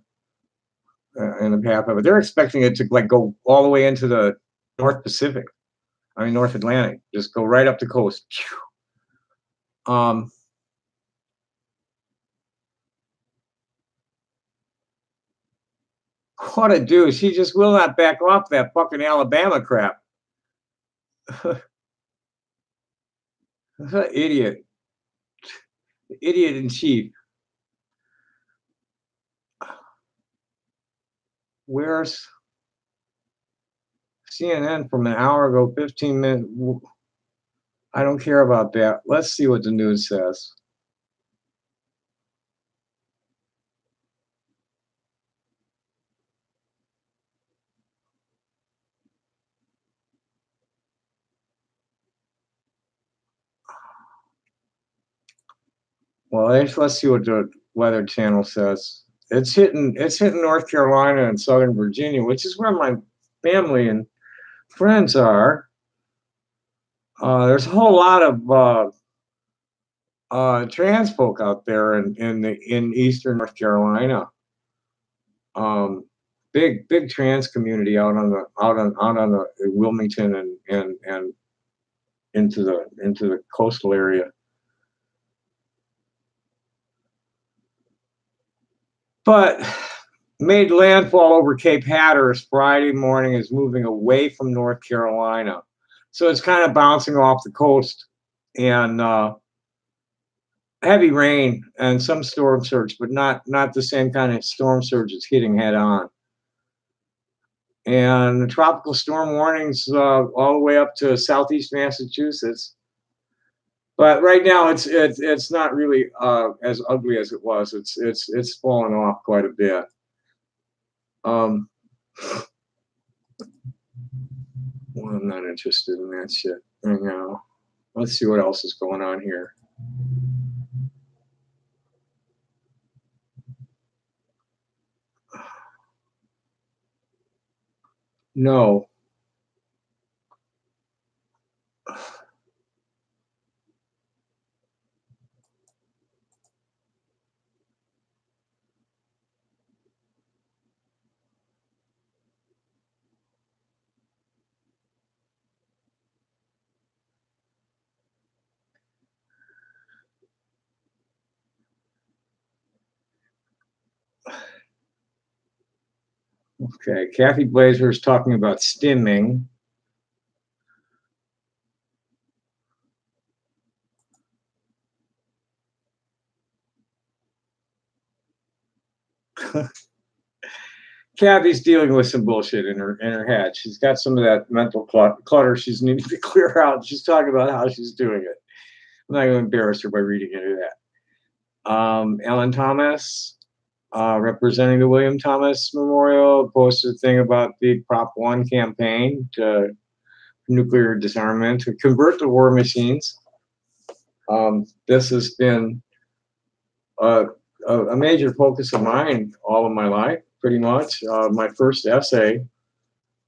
in the path of it. They're expecting it to like go all the way into the North Pacific. I mean North Atlantic. Just go right up the coast. What a do? She just will not back off that fucking Alabama crap. Idiot. Idiot in chief. Where's CNN from an hour ago, 15 minutes? I don't care about that. Let's see what the news says. Well, let's see what the Weather Channel says. It's hitting North Carolina and Southern Virginia, which is where my family and friends are. There's a whole lot of trans folk out there in eastern North Carolina. Big trans community out on the Wilmington and into the coastal area. But made landfall over Cape Hatteras Friday morning, is moving away from North Carolina. So it's kind of bouncing off the coast, and heavy rain and some storm surge, but not the same kind of storm surge it's hitting head on. And tropical storm warnings all the way up to southeast Massachusetts. But right now it's not really as ugly as it was. It's fallen off quite a bit. Well, I'm not interested in that shit right now. Let's see what else is going on here. No. Okay, Kathy Blazer is talking about stimming. Kathy's dealing with some bullshit in her head. She's got some of that mental clutter she's needing to clear out. She's talking about how she's doing it. I'm not going to embarrass her by reading into that. Ellen Thomas, representing the William Thomas Memorial, posted a thing about the Prop 1 campaign to nuclear disarmament, to convert the war machines. This has been a major focus of mine all of my life, pretty much. My first essay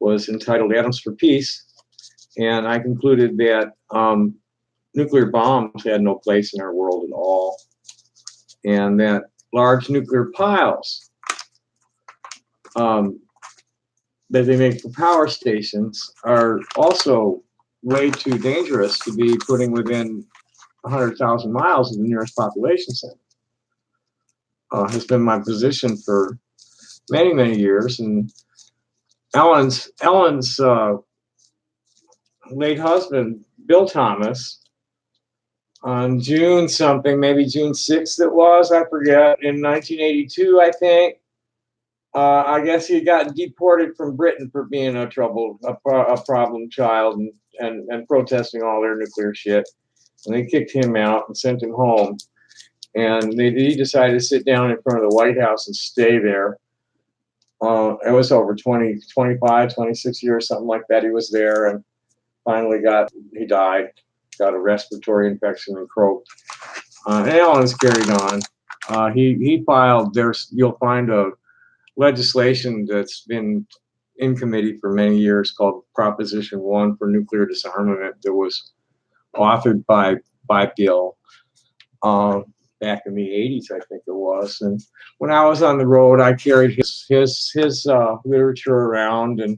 was entitled Atoms for Peace, and I concluded that nuclear bombs had no place in our world at all, and that large nuclear piles that they make for power stations are also way too dangerous to be putting within 100,000 miles of the nearest population center. Has been my position for many, many years. And Ellen's late husband, Bill Thomas, on June something, maybe June 6th it was, I forget, in 1982, I think. I guess he got deported from Britain for being a problem child and protesting all their nuclear shit. And they kicked him out and sent him home. And he decided to sit down in front of the White House and stay there. It was over 20, 25, 26 years, something like that. He was there and finally he died, got a respiratory infection and croaked. And Ellen's carried on. He filed, you'll find a legislation that's been in committee for many years called Proposition 1 for nuclear disarmament that was authored by Bill back in the 80s, I think it was. And when I was on the road, I carried his literature around, and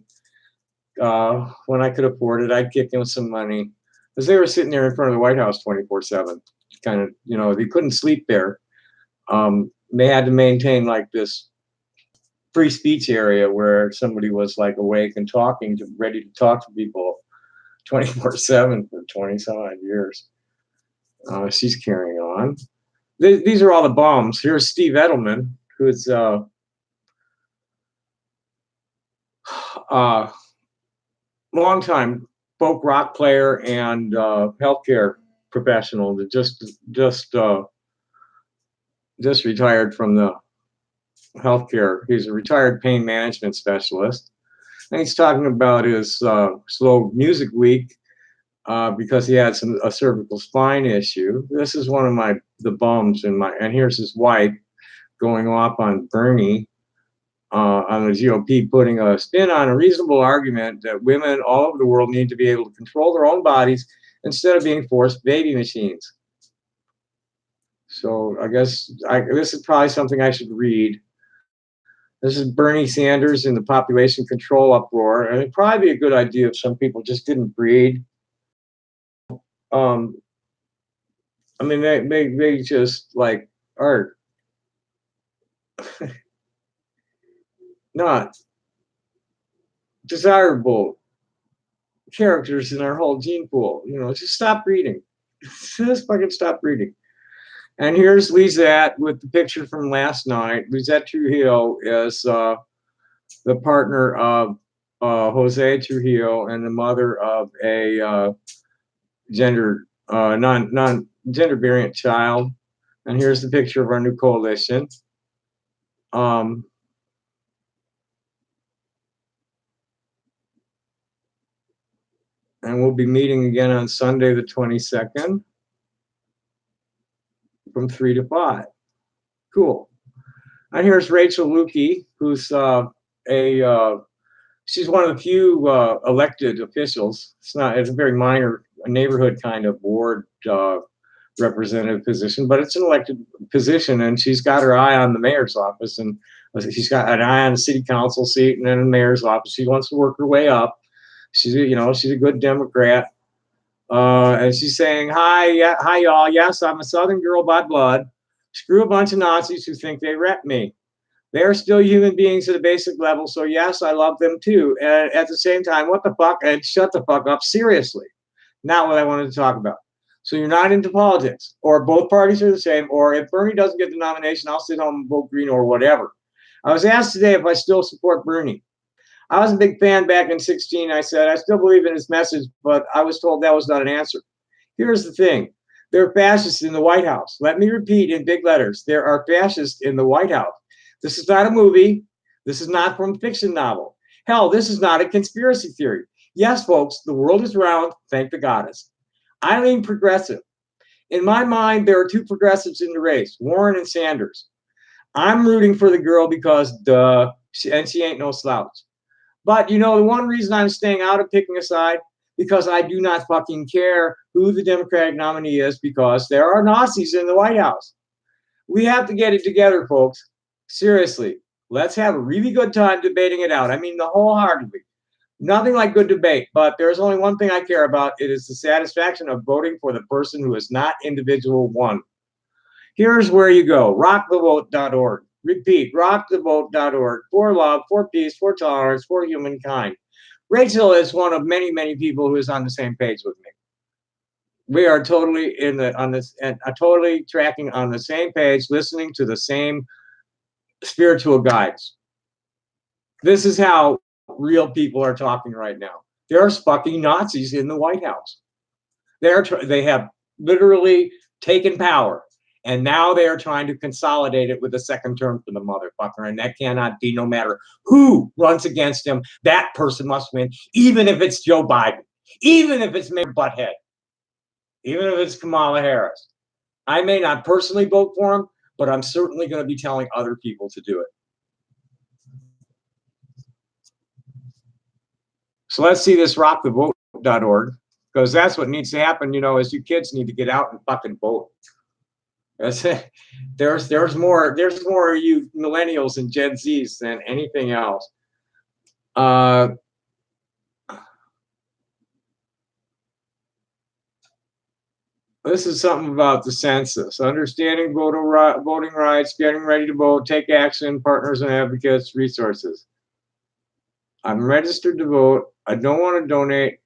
when I could afford it, I'd kick him some money, because they were sitting there in front of the White House 24/7. Kind of, they couldn't sleep there. They had to maintain like this free speech area where somebody was like awake and ready to talk to people 24/7 for 20 some odd years. She's carrying on. These are all the bombs. Here's Steve Edelman, who's longtime folk rock player and healthcare professional that just retired from the healthcare. He's a retired pain management specialist, and he's talking about his slow music week because he had a cervical spine issue. This is one of the bums and here's his wife going off on Bernie on the GOP, putting a spin on a reasonable argument that women all over the world need to be able to control their own bodies instead of being forced baby machines. So I guess this is probably something I should read. This is Bernie Sanders in the population control uproar, and it'd probably be a good idea if some people just didn't breed. I mean, they just like are not desirable characters in our whole gene pool. Just stop breeding. Just fucking stop breeding. And here's Lisette with the picture from last night. Lisette Trujillo is the partner of Jose Trujillo and the mother of a non-gender variant child. And here's the picture of our new coalition. And we'll be meeting again on Sunday the 22nd from 3 to 5. Cool. And here's Rachel Lukey, who's she's one of the few elected officials. It's a very minor neighborhood kind of board representative position, but it's an elected position, and she's got her eye on the mayor's office, and she's got an eye on the city council seat and then the mayor's office. She wants to work her way up. She's a good Democrat. And she's saying, hi y'all. Yes, I'm a Southern girl by blood. Screw a bunch of Nazis who think they rep me. They're still human beings at a basic level. So yes, I love them too. And at the same time, what the fuck? And shut the fuck up. Seriously. Not what I wanted to talk about. So you're not into politics, or both parties are the same, or if Bernie doesn't get the nomination, I'll sit home and vote green or whatever. I was asked today if I still support Bernie. I was a big fan back in 16. I said, I still believe in his message, but I was told that was not an answer. Here's the thing. There are fascists in the White House. Let me repeat in big letters. There are fascists in the White House. This is not a movie. This is not from a fiction novel. Hell, this is not a conspiracy theory. Yes, folks, the world is round. Thank the goddess. I lean progressive. In my mind, there are two progressives in the race, Warren and Sanders. I'm rooting for the girl because duh, and she ain't no slouch. But you know, the one reason I'm staying out of picking a side, because I do not fucking care who the Democratic nominee is, because there are Nazis in the White House. We have to get it together, folks. Seriously, let's have a really good time debating it out. I mean, the wholeheartedly. Nothing like good debate, but there's only one thing I care about. It is the satisfaction of voting for the person who is not individual one. Here's where you go, rockthevote.org. Repeat, rockthevote.org. For love, for peace, for tolerance, for humankind. Rachel is one of many, many people who is on the same page with me. We are totally totally tracking on the same page, listening to the same spiritual guides. This is how real people are talking right now. There's fucking Nazis in the White House. They have literally taken power, and now they are trying to consolidate it with a second term for the motherfucker, and that cannot be. No matter who runs against him, that person must win, even if it's Joe Biden, even if it's Mayor Butthead, even if it's Kamala Harris. I may not personally vote for him, but I'm certainly going to be telling other people to do it. So let's see this rockthevote.org, because that's what needs to happen, you know, is you kids need to get out and fucking vote. That's it. There's more of you millennials and Gen Zs than anything else. This is something about the census. Understanding voting rights, getting ready to vote, take action, partners and advocates, resources. I'm registered to vote. I don't want to donate.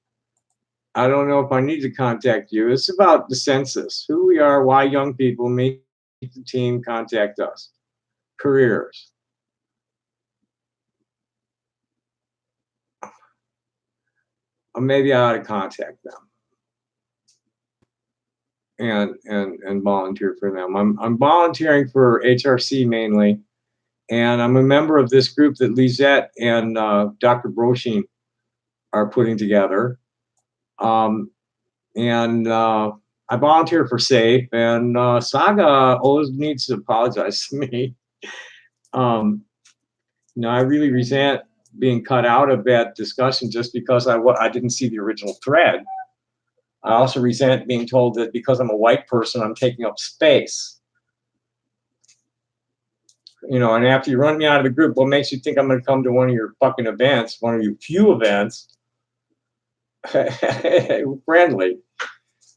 I don't know if I need to contact you. It's about the census, who we are, why young people meet the team, contact us. Careers. Or maybe I ought to contact them and volunteer for them. I'm volunteering for HRC mainly, and I'm a member of this group that Lisette and Dr. Broshine are putting together. I volunteer for SAFE, and Saga always needs to apologize to me. You know, I really resent being cut out of that discussion just because I didn't see the original thread. I also resent being told that because I'm a white person, I'm taking up space. You know, and after you run me out of the group, what makes you think I'm going to come to one of your fucking events, one of your few events? Friendly.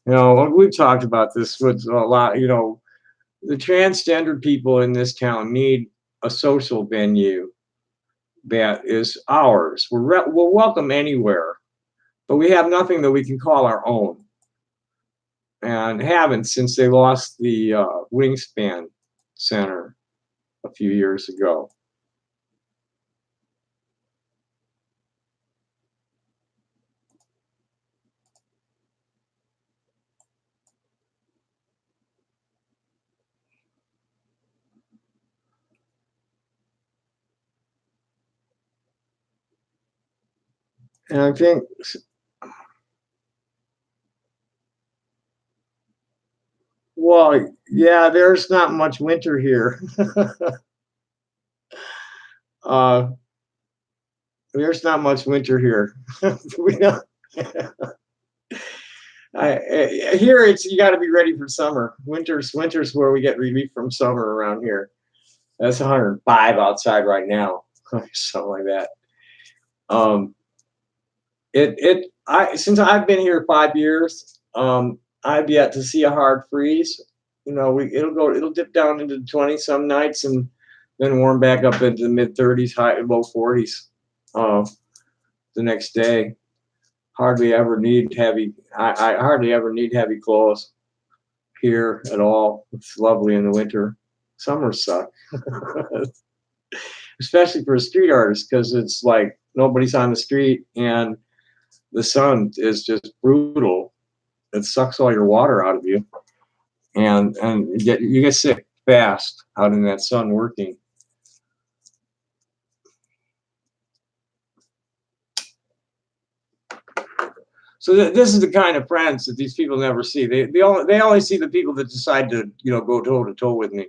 You know, we've talked about this with a lot. You know, the transgender people in this town need a social venue that is ours. We're welcome anywhere, but we have nothing that we can call our own, and haven't since they lost the Wingspan Center a few years ago. And I think, well, yeah, there's not much winter here. There's not much winter here. We don't. Here it's you got to be ready for summer. Winter's where we get relief from summer around here. That's 105 outside right now, something like that. Since I've been here 5 years, I've yet to see a hard freeze. You know, it'll dip down into the 20s some nights, and then warm back up into the mid 30s, high low 40s the next day. Hardly ever need heavy. I hardly ever need heavy clothes here at all. It's lovely in the winter. Summers suck, especially for a street artist, because it's like nobody's on the street and the sun is just brutal. It sucks all your water out of you, and you get sick fast out in that sun working. So this is the kind of friends that these people never see. They only see the people that decide to go toe to toe with me.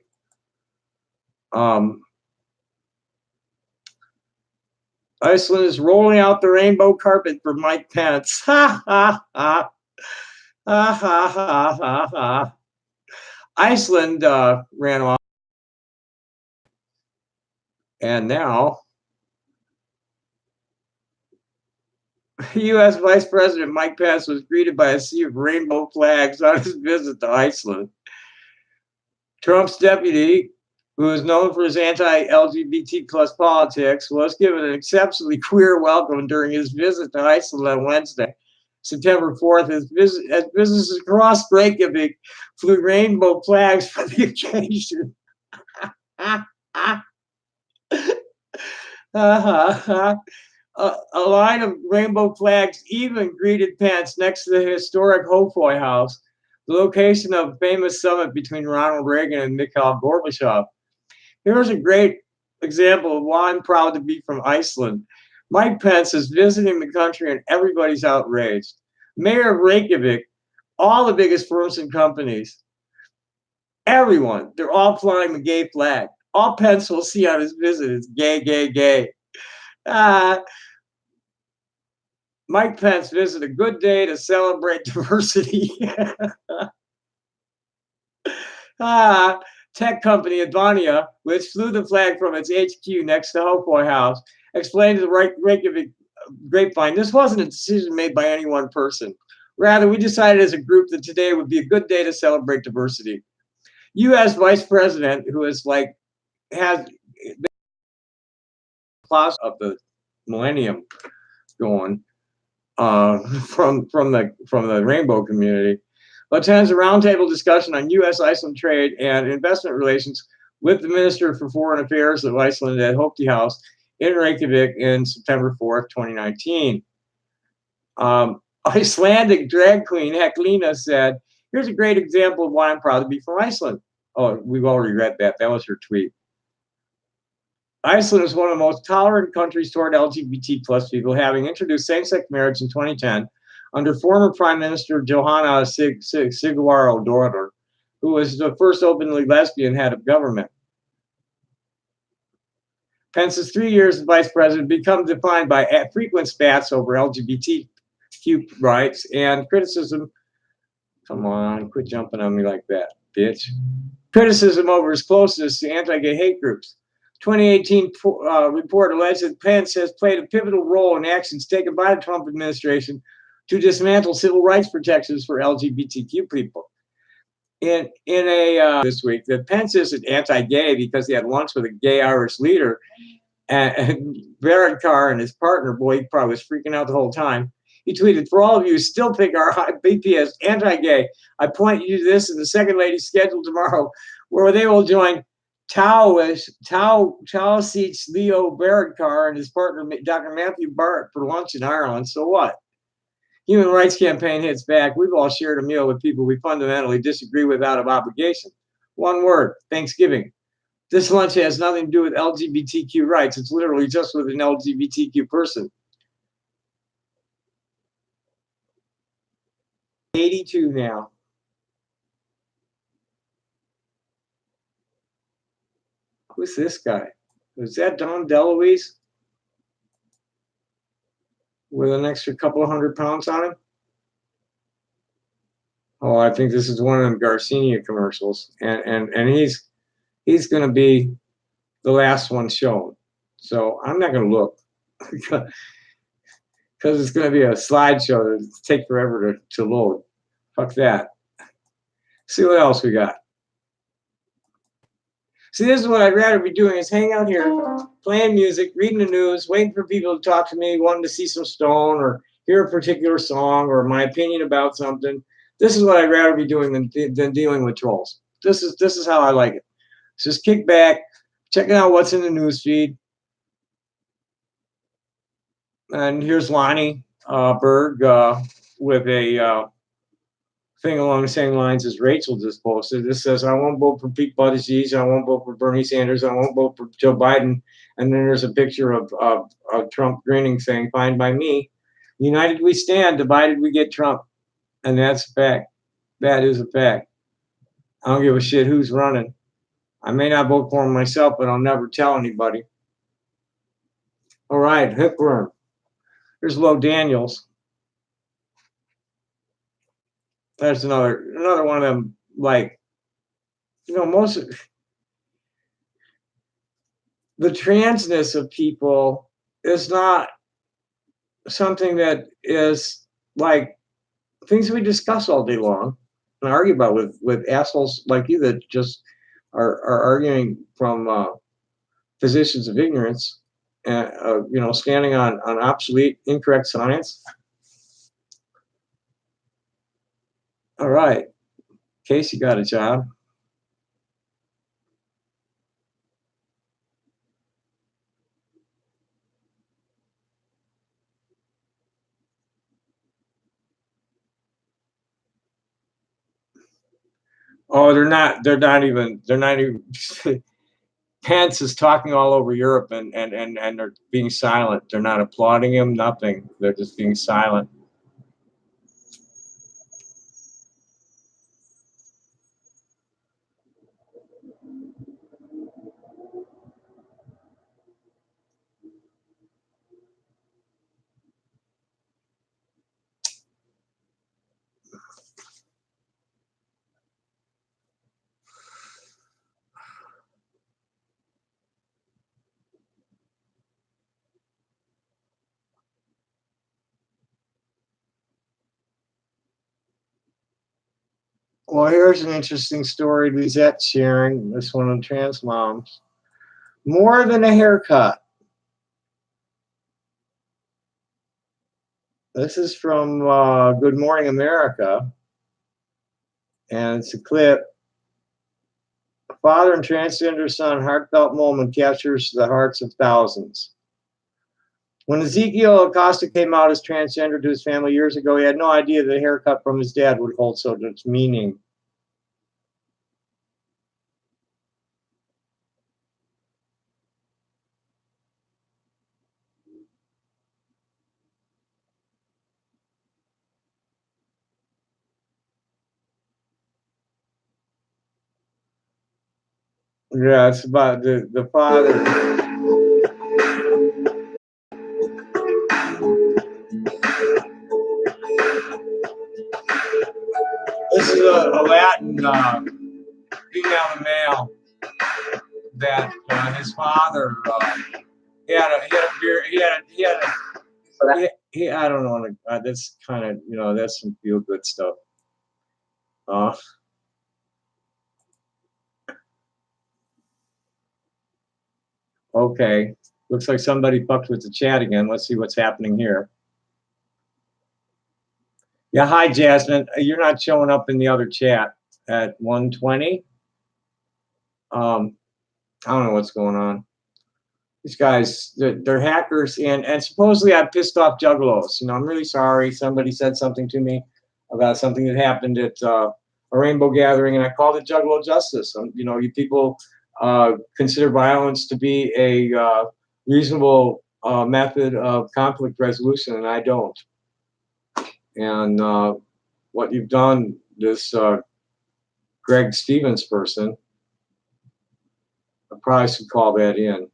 Iceland is rolling out the rainbow carpet for Mike Pence. Ha ha ha. Ha ha ha ha ha. Iceland ran off, and now U.S. Vice President Mike Pence was greeted by a sea of rainbow flags on his visit to Iceland. Trump's deputy, who is known for his anti-LGBT plus politics, was given an exceptionally queer welcome during his visit to Iceland on Wednesday, September 4th, as businesses across Reykjavik flew rainbow flags for the occasion. A line of rainbow flags even greeted Pence next to the historic Hofoy House, the location of a famous summit between Ronald Reagan and Mikhail Gorbachev. Here's a great example of why I'm proud to be from Iceland. Mike Pence is visiting the country and everybody's outraged. Mayor of Reykjavik, all the biggest firms and companies, everyone, they're all flying the gay flag. All Pence will see on his visit is gay, gay, gay. Mike Pence visited a good day to celebrate diversity. Tech company Advania, which flew the flag from its HQ next to Hofoy House, explained to the Reykjavik Grapevine, this wasn't a decision made by any one person. Rather, we decided as a group that today would be a good day to celebrate diversity. U.S. Vice President, who is has the class of the millennium going from the rainbow community, attends a roundtable discussion on U.S. Iceland trade and investment relations with the Minister for Foreign Affairs of Iceland at Hofoy House in Reykjavik in September 4th, 2019. Icelandic drag queen Heklina said, "Here's a great example of why I'm proud to be from Iceland." Oh, we've already read that. That was her tweet. Iceland is one of the most tolerant countries toward LGBT plus people, having introduced same-sex marriage in 2010 under former Prime Minister Johanna Sigurðardóttir, who was the first openly lesbian head of government. Pence's 3 years as vice president become defined by frequent spats over LGBTQ rights and criticism. Come on, quit jumping on me like that, bitch. Criticism over his closeness to anti-gay hate groups. 2018 report alleged that Pence has played a pivotal role in actions taken by the Trump administration to dismantle civil rights protections for LGBTQ people. In this week, that Pence isn't anti-gay because he had lunch with a gay Irish leader, and Varadkar and his partner, boy, he probably was freaking out the whole time. He tweeted, "For all of you who still think our VP is anti-gay, I point you to this and the second lady's scheduled tomorrow, where they will join Taoiseach Leo Varadkar and his partner, Dr. Matthew Barrett, for lunch in Ireland. So what? Human Rights Campaign hits back. We've all shared a meal with people we fundamentally disagree with out of obligation. One word, Thanksgiving. This lunch has nothing to do with LGBTQ rights. It's literally just with an LGBTQ person." 82 now. Who's this guy? Is that Don DeLuise? With an extra couple of 100 pounds on him? Oh, I think this is one of them Garcinia commercials. And he's going to be the last one shown. So I'm not going to look because it's going to be a slideshow that take forever to load. Fuck that. See what else we got. See, this is what I'd rather be doing, is hanging out here, playing music, reading the news, waiting for people to talk to me, wanting to see some Stone or hear a particular song or my opinion about something. This is what I'd rather be doing than dealing with trolls. This is how I like it. Just kick back, checking out what's in the news feed. And here's Lonnie Berg with a thing along the same lines as Rachel just posted. This says, I won't vote for Pete Buttigieg. I won't vote for Bernie Sanders. I won't vote for Joe Biden. And then there's a picture of Trump grinning saying, fine by me. United we stand, divided we get Trump. And that's a fact. That is a fact. I don't give a shit who's running. I may not vote for him myself, but I'll never tell anybody. All right, Hookworm. Here's Lo Daniels. That's another one of them, like, most of the transness of people is not something that is like things we discuss all day long and argue about with assholes like you that just are arguing from positions of ignorance and standing on obsolete, incorrect science. All right, Casey got a job. Oh, they're not even Pence is talking all over Europe and they're being silent. They're not applauding him, nothing. They're just being silent. Well, here's an interesting story Lizette's sharing. This one on trans moms. More than a haircut. This is from Good Morning America. And it's a clip. Father and transgender son, heartfelt moment captures the hearts of thousands. When Ezekiel Acosta came out as transgender to his family years ago, he had no idea that a haircut from his dad would hold so much meaning. Yeah, it's about the father. This is a Latin female and male that his father he had a beard. I don't know. That's kind of that's some feel good stuff. Okay. Looks like somebody fucked with the chat again. Let's see what's happening here. Yeah, hi, Jasmine. You're not showing up in the other chat at 1:20. I don't know what's going on. These guys, they're hackers, and supposedly I pissed off Juggalos. I'm really sorry. Somebody said something to me about something that happened at a rainbow gathering, and I called it Juggalo justice. You people consider violence to be a reasonable method of conflict resolution, and I don't. And what you've done, this Greg Stevens person, I probably should call that in.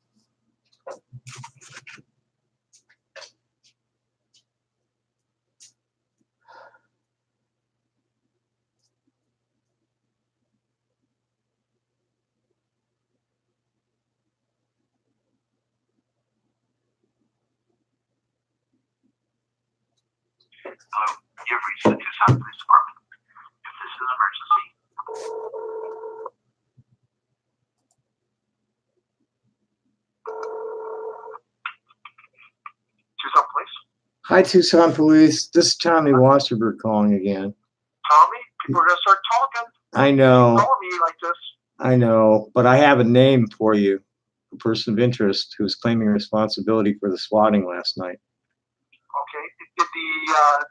Hello, you've reached the Tucson Police Department. If this is an emergency. Hi, Tucson Police. This is Tommy Wasserberg calling again. Tommy, people are going to start talking. I know. Calling me like this. I know, but I have a name for you, a person of interest who's claiming responsibility for the swatting last night. Okay. Did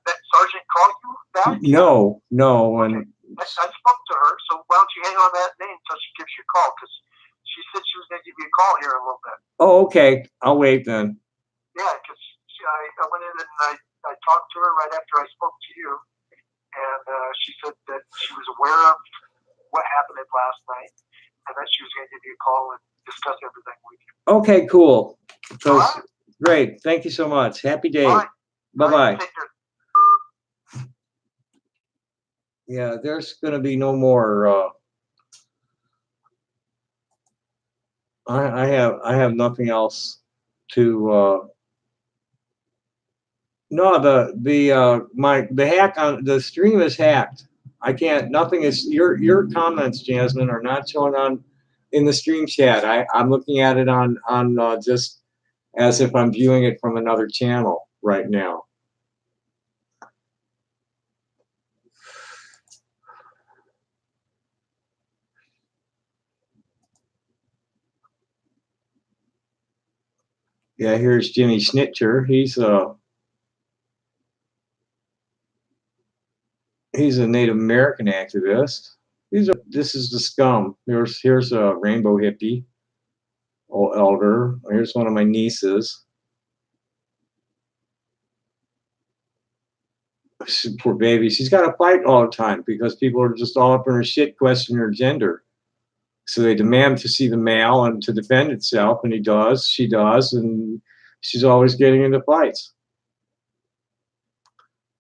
that sergeant call you back? No. Okay. I spoke to her, so why don't you hang on that name until she gives you a call? Because she said she was going to give you a call here in a little bit. Oh, okay. I'll wait then. Yeah, because I went in and I talked to her right after I spoke to you, and she said that she was aware of what happened last night, and that she was going to give you a call and discuss everything with you. Okay, cool. Right. Great. Thank you so much. Happy day. Right. Bye-bye. Take care. Yeah, there's going to be no more. I have nothing else to. No, the hack on the stream is hacked. I can't. Nothing is. Your comments, Jasmine, are not showing on in the stream chat. I'm looking at it on just as if I'm viewing it from another channel right now. Yeah, here's Jimmy Snitcher. He's a Native American activist. This is the scum. Here's a rainbow hippie, old elder. Here's one of my nieces. Poor baby. She's got to fight all the time because people are just all up in her shit, questioning her gender. So they demand to see the male and to defend itself, and she does, and she's always getting into fights.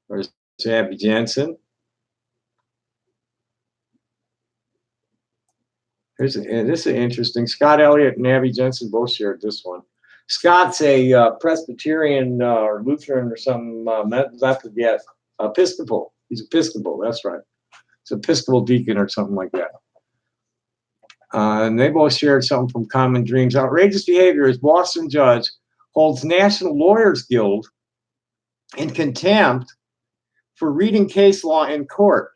There's Abby Jensen. This is interesting. Scott Elliott and Abby Jensen both shared this one. Scott's a Presbyterian or Lutheran or some, I forget, Episcopal. He's Episcopal, that's right. It's Episcopal deacon or something like that. And they both shared something from Common Dreams. Outrageous behavior as Boston judge holds National Lawyers Guild in contempt for reading case law in court.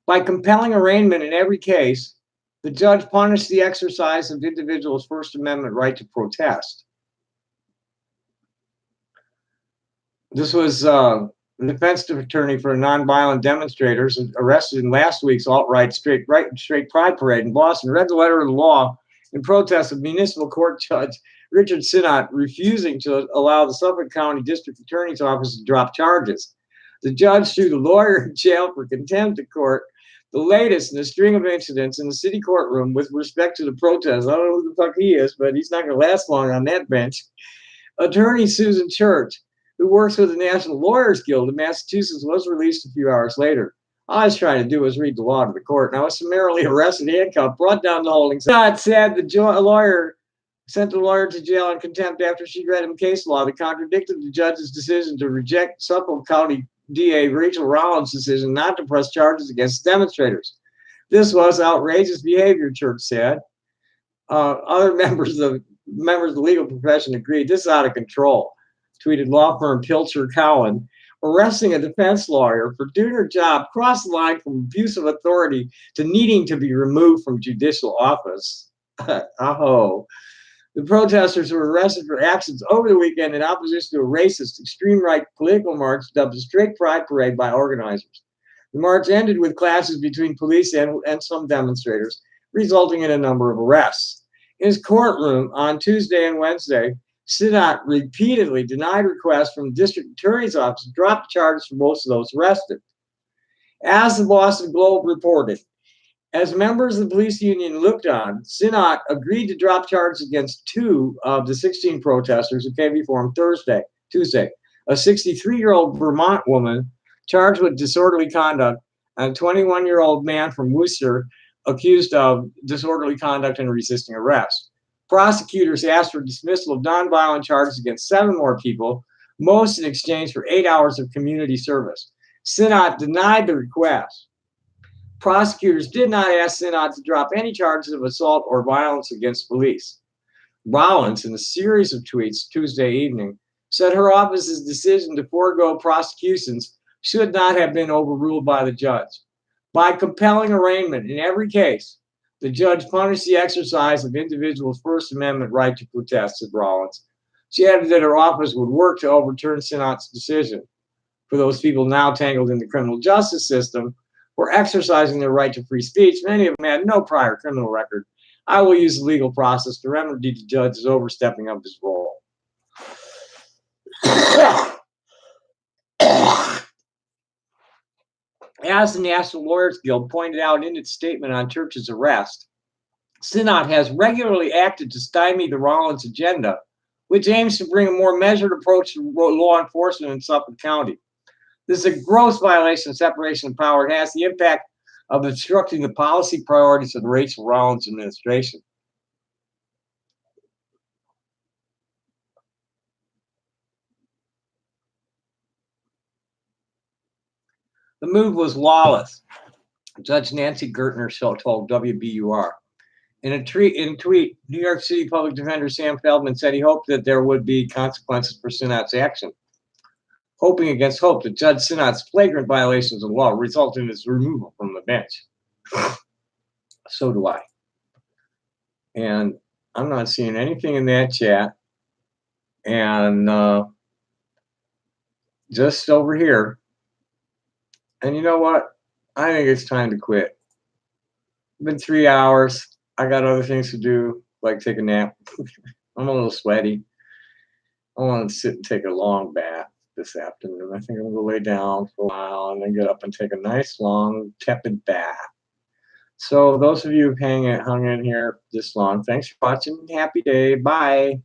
By compelling arraignment in every case, the judge punished the exercise of individuals' First Amendment right to protest. This was the defense attorney for nonviolent demonstrators arrested in last week's alt-right straight pride parade in Boston, read the letter of the law in protest of municipal court judge Richard Sinnott refusing to allow the Suffolk County District Attorney's Office to drop charges. The judge threw the lawyer in jail for contempt of court, the latest in a string of incidents in the city courtroom with respect to the protest. I don't know who the fuck he is, but he's not going to last long on that bench. Attorney Susan Church, who works with the National Lawyers Guild in Massachusetts, was released a few hours later. All I was trying to do was read the law to the court, and I was summarily arrested, handcuffed, brought down the holding cell. Scott said the lawyer sent the lawyer to jail in contempt after she read him case law that contradicted the judge's decision to reject Suffolk County DA Rachel Rollins' decision not to press charges against demonstrators. This was outrageous behavior, Church said. Other members of the legal profession agreed. This is out of control, tweeted law firm Pilcher Cowan. Arresting a defense lawyer for doing her job crossed the line from abuse of authority to needing to be removed from judicial office. Oh. The protesters were arrested for actions over the weekend in opposition to a racist, extreme right political march dubbed a straight pride parade by organizers. The march ended with clashes between police and some demonstrators, resulting in a number of arrests. In his courtroom on Tuesday and Wednesday, Sinnott repeatedly denied requests from the district attorney's office to drop charges for most of those arrested. As the Boston Globe reported, as members of the police union looked on, Sinnott agreed to drop charges against 2 of the 16 protesters who came before him Tuesday. A 63-year-old Vermont woman charged with disorderly conduct and a 21-year-old man from Worcester accused of disorderly conduct and resisting arrest. Prosecutors asked for dismissal of nonviolent charges against 7 more people, most in exchange for 8 hours of community service. Sinnott denied the request. Prosecutors did not ask Sinnott to drop any charges of assault or violence against police. Rollins, in a series of tweets Tuesday evening, said her office's decision to forego prosecutions should not have been overruled by the judge. By compelling arraignment in every case, the judge punished the exercise of individuals' First Amendment right to protest, said Rollins. She added that her office would work to overturn Sinat's decision. For those people now tangled in the criminal justice system for exercising their right to free speech, many of them had no prior criminal record. I will use the legal process to remedy the judge's overstepping of his role. As the National Lawyers Guild pointed out in its statement on Church's arrest, Sinat has regularly acted to stymie the Rollins agenda, which aims to bring a more measured approach to law enforcement in Suffolk County. This is a gross violation of separation of power. It has the impact of obstructing the policy priorities of the Rachel Rollins administration. The move was lawless, Judge Nancy Gertner told WBUR. In a tweet, New York City Public Defender Sam Feldman said he hoped that there would be consequences for Sinat's action. Hoping against hope that Judge Sinat's flagrant violations of law result in his removal from the bench. So do I. And I'm not seeing anything in that chat. And just over here. And you know what? I think it's time to quit. It's been 3 hours. I got other things to do, like take a nap. I'm a little sweaty. I want to sit and take a long bath this afternoon. I think I'm going to lay down for a while and then get up and take a nice, long, tepid bath. So those of you who've hung in here this long, thanks for watching. Happy day. Bye.